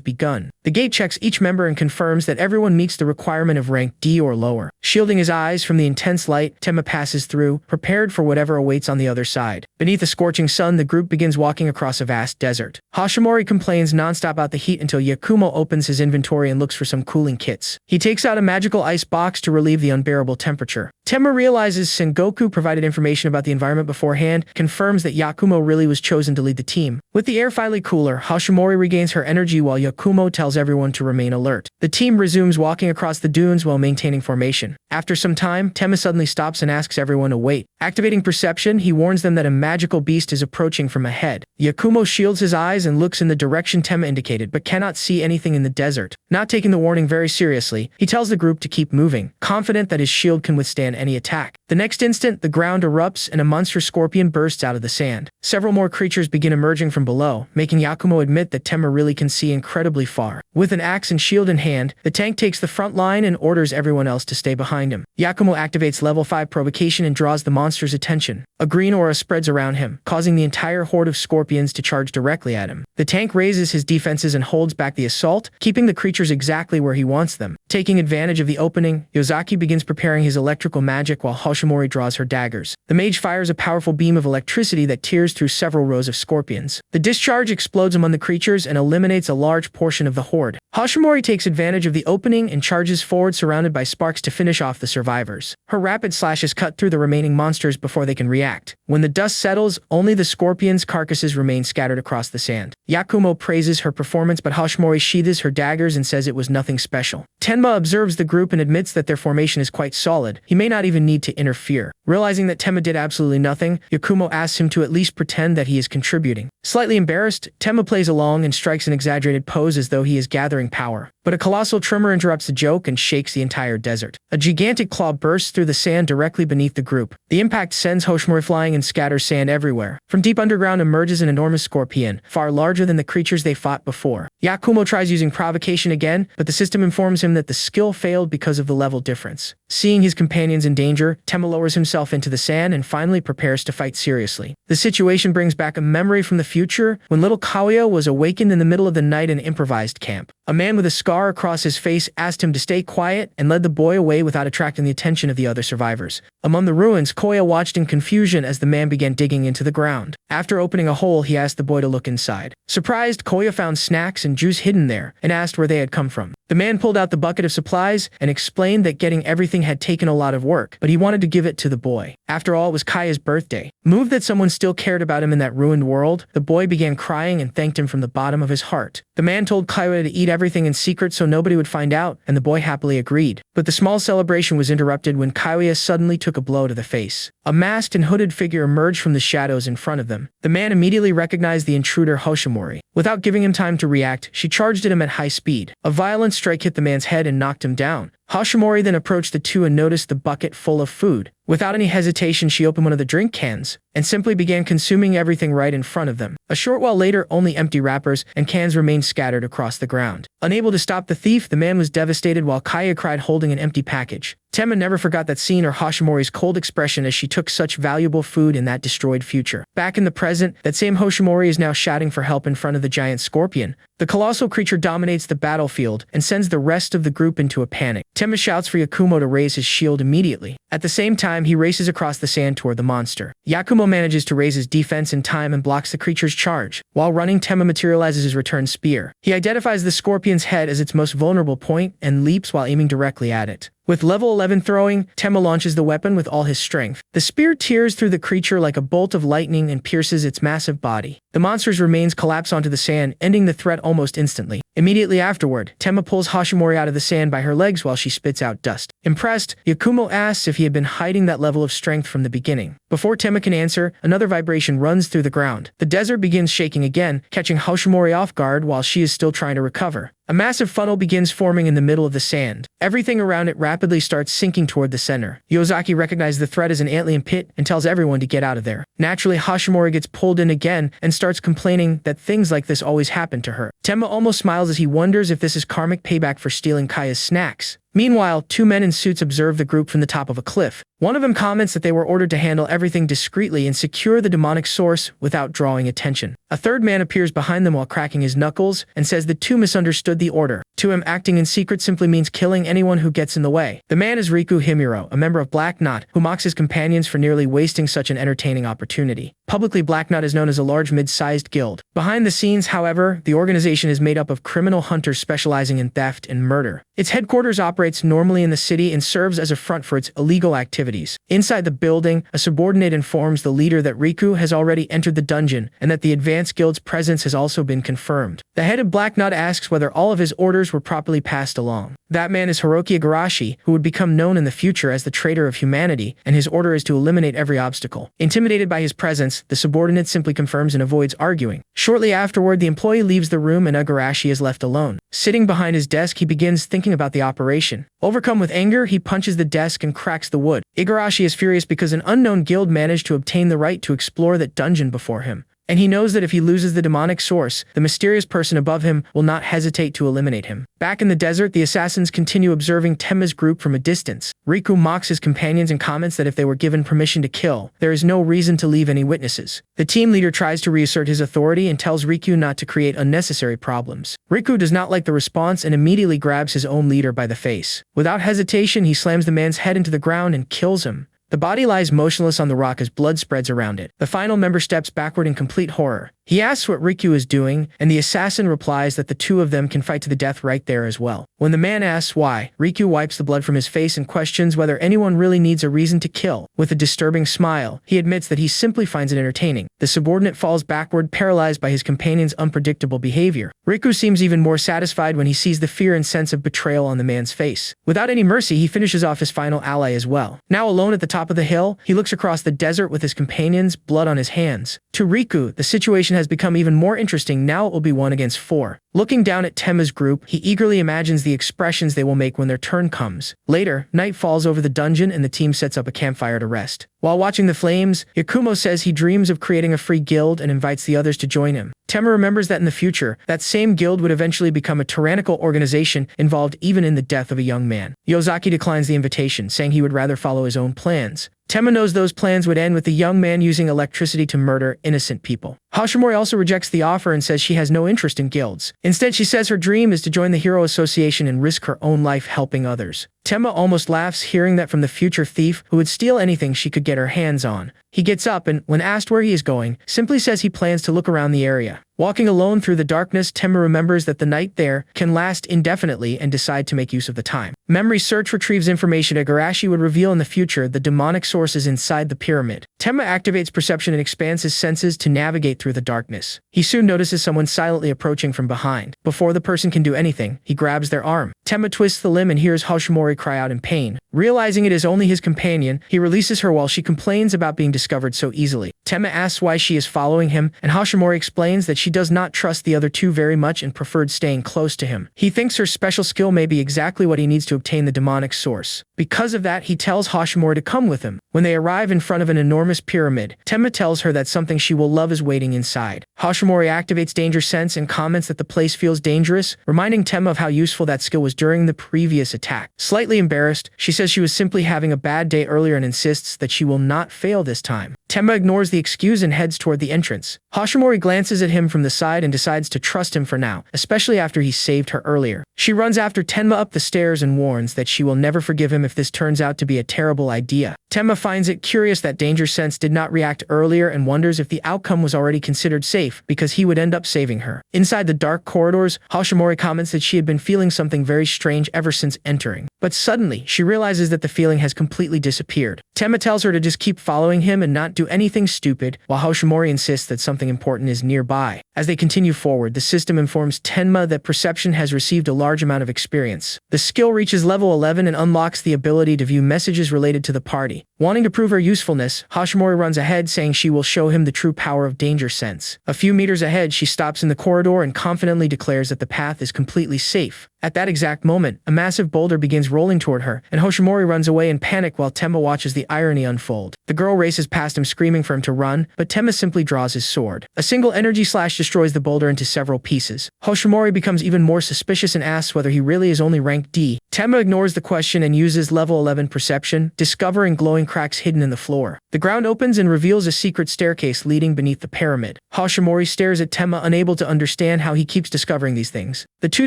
begun. The gate checks each member and confirms that everyone meets the requirement of rank D or lower. Shielding his eyes from the the intense light, Tenma passes through, prepared for whatever awaits on the other side. Beneath a scorching sun, the group begins walking across a vast desert. Hashimori complains nonstop about the heat until Yakumo opens his inventory and looks for some cooling kits. He takes out a magical ice box to relieve the unbearable temperature. Tenma realizes Sengoku provided information about the environment beforehand, confirms that Yakumo really was chosen to lead the team. With the air finally cooler, Hashimori regains her energy while Yakumo tells everyone to remain alert. The team resumes walking across the dunes while maintaining formation. After some time, Tenma suddenly stops and asks everyone to wait. Activating perception, he warns them that a magical beast is approaching from ahead. Yakumo shields his eyes and looks in the direction Tenma indicated, but cannot see anything in the desert. Not taking the warning very seriously, he tells the group to keep moving, confident that his shield can withstand any attack. The next instant, the ground erupts and a monster scorpion bursts out of the sand. Several more creatures begin emerging from below, making Yakumo admit that Tenma really can see incredibly far. With an axe and shield in hand, the tank takes the front line and orders everyone else to stay behind him. Yakumo activates level 5 provocation and draws the monster's attention. A green aura spreads around him, causing the entire horde of scorpions to charge directly at him. The tank raises his defenses and holds back the assault, keeping the creatures exactly where he wants them. Taking advantage of the opening, Yozaki begins preparing his electrical magic while Hashimori draws her daggers. The mage fires a powerful beam of electricity that tears through several rows of scorpions. The discharge explodes among the creatures and eliminates a large portion of the horde. Hashimori takes advantage of the opening and charges forward surrounded by sparks to finish off the survivors. Her rapid slashes cut through the remaining monsters before they can react. When the dust settles, only the scorpions' carcasses remain scattered across the sand. Yakumo praises her performance, but Hashimori sheathes her daggers and says it was nothing special. Tenma observes the group and admits that their formation is quite solid. He may not even need to interfere. Realizing that Tenma did absolutely nothing, Yakumo asks him to at least pretend that he is contributing. Slightly embarrassed, Tenma plays along and strikes an exaggerated pose as though he is gathering power. But a colossal tremor interrupts the joke and shakes the entire desert. A gigantic claw bursts through the sand directly beneath the group. The impact sends Hashimori flying and scatters sand everywhere. From deep underground emerges an enormous scorpion, far larger than the creatures they fought before. Yakumo tries using provocation again, but the system informs him that the skill failed because of the level difference. Seeing his companions in danger, Tenma lowers himself into the sand and finally prepares to fight seriously. The situation brings back a memory from the future when little Kaguya was awakened in the middle of the night in an improvised camp. A man with a scar across his face asked him to stay quiet and led the boy away without attracting the attention of the other survivors. Among the ruins, Koya watched in confusion as the man began digging into the ground. After opening a hole, he asked the boy to look inside. Surprised, Koya found snacks and juice hidden there and asked where they had come from. The man pulled out the bucket of supplies and explained that getting everything had taken a lot of work, but he wanted to give it to the boy. After all, it was Kaya's birthday. Moved that someone still cared about him in that ruined world, the boy began crying and thanked him from the bottom of his heart. The man told Kaya to eat everything in secret so nobody would find out, and the boy happily agreed. But the small celebration was interrupted when Kaya suddenly took a blow to the face. A masked and hooded figure emerged from the shadows in front of them. The man immediately recognized the intruder Hashimori. Without giving him time to react, she charged at him at high speed. A violent strike hit the man's head and knocked him down. Hashimori then approached the two and noticed the bucket full of food. Without any hesitation, she opened one of the drink cans and simply began consuming everything right in front of them. A short while later, only empty wrappers and cans remained scattered across the ground. Unable to stop the thief, the man was devastated while Kaya cried holding an empty package. Tenma never forgot that scene or Hashimori's cold expression as she took such valuable food in that destroyed future. Back in the present, that same Hashimori is now shouting for help in front of the giant scorpion. The colossal creature dominates the battlefield and sends the rest of the group into a panic. Tenma shouts for Yakumo to raise his shield immediately. At the same time, he races across the sand toward the monster. Yakumo manages to raise his defense in time and blocks the creature's charge. While running, Tenma materializes his return spear. He identifies the scorpion's head as its most vulnerable point and leaps while aiming directly at it. With level 11 throwing, Tenma launches the weapon with all his strength. The spear tears through the creature like a bolt of lightning and pierces its massive body. The monster's remains collapse onto the sand, ending the threat almost instantly. Immediately afterward, Tenma pulls Hashimori out of the sand by her legs while she spits out dust. Impressed, Yakumo asks if he had been hiding that level of strength from the beginning. Before Tenma can answer, another vibration runs through the ground. The desert begins shaking again, catching Hashimori off guard while she is still trying to recover. A massive funnel begins forming in the middle of the sand. Everything around it rapidly starts sinking toward the center. Yozaki recognizes the threat as an alien pit and tells everyone to get out of there. Naturally, Hashimori gets pulled in again and starts complaining that things like this always happen to her. Tenma almost smiles as he wonders if this is karmic payback for stealing Kaya's snacks. Meanwhile, two men in suits observe the group from the top of a cliff. One of them comments that they were ordered to handle everything discreetly and secure the demonic source without drawing attention. A third man appears behind them while cracking his knuckles and says the two misunderstood the order. To him, acting in secret simply means killing anyone who gets in the way. The man is Riku Himuro, a member of Black Knot, who mocks his companions for nearly wasting such an entertaining opportunity. Publicly, Black Knot is known as a large mid-sized guild. Behind the scenes, however, the organization is made up of criminal hunters specializing in theft and murder. Its headquarters operates normally in the city and serves as a front for its illegal activities. Inside the building, a subordinate informs the leader that Riku has already entered the dungeon and that the Advanced Guild's presence has also been confirmed. The head of Black Knot asks whether all of his orders were properly passed along. That man is Hiroki Igarashi, who would become known in the future as the Traitor of Humanity, and his order is to eliminate every obstacle. Intimidated by his presence, the subordinate simply confirms and avoids arguing. Shortly afterward, the employee leaves the room and Igarashi is left alone. Sitting behind his desk, he begins thinking about the operation. Overcome with anger, he punches the desk and cracks the wood. Igarashi is furious because an unknown guild managed to obtain the right to explore that dungeon before him. And he knows that if he loses the demonic source, the mysterious person above him will not hesitate to eliminate him. Back in the desert, the assassins continue observing Tenma's group from a distance. Riku mocks his companions and comments that if they were given permission to kill, there is no reason to leave any witnesses. The team leader tries to reassert his authority and tells Riku not to create unnecessary problems. Riku does not like the response and immediately grabs his own leader by the face. Without hesitation, he slams the man's head into the ground and kills him. The body lies motionless on the rock as blood spreads around it. The final member steps backward in complete horror. He asks what Riku is doing, and the assassin replies that the two of them can fight to the death right there as well. When the man asks why, Riku wipes the blood from his face and questions whether anyone really needs a reason to kill. With a disturbing smile, he admits that he simply finds it entertaining. The subordinate falls backward, paralyzed by his companion's unpredictable behavior. Riku seems even more satisfied when he sees the fear and sense of betrayal on the man's face. Without any mercy, he finishes off his final ally as well. Now alone at the top of the hill, he looks across the desert with his companions, blood on his hands. To Riku, the situation has become even more interesting. Now it will be 1 against 4. Looking down at Tenma's group, he eagerly imagines the expressions they will make when their turn comes. Later, night falls over the dungeon and the team sets up a campfire to rest. While watching the flames, Yakumo says he dreams of creating a free guild and invites the others to join him. Tenma remembers that in the future, that same guild would eventually become a tyrannical organization involved even in the death of a young man. Yozaki declines the invitation, saying he would rather follow his own plans. Tenma knows those plans would end with the young man using electricity to murder innocent people. Hashimori also rejects the offer and says she has no interest in guilds. Instead, she says her dream is to join the Hero Association and risk her own life helping others. Tenma almost laughs hearing that from the future thief who would steal anything she could get her hands on. He gets up and, when asked where he is going, simply says he plans to look around the area. Walking alone through the darkness, Tenma remembers that the night there can last indefinitely and decide to make use of the time. Memory search retrieves information Igarashi would reveal in the future the demonic sources inside the pyramid. Tenma activates perception and expands his senses to navigate through the darkness. He soon notices someone silently approaching from behind. Before the person can do anything, he grabs their arm. Tenma twists the limb and hears Hashimori cry out in pain. Realizing it is only his companion, he releases her while she complains about being discovered so easily. Tenma asks why she is following him, and Hashimori explains that she does not trust the other two very much and preferred staying close to him. He thinks her special skill may be exactly what he needs to obtain the demonic source. Because of that, he tells Hashimori to come with him. When they arrive in front of an enormous pyramid, Tenma tells her that something she will love is waiting inside. Hashimori activates danger sense and comments that the place feels dangerous, reminding Tenma of how useful that skill was during the previous attack. Slightly embarrassed, she says she was simply having a bad day earlier and insists that she will not fail this time. Tenma ignores the excuse and heads toward the entrance. Hashimori glances at him from the side and decides to trust him for now, especially after he saved her earlier. She runs after Tenma up the stairs and warns that she will never forgive him if this turns out to be a terrible idea. Tenma finds it curious that Danger Sense did not react earlier and wonders if the outcome was already considered safe because he would end up saving her. Inside the dark corridors, Hashimori comments that she had been feeling something very strange ever since entering. But suddenly, she realizes that the feeling has completely disappeared. Tenma tells her to just keep following him and not do anything stupid, while Hashimori insists that something important is nearby. As they continue forward, the system informs Tenma that perception has received a large amount of experience. The skill reaches level 11 and unlocks the ability to view messages related to the party. Wanting to prove her usefulness, Hashimori runs ahead saying she will show him the true power of Danger Sense. A few meters ahead, she stops in the corridor and confidently declares that the path is completely safe. At that exact moment, a massive boulder begins rolling toward her, and Hashimori runs away in panic while Tenma watches the irony unfold. The girl races past him screaming for him to run, but Tenma simply draws his sword. A single energy slash destroys the boulder into several pieces. Hashimori becomes even more suspicious and asks whether he really is only rank D. Tenma ignores the question and uses level 11 perception, discovering glowing cracks hidden in the floor. The ground opens and reveals a secret staircase leading beneath the pyramid. Hashimori stares at Tenma, unable to understand how he keeps discovering these things. The two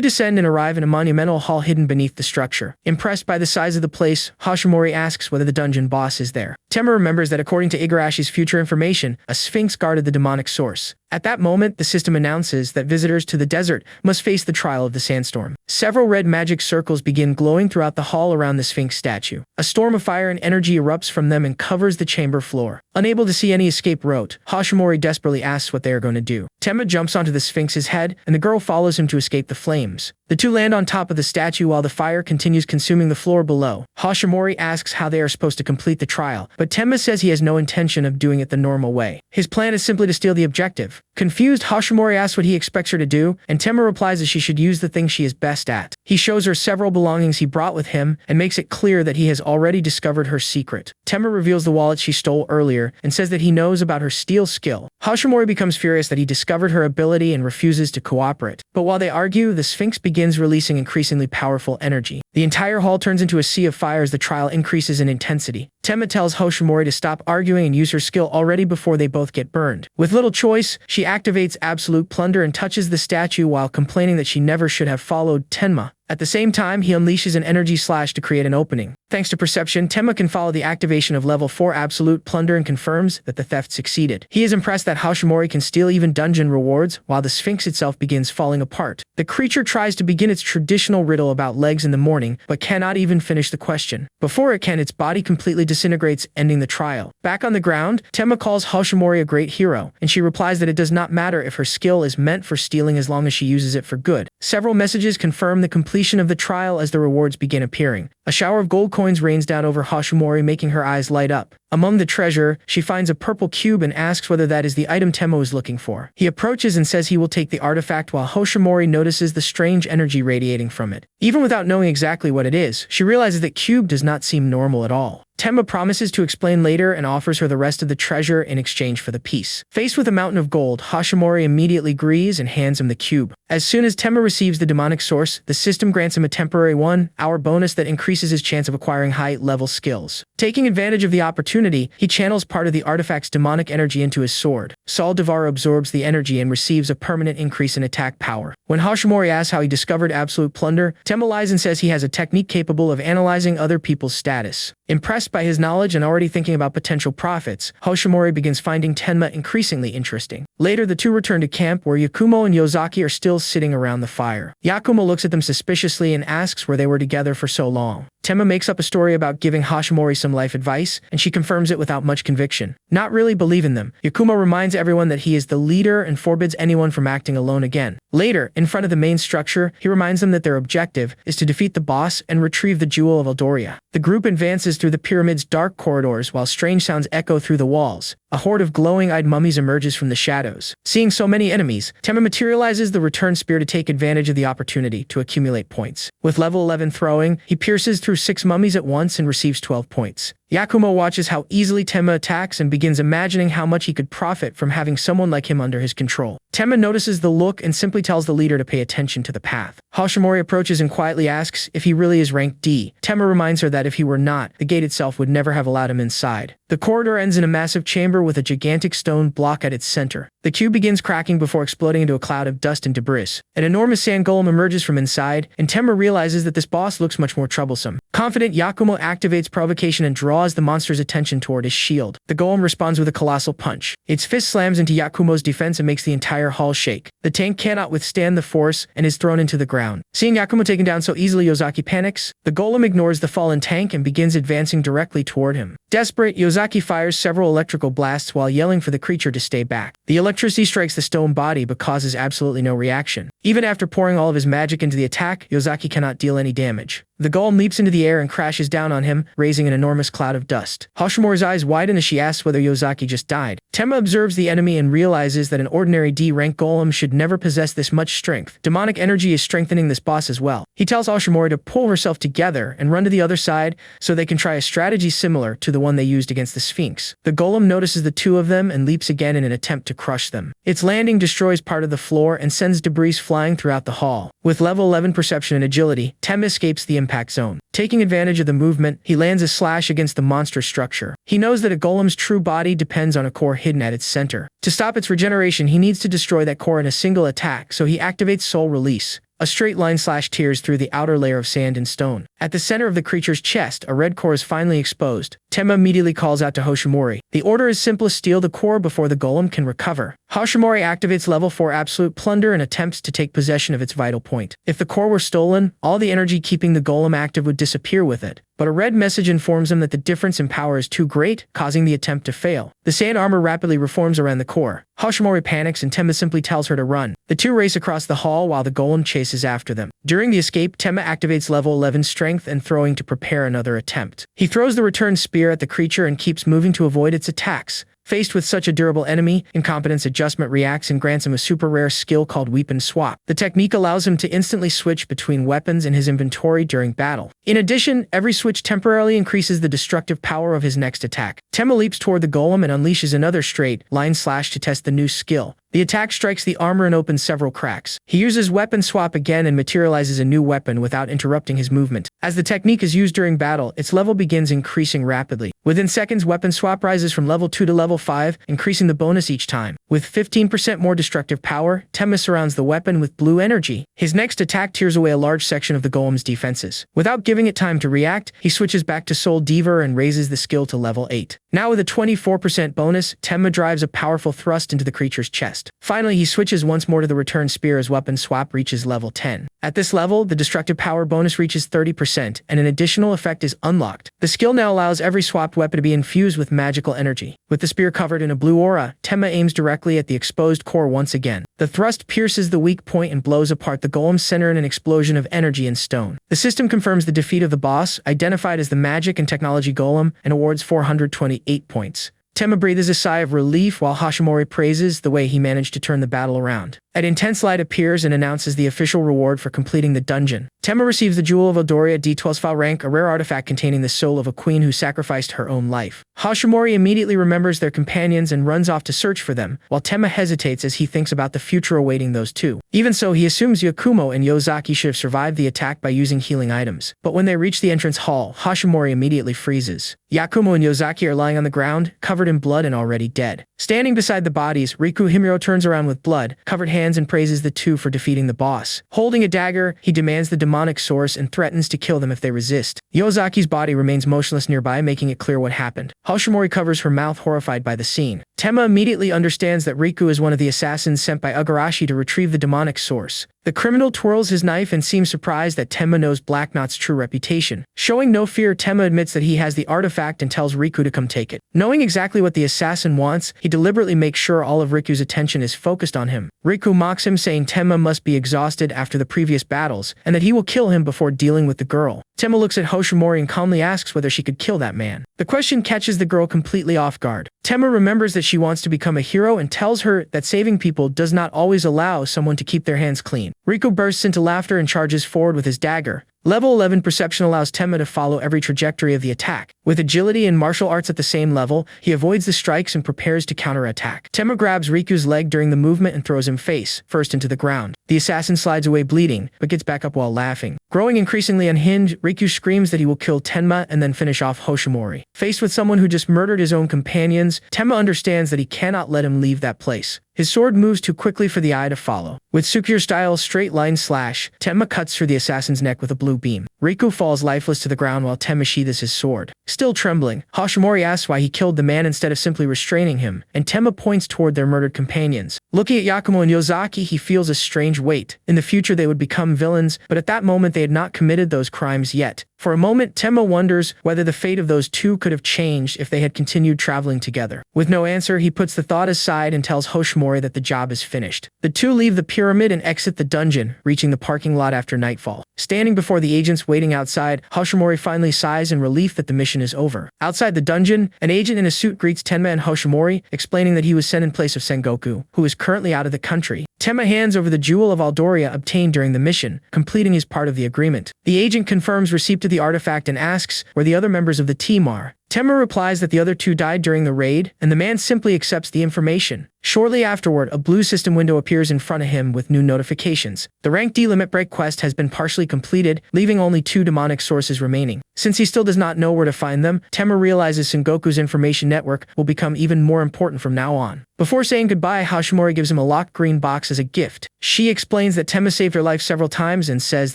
descend and arrive in a monumental hall hidden beneath the structure. Impressed by the size of the place, Hashimori asks whether the dungeon boss is there. Tenma remembers that according to Igarashi's future information, a sphinx guarded the demonic source. At that moment, the system announces that visitors to the desert must face the trial of the sandstorm. Several red magic circles begin glowing throughout the hall around the sphinx statue. A storm of fire and energy erupts from them and covers the chamber floor. Unable to see any escape route, Hashimori desperately asks what they are going to do. Tenma jumps onto the sphinx's head, and the girl follows him to escape the flames. The two land on top of the statue while the fire continues consuming the floor below. Hashimori asks how they are supposed to complete the trial, but Tenma says he has no intention of doing it the normal way. His plan is simply to steal the objective. Confused, Hashimori asks what he expects her to do, and Tenma replies that she should use the thing she is best at. He shows her several belongings he brought with him and makes it clear that he has already discovered her secret. Tenma reveals the wallet she stole earlier and says that he knows about her steal skill. Hashimori becomes furious that he discovered her ability and refuses to cooperate. But while they argue, the Sphinx begins releasing increasingly powerful energy. The entire hall turns into a sea of fire as the trial increases in intensity. Tenma tells Hashimori to stop arguing and use her skill already before they both get burned. With little choice, she activates Absolute Plunder and touches the statue while complaining that she never should have followed Tenma. At the same time, he unleashes an energy slash to create an opening. Thanks to perception, Tenma can follow the activation of level 4 Absolute Plunder and confirms that the theft succeeded. He is impressed that Hashimori can steal even dungeon rewards, while the Sphinx itself begins falling apart. The creature tries to begin its traditional riddle about legs in the morning, but cannot even finish the question. Before it can, its body completely disintegrates, ending the trial. Back on the ground, Tenma calls Hashimori a great hero, and she replies that it does not matter if her skill is meant for stealing as long as she uses it for good. Several messages confirm the completion of the trial as the rewards begin appearing. A shower of gold coins rains down over Hashimori, making her eyes light up. Among the treasure, she finds a purple cube and asks whether that is the item Tenma is looking for. He approaches and says he will take the artifact while Hashimori notices the strange energy radiating from it. Even without knowing exactly what it is, she realizes that cube does not seem normal at all. Tenma promises to explain later and offers her the rest of the treasure in exchange for the piece. Faced with a mountain of gold, Hashimori immediately agrees and hands him the cube. As soon as Tenma receives the demonic source, the system grants him a temporary 1-hour bonus that increases his chance of acquiring high-level skills. Taking advantage of the opportunity, he channels part of the artifact's demonic energy into his sword. Saul Devar absorbs the energy and receives a permanent increase in attack power. When Hashimori asks how he discovered Absolute Plunder, Tenma lies and says he has a technique capable of analyzing other people's status. Impressed by his knowledge and already thinking about potential profits, Hashimori begins finding Tenma increasingly interesting. Later, the two return to camp where Yakumo and Yozaki are still sitting around the fire. Yakumo looks at them suspiciously and asks where they were together for so long. Tenma makes up a story about giving Hashimori some life advice, and she confirms it without much conviction. Not really believing them, Yakumo reminds everyone that he is the leader and forbids anyone from acting alone again. Later, in front of the main structure, he reminds them that their objective is to defeat the boss and retrieve the Jewel of Eldoria. The group advances through the pyramid's dark corridors while strange sounds echo through the walls. A horde of glowing-eyed mummies emerges from the shadows. Seeing so many enemies, Tenma materializes the return spear to take advantage of the opportunity to accumulate points. With level 11 throwing, he pierces through 6 mummies at once and receives 12 points. Yakumo watches how easily Tenma attacks and begins imagining how much he could profit from having someone like him under his control. Tenma notices the look and simply tells the leader to pay attention to the path. Hashimori approaches and quietly asks if he really is rank D. Tenma reminds her that if he were not, the gate itself would never have allowed him inside. The corridor ends in a massive chamber with a gigantic stone block at its center. The cube begins cracking before exploding into a cloud of dust and debris. An enormous sand golem emerges from inside, and Tenma realizes that this boss looks much more troublesome. Confident, Yakumo activates provocation and draws the monster's attention toward his shield. The golem responds with a colossal punch. Its fist slams into Yakumo's defense and makes the entire hall shake. The tank cannot withstand the force and is thrown into the ground. Seeing Yakumo taken down so easily, Yozaki panics. The golem ignores the fallen tank and begins advancing directly toward him. Desperate, Yozaki fires several electrical blasts while yelling for the creature to stay back. The electricity strikes the stone body but causes absolutely no reaction. Even after pouring all of his magic into the attack, Yozaki cannot deal any damage. The golem leaps into the air and crashes down on him, raising an enormous cloud of dust. Hashimori's eyes widen as she asks whether Yozaki just died. Tenma observes the enemy and realizes that an ordinary D-rank golem should never possess this much strength. Demonic energy is strengthening this boss as well. He tells Hashimori to pull herself together and run to the other side so they can try a strategy similar to the one they used against the Sphinx. The golem notices the two of them and leaps again in an attempt to crush them. Its landing destroys part of the floor and sends debris flying throughout the hall. With level 11 perception and agility, Tenma escapes the impact zone. Taking advantage of the movement, he lands a slash against the monster structure. He knows that a golem's true body depends on a core hidden at its center. To stop its regeneration, he needs to destroy that core in a single attack, so he activates Soul Release. A straight line slash tears through the outer layer of sand and stone. At the center of the creature's chest, a red core is finally exposed. Tenma immediately calls out to Hoshimori. The order is simple: steal the core before the golem can recover. Hoshimori activates level 4 Absolute Plunder and attempts to take possession of its vital point. If the core were stolen, all the energy keeping the golem active would disappear with it. But a red message informs him that the difference in power is too great, causing the attempt to fail. The sand armor rapidly reforms around the core. Hoshimori panics and Tenma simply tells her to run. The two race across the hall while the golem chases after them. During the escape, Tenma activates level 11 Strength and Throwing to prepare another attempt. He throws the return spear at the creature and keeps moving to avoid its attacks. Faced with such a durable enemy, Incompetence Adjustment reacts and grants him a super rare skill called Weapon Swap. The technique allows him to instantly switch between weapons in his inventory during battle. In addition, every switch temporarily increases the destructive power of his next attack. Tenma leaps toward the golem and unleashes another straight line slash to test the new skill. The attack strikes the armor and opens several cracks. He uses Weapon Swap again and materializes a new weapon without interrupting his movement. As the technique is used during battle, its level begins increasing rapidly. Within seconds, Weapon Swap rises from level 2 to level 5, increasing the bonus each time. With 15% more destructive power, Tenma surrounds the weapon with blue energy. His next attack tears away a large section of the golem's defenses. Without giving it time to react, he switches back to Soul Deaver and raises the skill to level 8. Now with a 24% bonus, Tenma drives a powerful thrust into the creature's chest. Finally, he switches once more to the return spear as Weapon Swap reaches level 10. At this level, the destructive power bonus reaches 30%, and an additional effect is unlocked. The skill now allows every swapped weapon to be infused with magical energy. With the spear covered in a blue aura, Tenma aims directly at the exposed core once again. The thrust pierces the weak point and blows apart the golem's center in an explosion of energy and stone. The system confirms the defeat of the boss, identified as the Magic and Technology Golem, and awards 428 points. Tenma breathes a sigh of relief while Hoshimori praises the way he managed to turn the battle around. An intense light appears and announces the official reward for completing the dungeon. Tenma receives the Jewel of Eldoria D12 file rank, a rare artifact containing the soul of a queen who sacrificed her own life. Hoshimori immediately remembers their companions and runs off to search for them, while Tenma hesitates as he thinks about the future awaiting those two. Even so, he assumes Yakumo and Yozaki should have survived the attack by using healing items. But when they reach the entrance hall, Hoshimori immediately freezes. Yakumo and Yozaki are lying on the ground, covered in blood and already dead. Standing beside the bodies, Riku Himuro turns around with blood-covered hands and praises the two for defeating the boss. Holding a dagger, he demands the demonic source and threatens to kill them if they resist. Yozaki's body remains motionless nearby, making it clear what happened. Hoshimori covers her mouth, horrified by the scene. Tenma immediately understands that Riku is one of the assassins sent by Agarashi to retrieve the demonic source. The criminal twirls his knife and seems surprised that Tenma knows Black Knot's true reputation. Showing no fear, Tenma admits that he has the artifact and tells Riku to come take it. Knowing exactly what the assassin wants, he deliberately makes sure all of Riku's attention is focused on him. Riku mocks him, saying Tenma must be exhausted after the previous battles, and that he will kill him before dealing with the girl. Tenma looks at Hoshimori and calmly asks whether she could kill that man. The question catches the girl completely off guard. Tenma remembers that she wants to become a hero and tells her that saving people does not always allow someone to keep their hands clean. Riku bursts into laughter and charges forward with his dagger. Level 11 Perception allows Tenma to follow every trajectory of the attack. With agility and martial arts at the same level, he avoids the strikes and prepares to counterattack. Tenma grabs Riku's leg during the movement and throws him face first into the ground. The assassin slides away bleeding, but gets back up while laughing. Growing increasingly unhinged, Riku screams that he will kill Tenma and then finish off Hoshimori. Faced with someone who just murdered his own companions, Tenma understands that he cannot let him leave that place. His sword moves too quickly for the eye to follow. With Tsukir-style straight-line slash, Tenma cuts through the assassin's neck with a blue beam. Riku falls lifeless to the ground while Tenma sheathes his sword. Still trembling, Hoshimori asks why he killed the man instead of simply restraining him, and Tenma points toward their murdered companions. Looking at Yakumo and Yozaki, he feels a strange weight. In the future they would become villains, but at that moment they had not committed those crimes yet. For a moment, Tenma wonders whether the fate of those two could have changed if they had continued traveling together. With no answer, he puts the thought aside and tells Hoshimori that the job is finished. The two leave the pyramid and exit the dungeon, reaching the parking lot after nightfall. Standing before the agents waiting outside, Hoshimori finally sighs in relief that the mission is over. Outside the dungeon, an agent in a suit greets Tenma and Hoshimori, explaining that he was sent in place of Sengoku, who is currently out of the country. Tenma hands over the Jewel of Eldoria obtained during the mission, completing his part of the agreement. The agent confirms receipt of the artifact and asks where the other members of the team are. Tenma replies that the other two died during the raid, and the man simply accepts the information. Shortly afterward, a blue system window appears in front of him with new notifications. The rank D limit break quest has been partially completed, leaving only 2 demonic sources remaining. Since he still does not know where to find them, Tenma realizes Sengoku's information network will become even more important from now on. Before saying goodbye, Hashimori gives him a locked green box as a gift. She explains that Tenma saved her life several times and says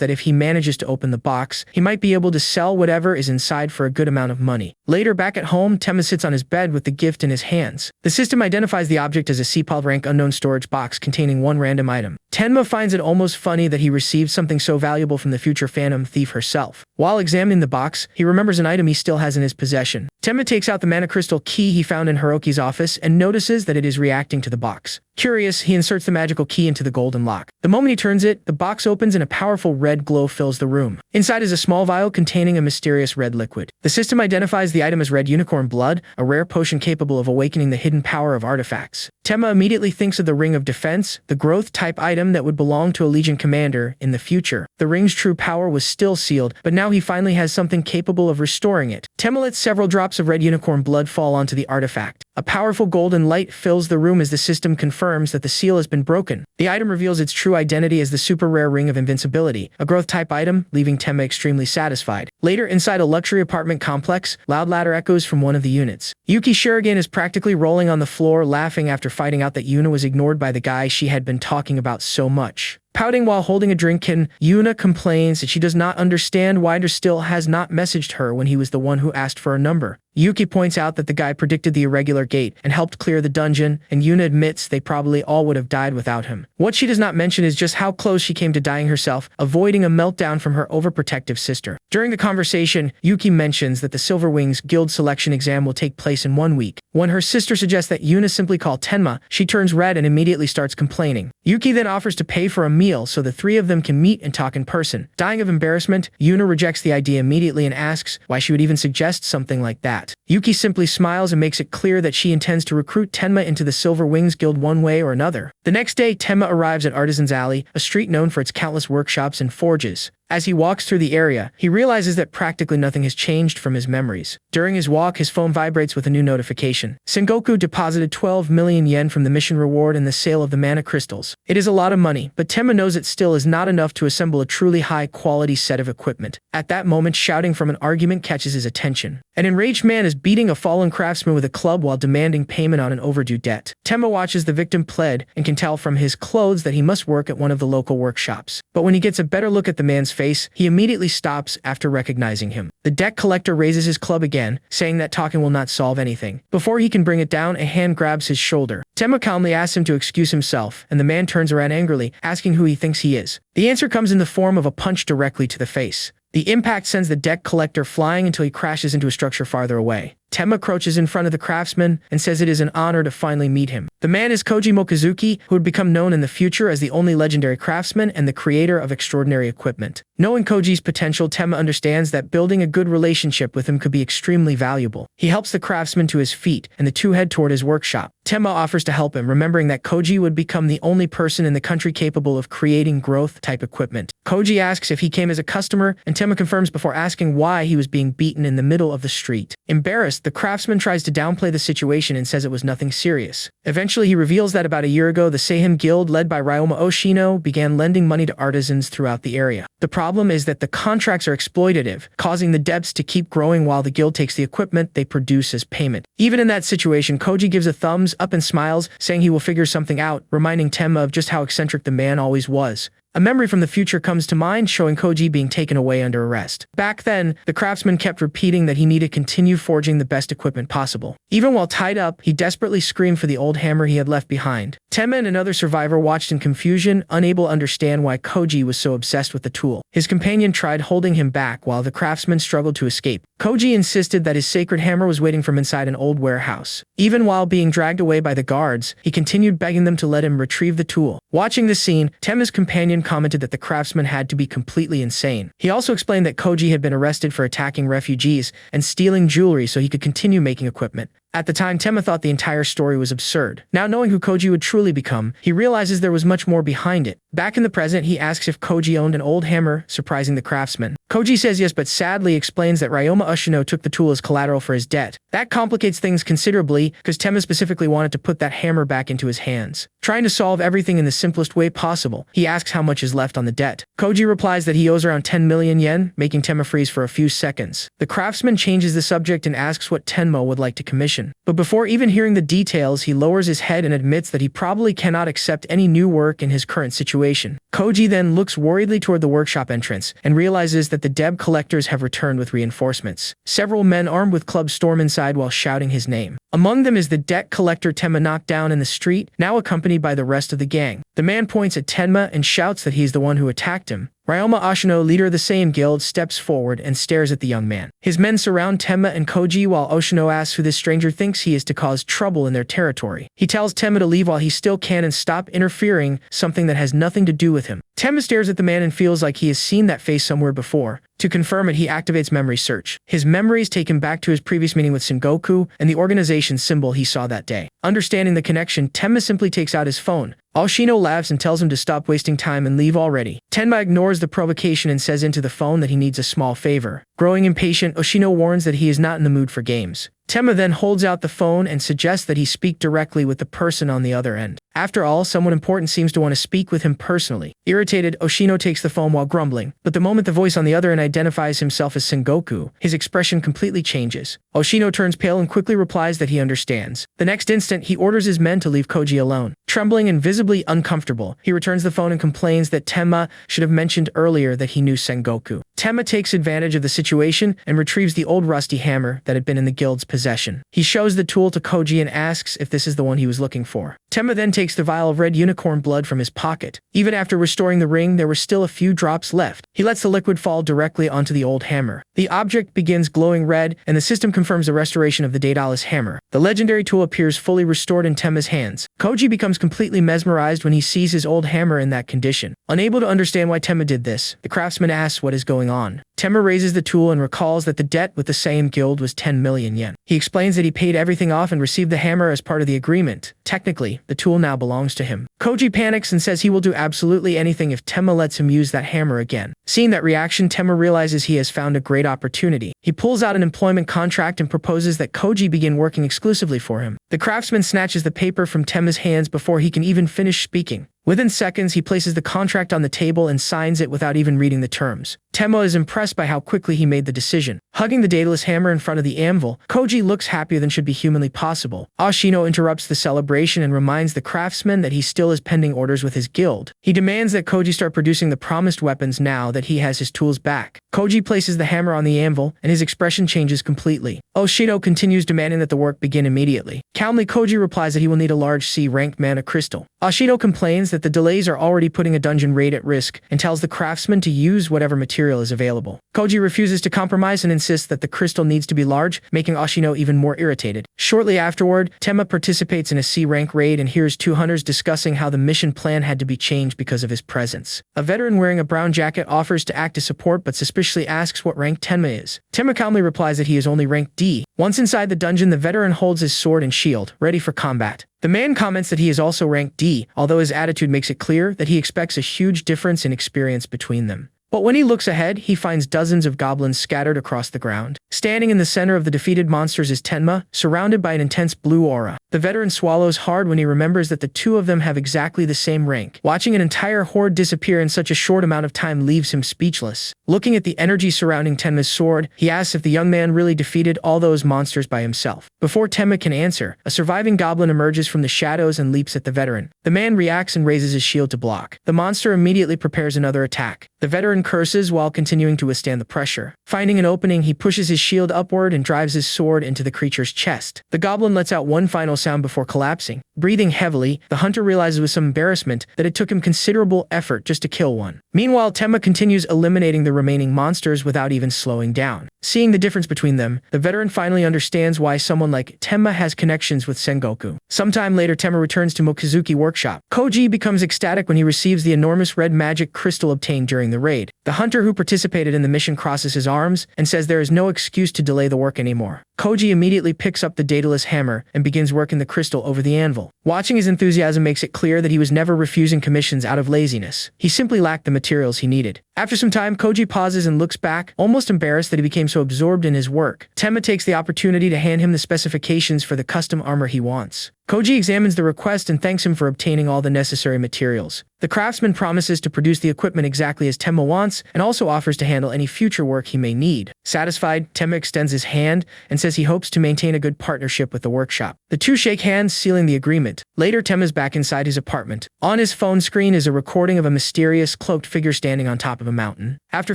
that if he manages to open the box, he might be able to sell whatever is inside for a good amount of money. Later, back at home, Tenma sits on his bed with the gift in his hands. The system identifies the object as a CPAL rank unknown storage box containing 1 random item. Tenma finds it almost funny that he received something so valuable from the future Phantom Thief herself. While examining the box, he remembers an item he still has in his possession. Tenma takes out the mana crystal key he found in Hiroki's office and notices that it is reacting to the box. Curious, he inserts the magical key into the golden lock. The moment he turns it, the box opens and a powerful red glow fills the room. Inside is a small vial containing a mysterious red liquid. The system identifies the item as red unicorn blood, a rare potion capable of awakening the hidden power of artifacts. Tenma immediately thinks of the Ring of Defense, the growth-type item that would belong to a Legion commander in the future. The ring's true power was still sealed, but now he finally has something capable of restoring it. Tenma lets several drops of red unicorn blood fall onto the artifact. A powerful golden light fills the room as the system confirms that the seal has been broken. The item reveals its true identity as the super rare Ring of Invincibility, a growth-type item, leaving Tenma extremely satisfied. Later, inside a luxury apartment complex, loud ladder echoes from one of the units. Yuki Shurigan is practically rolling on the floor, laughing after finding out that Yuna was ignored by the guy she had been talking about so much. Pouting while holding a drink, Yuna complains that she does not understand why Wider still has not messaged her when he was the one who asked for a number. Yuki points out that the guy predicted the irregular gate and helped clear the dungeon, and Yuna admits they probably all would have died without him. What she does not mention is just how close she came to dying herself, avoiding a meltdown from her overprotective sister. During the conversation, Yuki mentions that the Silver Wings Guild selection exam will take place in 1 week. When her sister suggests that Yuna simply call Tenma, she turns red and immediately starts complaining. Yuki then offers to pay for a meal so the 3 of them can meet and talk in person. Dying of embarrassment, Yuna rejects the idea immediately and asks why she would even suggest something like that. Yuki simply smiles and makes it clear that she intends to recruit Tenma into the Silver Wings Guild one way or another. The next day, Tenma arrives at Artisan's Alley, a street known for its countless workshops and forges. As he walks through the area, he realizes that practically nothing has changed from his memories. During his walk, his phone vibrates with a new notification. Sengoku deposited 12 million yen from the mission reward in the sale of the mana crystals. It is a lot of money, but Tenma knows it still is not enough to assemble a truly high-quality set of equipment. At that moment, shouting from an argument catches his attention. An enraged man is beating a fallen craftsman with a club while demanding payment on an overdue debt. Tenma watches the victim plead and can tell from his clothes that he must work at one of the local workshops. But when he gets a better look at the man's face, he immediately stops after recognizing him. The debt collector raises his club again, saying that talking will not solve anything. Before he can bring it down, a hand grabs his shoulder. Tenma calmly asks him to excuse himself, and the man turns around angrily, asking who he thinks he is. The answer comes in the form of a punch directly to the face. The impact sends the debt collector flying until he crashes into a structure farther away. Tenma crouches in front of the craftsman and says it is an honor to finally meet him. The man is Koji Mochizuki, who would become known in the future as the only legendary craftsman and the creator of extraordinary equipment. Knowing Koji's potential, Tenma understands that building a good relationship with him could be extremely valuable. He helps the craftsman to his feet, and the two head toward his workshop. Tenma offers to help him, remembering that Koji would become the only person in the country capable of creating growth-type equipment. Koji asks if he came as a customer, and Tenma confirms before asking why he was being beaten in the middle of the street. Embarrassed, the craftsman tries to downplay the situation and says it was nothing serious. Eventually, he reveals that about a year ago, the Seihim Guild, led by Ryoma Oshino, began lending money to artisans throughout the area. The problem is that the contracts are exploitative, causing the debts to keep growing while the guild takes the equipment they produce as payment. Even in that situation, Koji gives a thumbs up and smiles, saying he will figure something out, reminding Tenma of just how eccentric the man always was. A memory from the future comes to mind, showing Koji being taken away under arrest. Back then, the craftsman kept repeating that he needed to continue forging the best equipment possible. Even while tied up, he desperately screamed for the old hammer he had left behind. Tenma and another survivor watched in confusion, unable to understand why Koji was so obsessed with the tool. His companion tried holding him back while the craftsman struggled to escape. Koji insisted that his sacred hammer was waiting from inside an old warehouse. Even while being dragged away by the guards, he continued begging them to let him retrieve the tool. Watching this scene, Tenma's companion commented that the craftsman had to be completely insane. He also explained that Koji had been arrested for attacking refugees and stealing jewelry so he could continue making equipment. At the time, Tenma thought the entire story was absurd. Now knowing who Koji would truly become, he realizes there was much more behind it. Back in the present, he asks if Koji owned an old hammer, surprising the craftsman. Koji says yes but sadly explains that Ryoma Ushino took the tool as collateral for his debt. That complicates things considerably because Tenma specifically wanted to put that hammer back into his hands. Trying to solve everything in the simplest way possible, he asks how much is left on the debt. Koji replies that he owes around 10 million yen, making Tenma freeze for a few seconds. The craftsman changes the subject and asks what Tenma would like to commission. But before even hearing the details, he lowers his head and admits that he probably cannot accept any new work in his current situation. Koji then looks worriedly toward the workshop entrance and realizes that the debt collectors have returned with reinforcements. Several men armed with clubs storm inside while shouting his name. Among them is the debt collector Tenma knocked down in the street, now accompanied by the rest of the gang. The man points at Tenma and shouts that he's the one who attacked him. Ryoma Ashino, leader of the same guild, steps forward and stares at the young man. His men surround Tenma and Koji while Oshino asks who this stranger thinks he is to cause trouble in their territory. He tells Tenma to leave while he still can and stop interfering, something that has nothing to do with him. Tenma stares at the man and feels like he has seen that face somewhere before. To confirm it, he activates memory search. His memories take him back to his previous meeting with Sengoku and the organization symbol he saw that day. Understanding the connection, Tenma simply takes out his phone. Oshino laughs and tells him to stop wasting time and leave already. Tenma ignores the provocation and says into the phone that he needs a small favor. Growing impatient, Oshino warns that he is not in the mood for games. Tenma then holds out the phone and suggests that he speak directly with the person on the other end. After all, someone important seems to want to speak with him personally. Irritated, Oshino takes the phone while grumbling, but the moment the voice on the other end identifies himself as Sengoku, his expression completely changes. Oshino turns pale and quickly replies that he understands. The next instant, he orders his men to leave Koji alone. Trembling and visibly uncomfortable, he returns the phone and complains that Tenma should have mentioned earlier that he knew Sengoku. Tenma takes advantage of the situation and retrieves the old rusty hammer that had been in the guild's possession. He shows the tool to Koji and asks if this is the one he was looking for. Tenma then takes the vial of red unicorn blood from his pocket. Even after restoring the ring, there were still a few drops left. He lets the liquid fall directly onto the old hammer. The object begins glowing red, and the system confirms the restoration of the Daedalus hammer. The legendary tool appears fully restored in Tenma's hands. Koji becomes completely mesmerized when he sees his old hammer in that condition. Unable to understand why Tenma did this, the craftsman asks what is going on. Tenma raises the tool and recalls that the debt with the same guild was 10 million yen. He explains that he paid everything off and received the hammer as part of the agreement. Technically, the tool now belongs to him. Koji panics and says he will do absolutely anything if Tenma lets him use that hammer again. Seeing that reaction, Tenma realizes he has found a great opportunity. He pulls out an employment contract and proposes that Koji begin working exclusively for him. The craftsman snatches the paper from Tenma's hands before he can even finish speaking. Within seconds, he places the contract on the table and signs it without even reading the terms. Tenma is impressed by how quickly he made the decision. Hugging the Daedalus hammer in front of the anvil, Koji looks happier than should be humanly possible. Oshino interrupts the celebration and reminds the craftsman that he still has pending orders with his guild. He demands that Koji start producing the promised weapons now that he has his tools back. Koji places the hammer on the anvil, and his expression changes completely. Oshino continues demanding that the work begin immediately. Calmly, Koji replies that he will need a large C-ranked mana crystal. Oshino complains that the delays are already putting a dungeon raid at risk and tells the craftsman to use whatever material is available. Koji refuses to compromise and insists that the crystal needs to be large, making Oshino even more irritated. Shortly afterward, Tenma participates in a C-rank raid and hears two hunters discussing how the mission plan had to be changed because of his presence. A veteran wearing a brown jacket offers to act as support but suspiciously asks what rank Tenma is. Tenma calmly replies that he is only rank D. Once inside the dungeon, the veteran holds his sword and shield, ready for combat. The man comments that he is also rank D, although his attitude makes it clear that he expects a huge difference in experience between them. But when he looks ahead, he finds dozens of goblins scattered across the ground. Standing in the center of the defeated monsters is Tenma, surrounded by an intense blue aura. The veteran swallows hard when he remembers that the two of them have exactly the same rank. Watching an entire horde disappear in such a short amount of time leaves him speechless. Looking at the energy surrounding Tenma's sword, he asks if the young man really defeated all those monsters by himself. Before Tenma can answer, a surviving goblin emerges from the shadows and leaps at the veteran. The man reacts and raises his shield to block. The monster immediately prepares another attack. The veteran curses while continuing to withstand the pressure. Finding an opening, he pushes his shield upward and drives his sword into the creature's chest. The goblin lets out one final sound before collapsing. Breathing heavily, the hunter realizes with some embarrassment that it took him considerable effort just to kill one. Meanwhile, Tenma continues eliminating the remaining monsters without even slowing down. Seeing the difference between them, the veteran finally understands why someone like Tenma has connections with Sengoku. Sometime later, Tenma returns to Mochizuki workshop. Koji becomes ecstatic when he receives the enormous red magic crystal obtained during the raid. The hunter who participated in the mission crosses his arms and says there is no excuse to delay the work anymore. Koji immediately picks up the Daedalus hammer and begins working the crystal over the anvil. Watching his enthusiasm makes it clear that he was never refusing commissions out of laziness. He simply lacked the materials he needed. After some time, Koji pauses and looks back, almost embarrassed that he became so absorbed in his work. Tenma takes the opportunity to hand him the specifications for the custom armor he wants. Koji examines the request and thanks him for obtaining all the necessary materials. The craftsman promises to produce the equipment exactly as Tenma wants and also offers to handle any future work he may need. Satisfied, Tenma extends his hand and says he hopes to maintain a good partnership with the workshop. The two shake hands, sealing the agreement. Later, Tenma's back inside his apartment. On his phone screen is a recording of a mysterious, cloaked figure standing on top of a mountain. After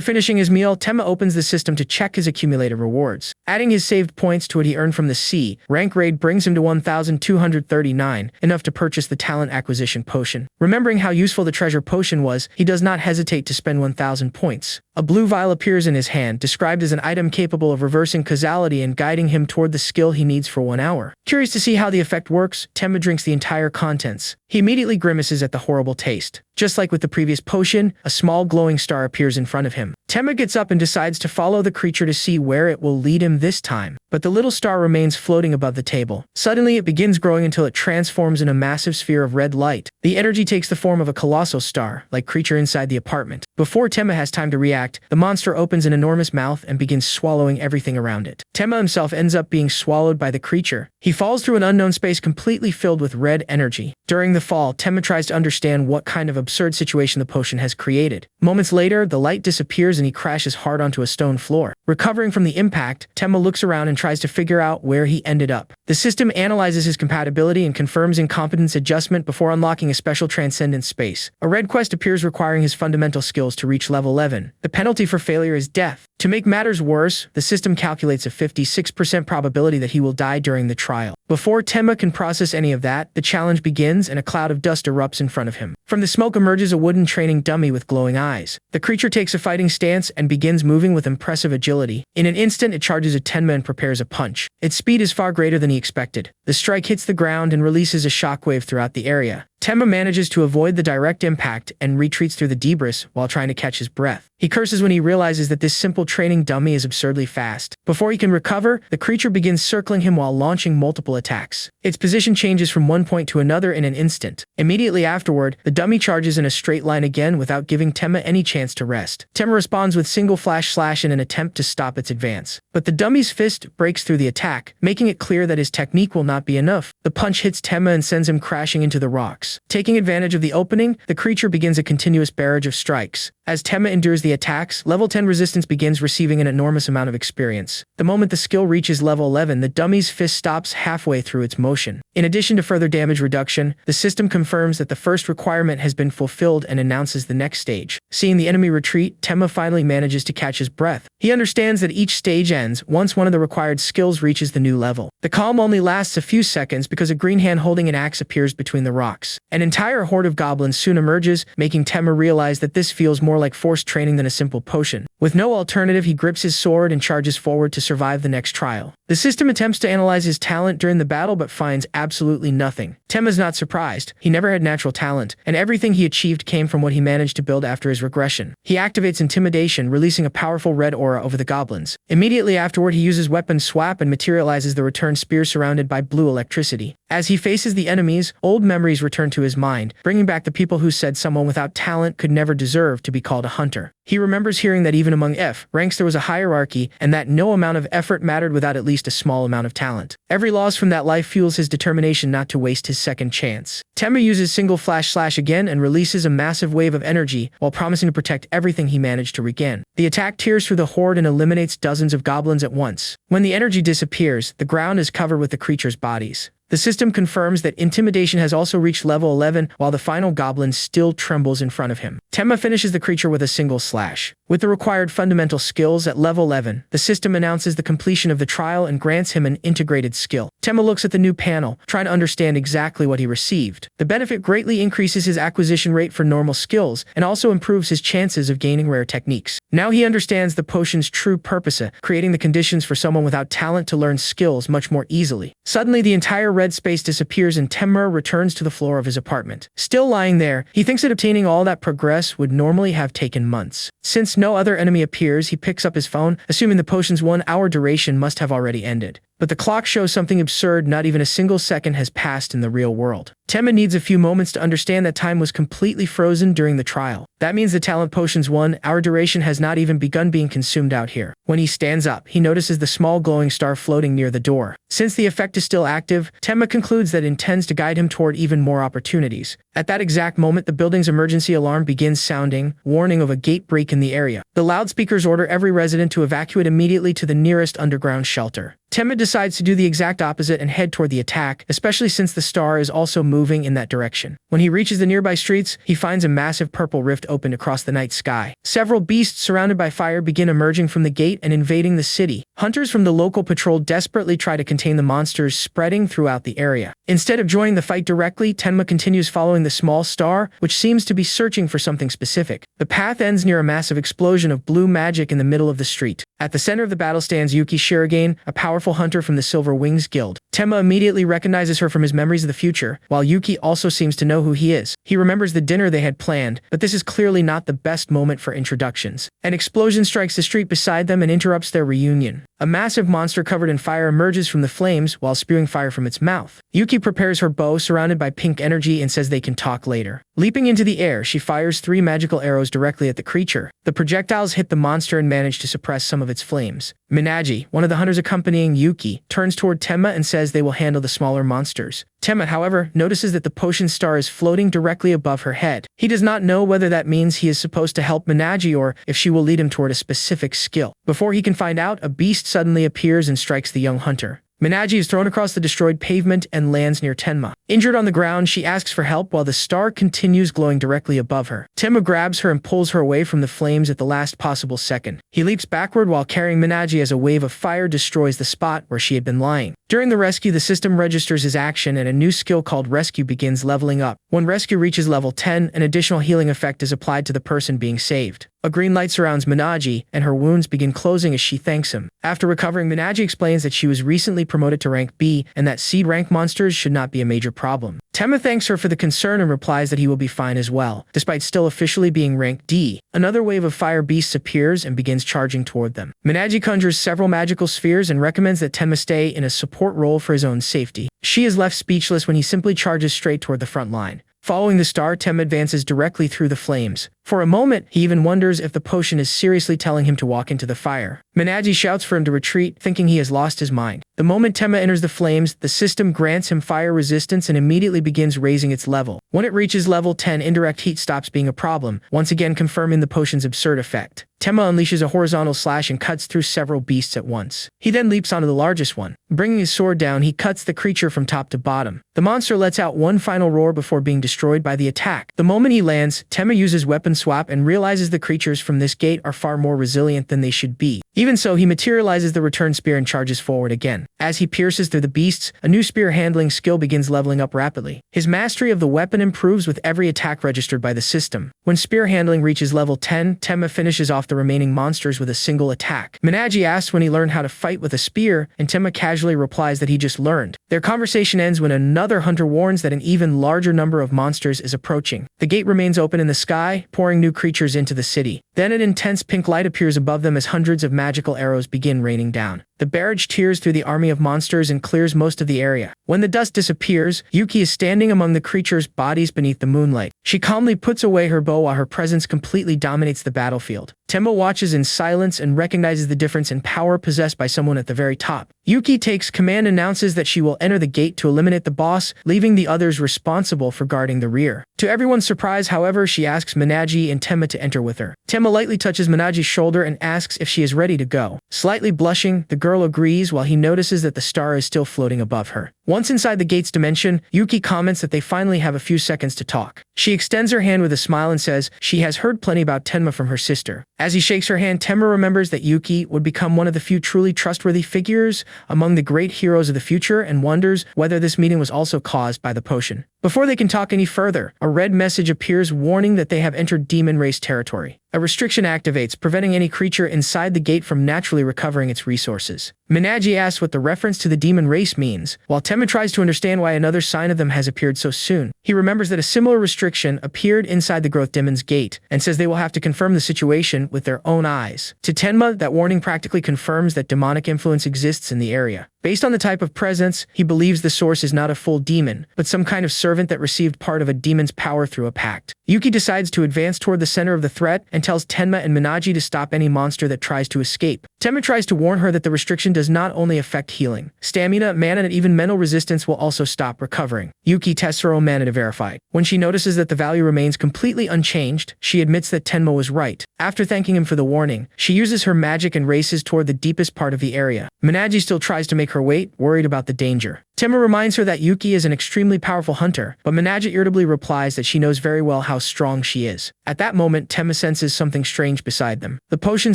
finishing his meal, Tenma opens the system to check his accumulated rewards. Adding his saved points to what he earned from the sea, rank raid brings him to 1,239, enough to purchase the talent acquisition potion. Remembering how useful the treasure potion was, he does not hesitate to spend 1,000 points. A blue vial appears in his hand, described as an item capable of reversing causality and guiding him toward the skill he needs for 1 hour. Curious to see how the effect works, Tenma drinks the entire contents. He immediately grimaces at the horrible taste. Just like with the previous potion, a small glowing star appears in front of him. Tenma gets up and decides to follow the creature to see where it will lead him this time. But the little star remains floating above the table. Suddenly, it begins growing until it transforms in a massive sphere of red light. The energy takes the form of a colossal star-like creature inside the apartment. Before Tenma has time to react, the monster opens an enormous mouth and begins swallowing everything around it. Tenma himself ends up being swallowed by the creature. He falls through an unknown space completely filled with red energy. During the fall, Tenma tries to understand what kind of absurd situation the potion has created. Moments later, the light disappears and he crashes hard onto a stone floor. Recovering from the impact, Tenma looks around and tries to figure out where he ended up. The system analyzes his compatibility and confirms incompetence adjustment before unlocking a special transcendent space. A red quest appears requiring his fundamental skills to reach level 11. The penalty for failure is death. To make matters worse, the system calculates a 56% probability that he will die during the trial. Before Tenma can process any of that, the challenge begins and a cloud of dust erupts in front of him. From the smoke emerges a wooden training dummy with glowing eyes. The creature takes a fighting stance and begins moving with impressive agility. In an instant, it charges at Tenma and prepares a punch. Its speed is far greater than he expected. The strike hits the ground and releases a shockwave throughout the area. Tenma manages to avoid the direct impact and retreats through the debris while trying to catch his breath. He curses when he realizes that this simple training dummy is absurdly fast. Before he can recover, the creature begins circling him while launching multiple attacks. Its position changes from one point to another in an instant. Immediately afterward, the dummy charges in a straight line again without giving Tenma any chance to rest. Tenma responds with single flash slash in an attempt to stop its advance. But the dummy's fist breaks through the attack, making it clear that his technique will not be enough. The punch hits Tenma and sends him crashing into the rocks. Taking advantage of the opening, the creature begins a continuous barrage of strikes. As Tenma endures the attacks, level 10 resistance begins receiving an enormous amount of experience. The moment the skill reaches level 11, the dummy's fist stops halfway through its motion. In addition to further damage reduction, the system confirms that the first requirement has been fulfilled and announces the next stage. Seeing the enemy retreat, Tenma finally manages to catch his breath. He understands that each stage ends once one of the required skills reaches the new level. The calm only lasts a few seconds because a green hand holding an axe appears between the rocks. An entire horde of goblins soon emerges, making Tenma realize that this feels more like forced training than a simple potion. With no alternative, he grips his sword and charges forward to survive the next trial. The system attempts to analyze his talent during the battle but finds absolutely nothing. Tenma's not surprised. He never had natural talent, and everything he achieved came from what he managed to build after his regression. He activates intimidation, releasing a powerful red aura over the goblins. Immediately afterward, he uses weapon swap and materializes the return spear surrounded by blue electricity. As he faces the enemies, old memories return to his mind, bringing back the people who said someone without talent could never deserve to be called a hunter. He remembers hearing that even among F ranks there was a hierarchy and that no amount of effort mattered without at least a small amount of talent. Every loss from that life fuels his determination not to waste his second chance. Tenma uses single flash slash again and releases a massive wave of energy while promising to protect everything he managed to regain. The attack tears through the horde and eliminates dozens of goblins at once. When the energy disappears, the ground is covered with the creatures' bodies. The system confirms that intimidation has also reached level 11 while the final goblin still trembles in front of him. Tenma finishes the creature with a single slash. With the required fundamental skills at level 11, the system announces the completion of the trial and grants him an integrated skill. Tenma looks at the new panel, trying to understand exactly what he received. The benefit greatly increases his acquisition rate for normal skills and also improves his chances of gaining rare techniques. Now he understands the potion's true purpose, creating the conditions for someone without talent to learn skills much more easily. Suddenly, the entire red space disappears and Tenma returns to the floor of his apartment. Still lying there, he thinks that obtaining all that progress would normally have taken months. Since no other enemy appears, he picks up his phone, assuming the potion's 1 hour duration must have already ended. But the clock shows something absurd. Not even a single second has passed in the real world. Tenma needs a few moments to understand that time was completely frozen during the trial. That means the talent potion's 1 hour duration has not even begun being consumed out here. When he stands up, he notices the small glowing star floating near the door. Since the effect is still active, Tenma concludes that it intends to guide him toward even more opportunities. At that exact moment, the building's emergency alarm begins sounding, warning of a gate break in the area. The loudspeakers order every resident to evacuate immediately to the nearest underground shelter. Tenma decides to do the exact opposite and head toward the attack, especially since the star is also moving in that direction. When he reaches the nearby streets, he finds a massive purple rift opened across the night sky. Several beasts surrounded by fire begin emerging from the gate and invading the city. Hunters from the local patrol desperately try to contain the monsters spreading throughout the area. Instead of joining the fight directly, Tenma continues following the small star, which seems to be searching for something specific. The path ends near a massive explosion of blue magic in the middle of the street. At the center of the battle stands Yuki Shirogane, a powerful hunter from the Silver Wings Guild. Tenma immediately recognizes her from his memories of the future, while Yuki also seems to know who he is. He remembers the dinner they had planned, but this is clearly not the best moment for introductions. An explosion strikes the street beside them and interrupts their reunion. A massive monster covered in fire emerges from the flames while spewing fire from its mouth. Yuki prepares her bow surrounded by pink energy and says they can talk later. Leaping into the air, she fires 3 magical arrows directly at the creature. The projectiles hit the monster and manage to suppress some of its flames. Minaji, one of the hunters accompanying Yuki, turns toward Tenma and says they will handle the smaller monsters. Tenma, however, notices that the potion star is floating directly above her head. He does not know whether that means he is supposed to help Minaji or if she will lead him toward a specific skill. Before he can find out, a beast suddenly appears and strikes the young hunter. Minaji is thrown across the destroyed pavement and lands near Tenma. Injured on the ground, she asks for help while the star continues glowing directly above her. Tenma grabs her and pulls her away from the flames at the last possible second. He leaps backward while carrying Minaji as a wave of fire destroys the spot where she had been lying. During the rescue, the system registers his action and a new skill called Rescue begins leveling up. When Rescue reaches level 10, an additional healing effect is applied to the person being saved. A green light surrounds Minaji, and her wounds begin closing as she thanks him. After recovering, Minaji explains that she was recently promoted to rank B and that C-rank monsters should not be a major problem. Tenma thanks her for the concern and replies that he will be fine as well, despite still officially being ranked D. Another wave of fire beasts appears and begins charging toward them. Minaji conjures several magical spheres and recommends that Tenma stay in a support role for his own safety. She is left speechless when he simply charges straight toward the front line. Following the star, Tenma advances directly through the flames. For a moment, he even wonders if the potion is seriously telling him to walk into the fire. Minaji shouts for him to retreat, thinking he has lost his mind. The moment Tenma enters the flames, the system grants him fire resistance and immediately begins raising its level. When it reaches level 10, indirect heat stops being a problem, once again confirming the potion's absurd effect. Tenma unleashes a horizontal slash and cuts through several beasts at once. He then leaps onto the largest one. Bringing his sword down, he cuts the creature from top to bottom. The monster lets out one final roar before being destroyed by the attack. The moment he lands, Tenma uses weapon swap and realizes the creatures from this gate are far more resilient than they should be. Even so, he materializes the return spear and charges forward again. As he pierces through the beasts, a new spear handling skill begins leveling up rapidly. His mastery of the weapon improves with every attack registered by the system. When spear handling reaches level 10, Tenma finishes off the remaining monsters with a single attack. Minaji asks when he learned how to fight with a spear, and Tenma casually replies that he just learned. Their conversation ends when another hunter warns that an even larger number of monsters is approaching. The gate remains open in the sky, pouring new creatures into the city. Then an intense pink light appears above them as hundreds of magical arrows begin raining down. The barrage tears through the army of monsters and clears most of the area. When the dust disappears, Yuki is standing among the creatures' bodies beneath the moonlight. She calmly puts away her bow while her presence completely dominates the battlefield. Tenma watches in silence and recognizes the difference in power possessed by someone at the very top. Yuki takes command and announces that she will enter the gate to eliminate the boss, leaving the others responsible for guarding the rear. To everyone's surprise, however, she asks Minaji and Tenma to enter with her. Tenma lightly touches Minaji's shoulder and asks if she is ready to go. Slightly blushing, the girl agrees while he notices that the star is still floating above her. Once inside the gate's dimension, Yuki comments that they finally have a few seconds to talk. She extends her hand with a smile and says she has heard plenty about Tenma from her sister. As he shakes her hand, Tenma remembers that Yuki would become one of the few truly trustworthy figures among the great heroes of the future and wonders whether this meeting was also caused by the potion. Before they can talk any further, a red message appears warning that they have entered demon race territory. A restriction activates, preventing any creature inside the gate from naturally recovering its resources. Minaji asks what the reference to the demon race means, while Tenma tries to understand why another sign of them has appeared so soon. He remembers that a similar restriction appeared inside the growth demon's gate, and says they will have to confirm the situation with their own eyes. To Tenma, that warning practically confirms that demonic influence exists in the area. Based on the type of presence, he believes the source is not a full demon, but some kind of servant that received part of a demon's power through a pact. Yuki decides to advance toward the center of the threat and tells Tenma and Minaji to stop any monster that tries to escape. Tenma tries to warn her that the restriction does not only affect healing. Stamina, mana, and even mental resistance will also stop recovering. Yuki tests her own mana to verify. When she notices that the value remains completely unchanged, she admits that Tenma was right. After thanking him for the warning, she uses her magic and races toward the deepest part of the area. Minaji still tries to make her wait, worried about the danger. Tenma reminds her that Yuki is an extremely powerful hunter, but Minaji irritably replies that she knows very well how strong she is. At that moment, Tenma senses something strange beside them. The potion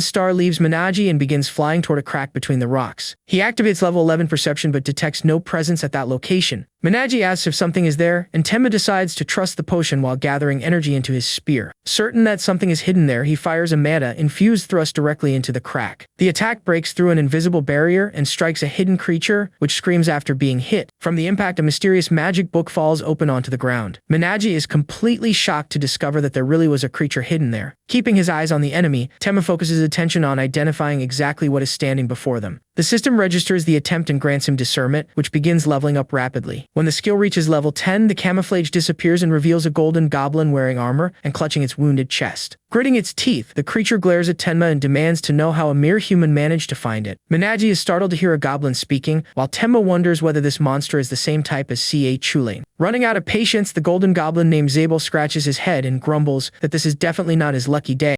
star leaves Minaji and begins flying toward a crack between the rocks. He activates level 11 perception but detects no presence at that location. Minaji asks if something is there, and Tenma decides to trust the potion while gathering energy into his spear. Certain that something is hidden there, he fires a mana-infused thrust directly into the crack. The attack breaks through an invisible barrier and strikes a hidden creature, which screams after being hit. From the impact, a mysterious magic book falls open onto the ground. Minaji is completely shocked to discover that there really was a creature hidden there. Keeping his eyes on the enemy, Tenma focuses attention on identifying exactly what is standing before them. The system registers the attempt and grants him discernment, which begins leveling up rapidly. When the skill reaches level 10, the camouflage disappears and reveals a golden goblin wearing armor and clutching its wounded chest. Gritting its teeth, the creature glares at Tenma and demands to know how a mere human managed to find it. Minaji is startled to hear a goblin speaking, while Tenma wonders whether this monster is the same type as C.A. Chulane. Running out of patience, the golden goblin named Zabel scratches his head and grumbles that this is definitely not his lucky day.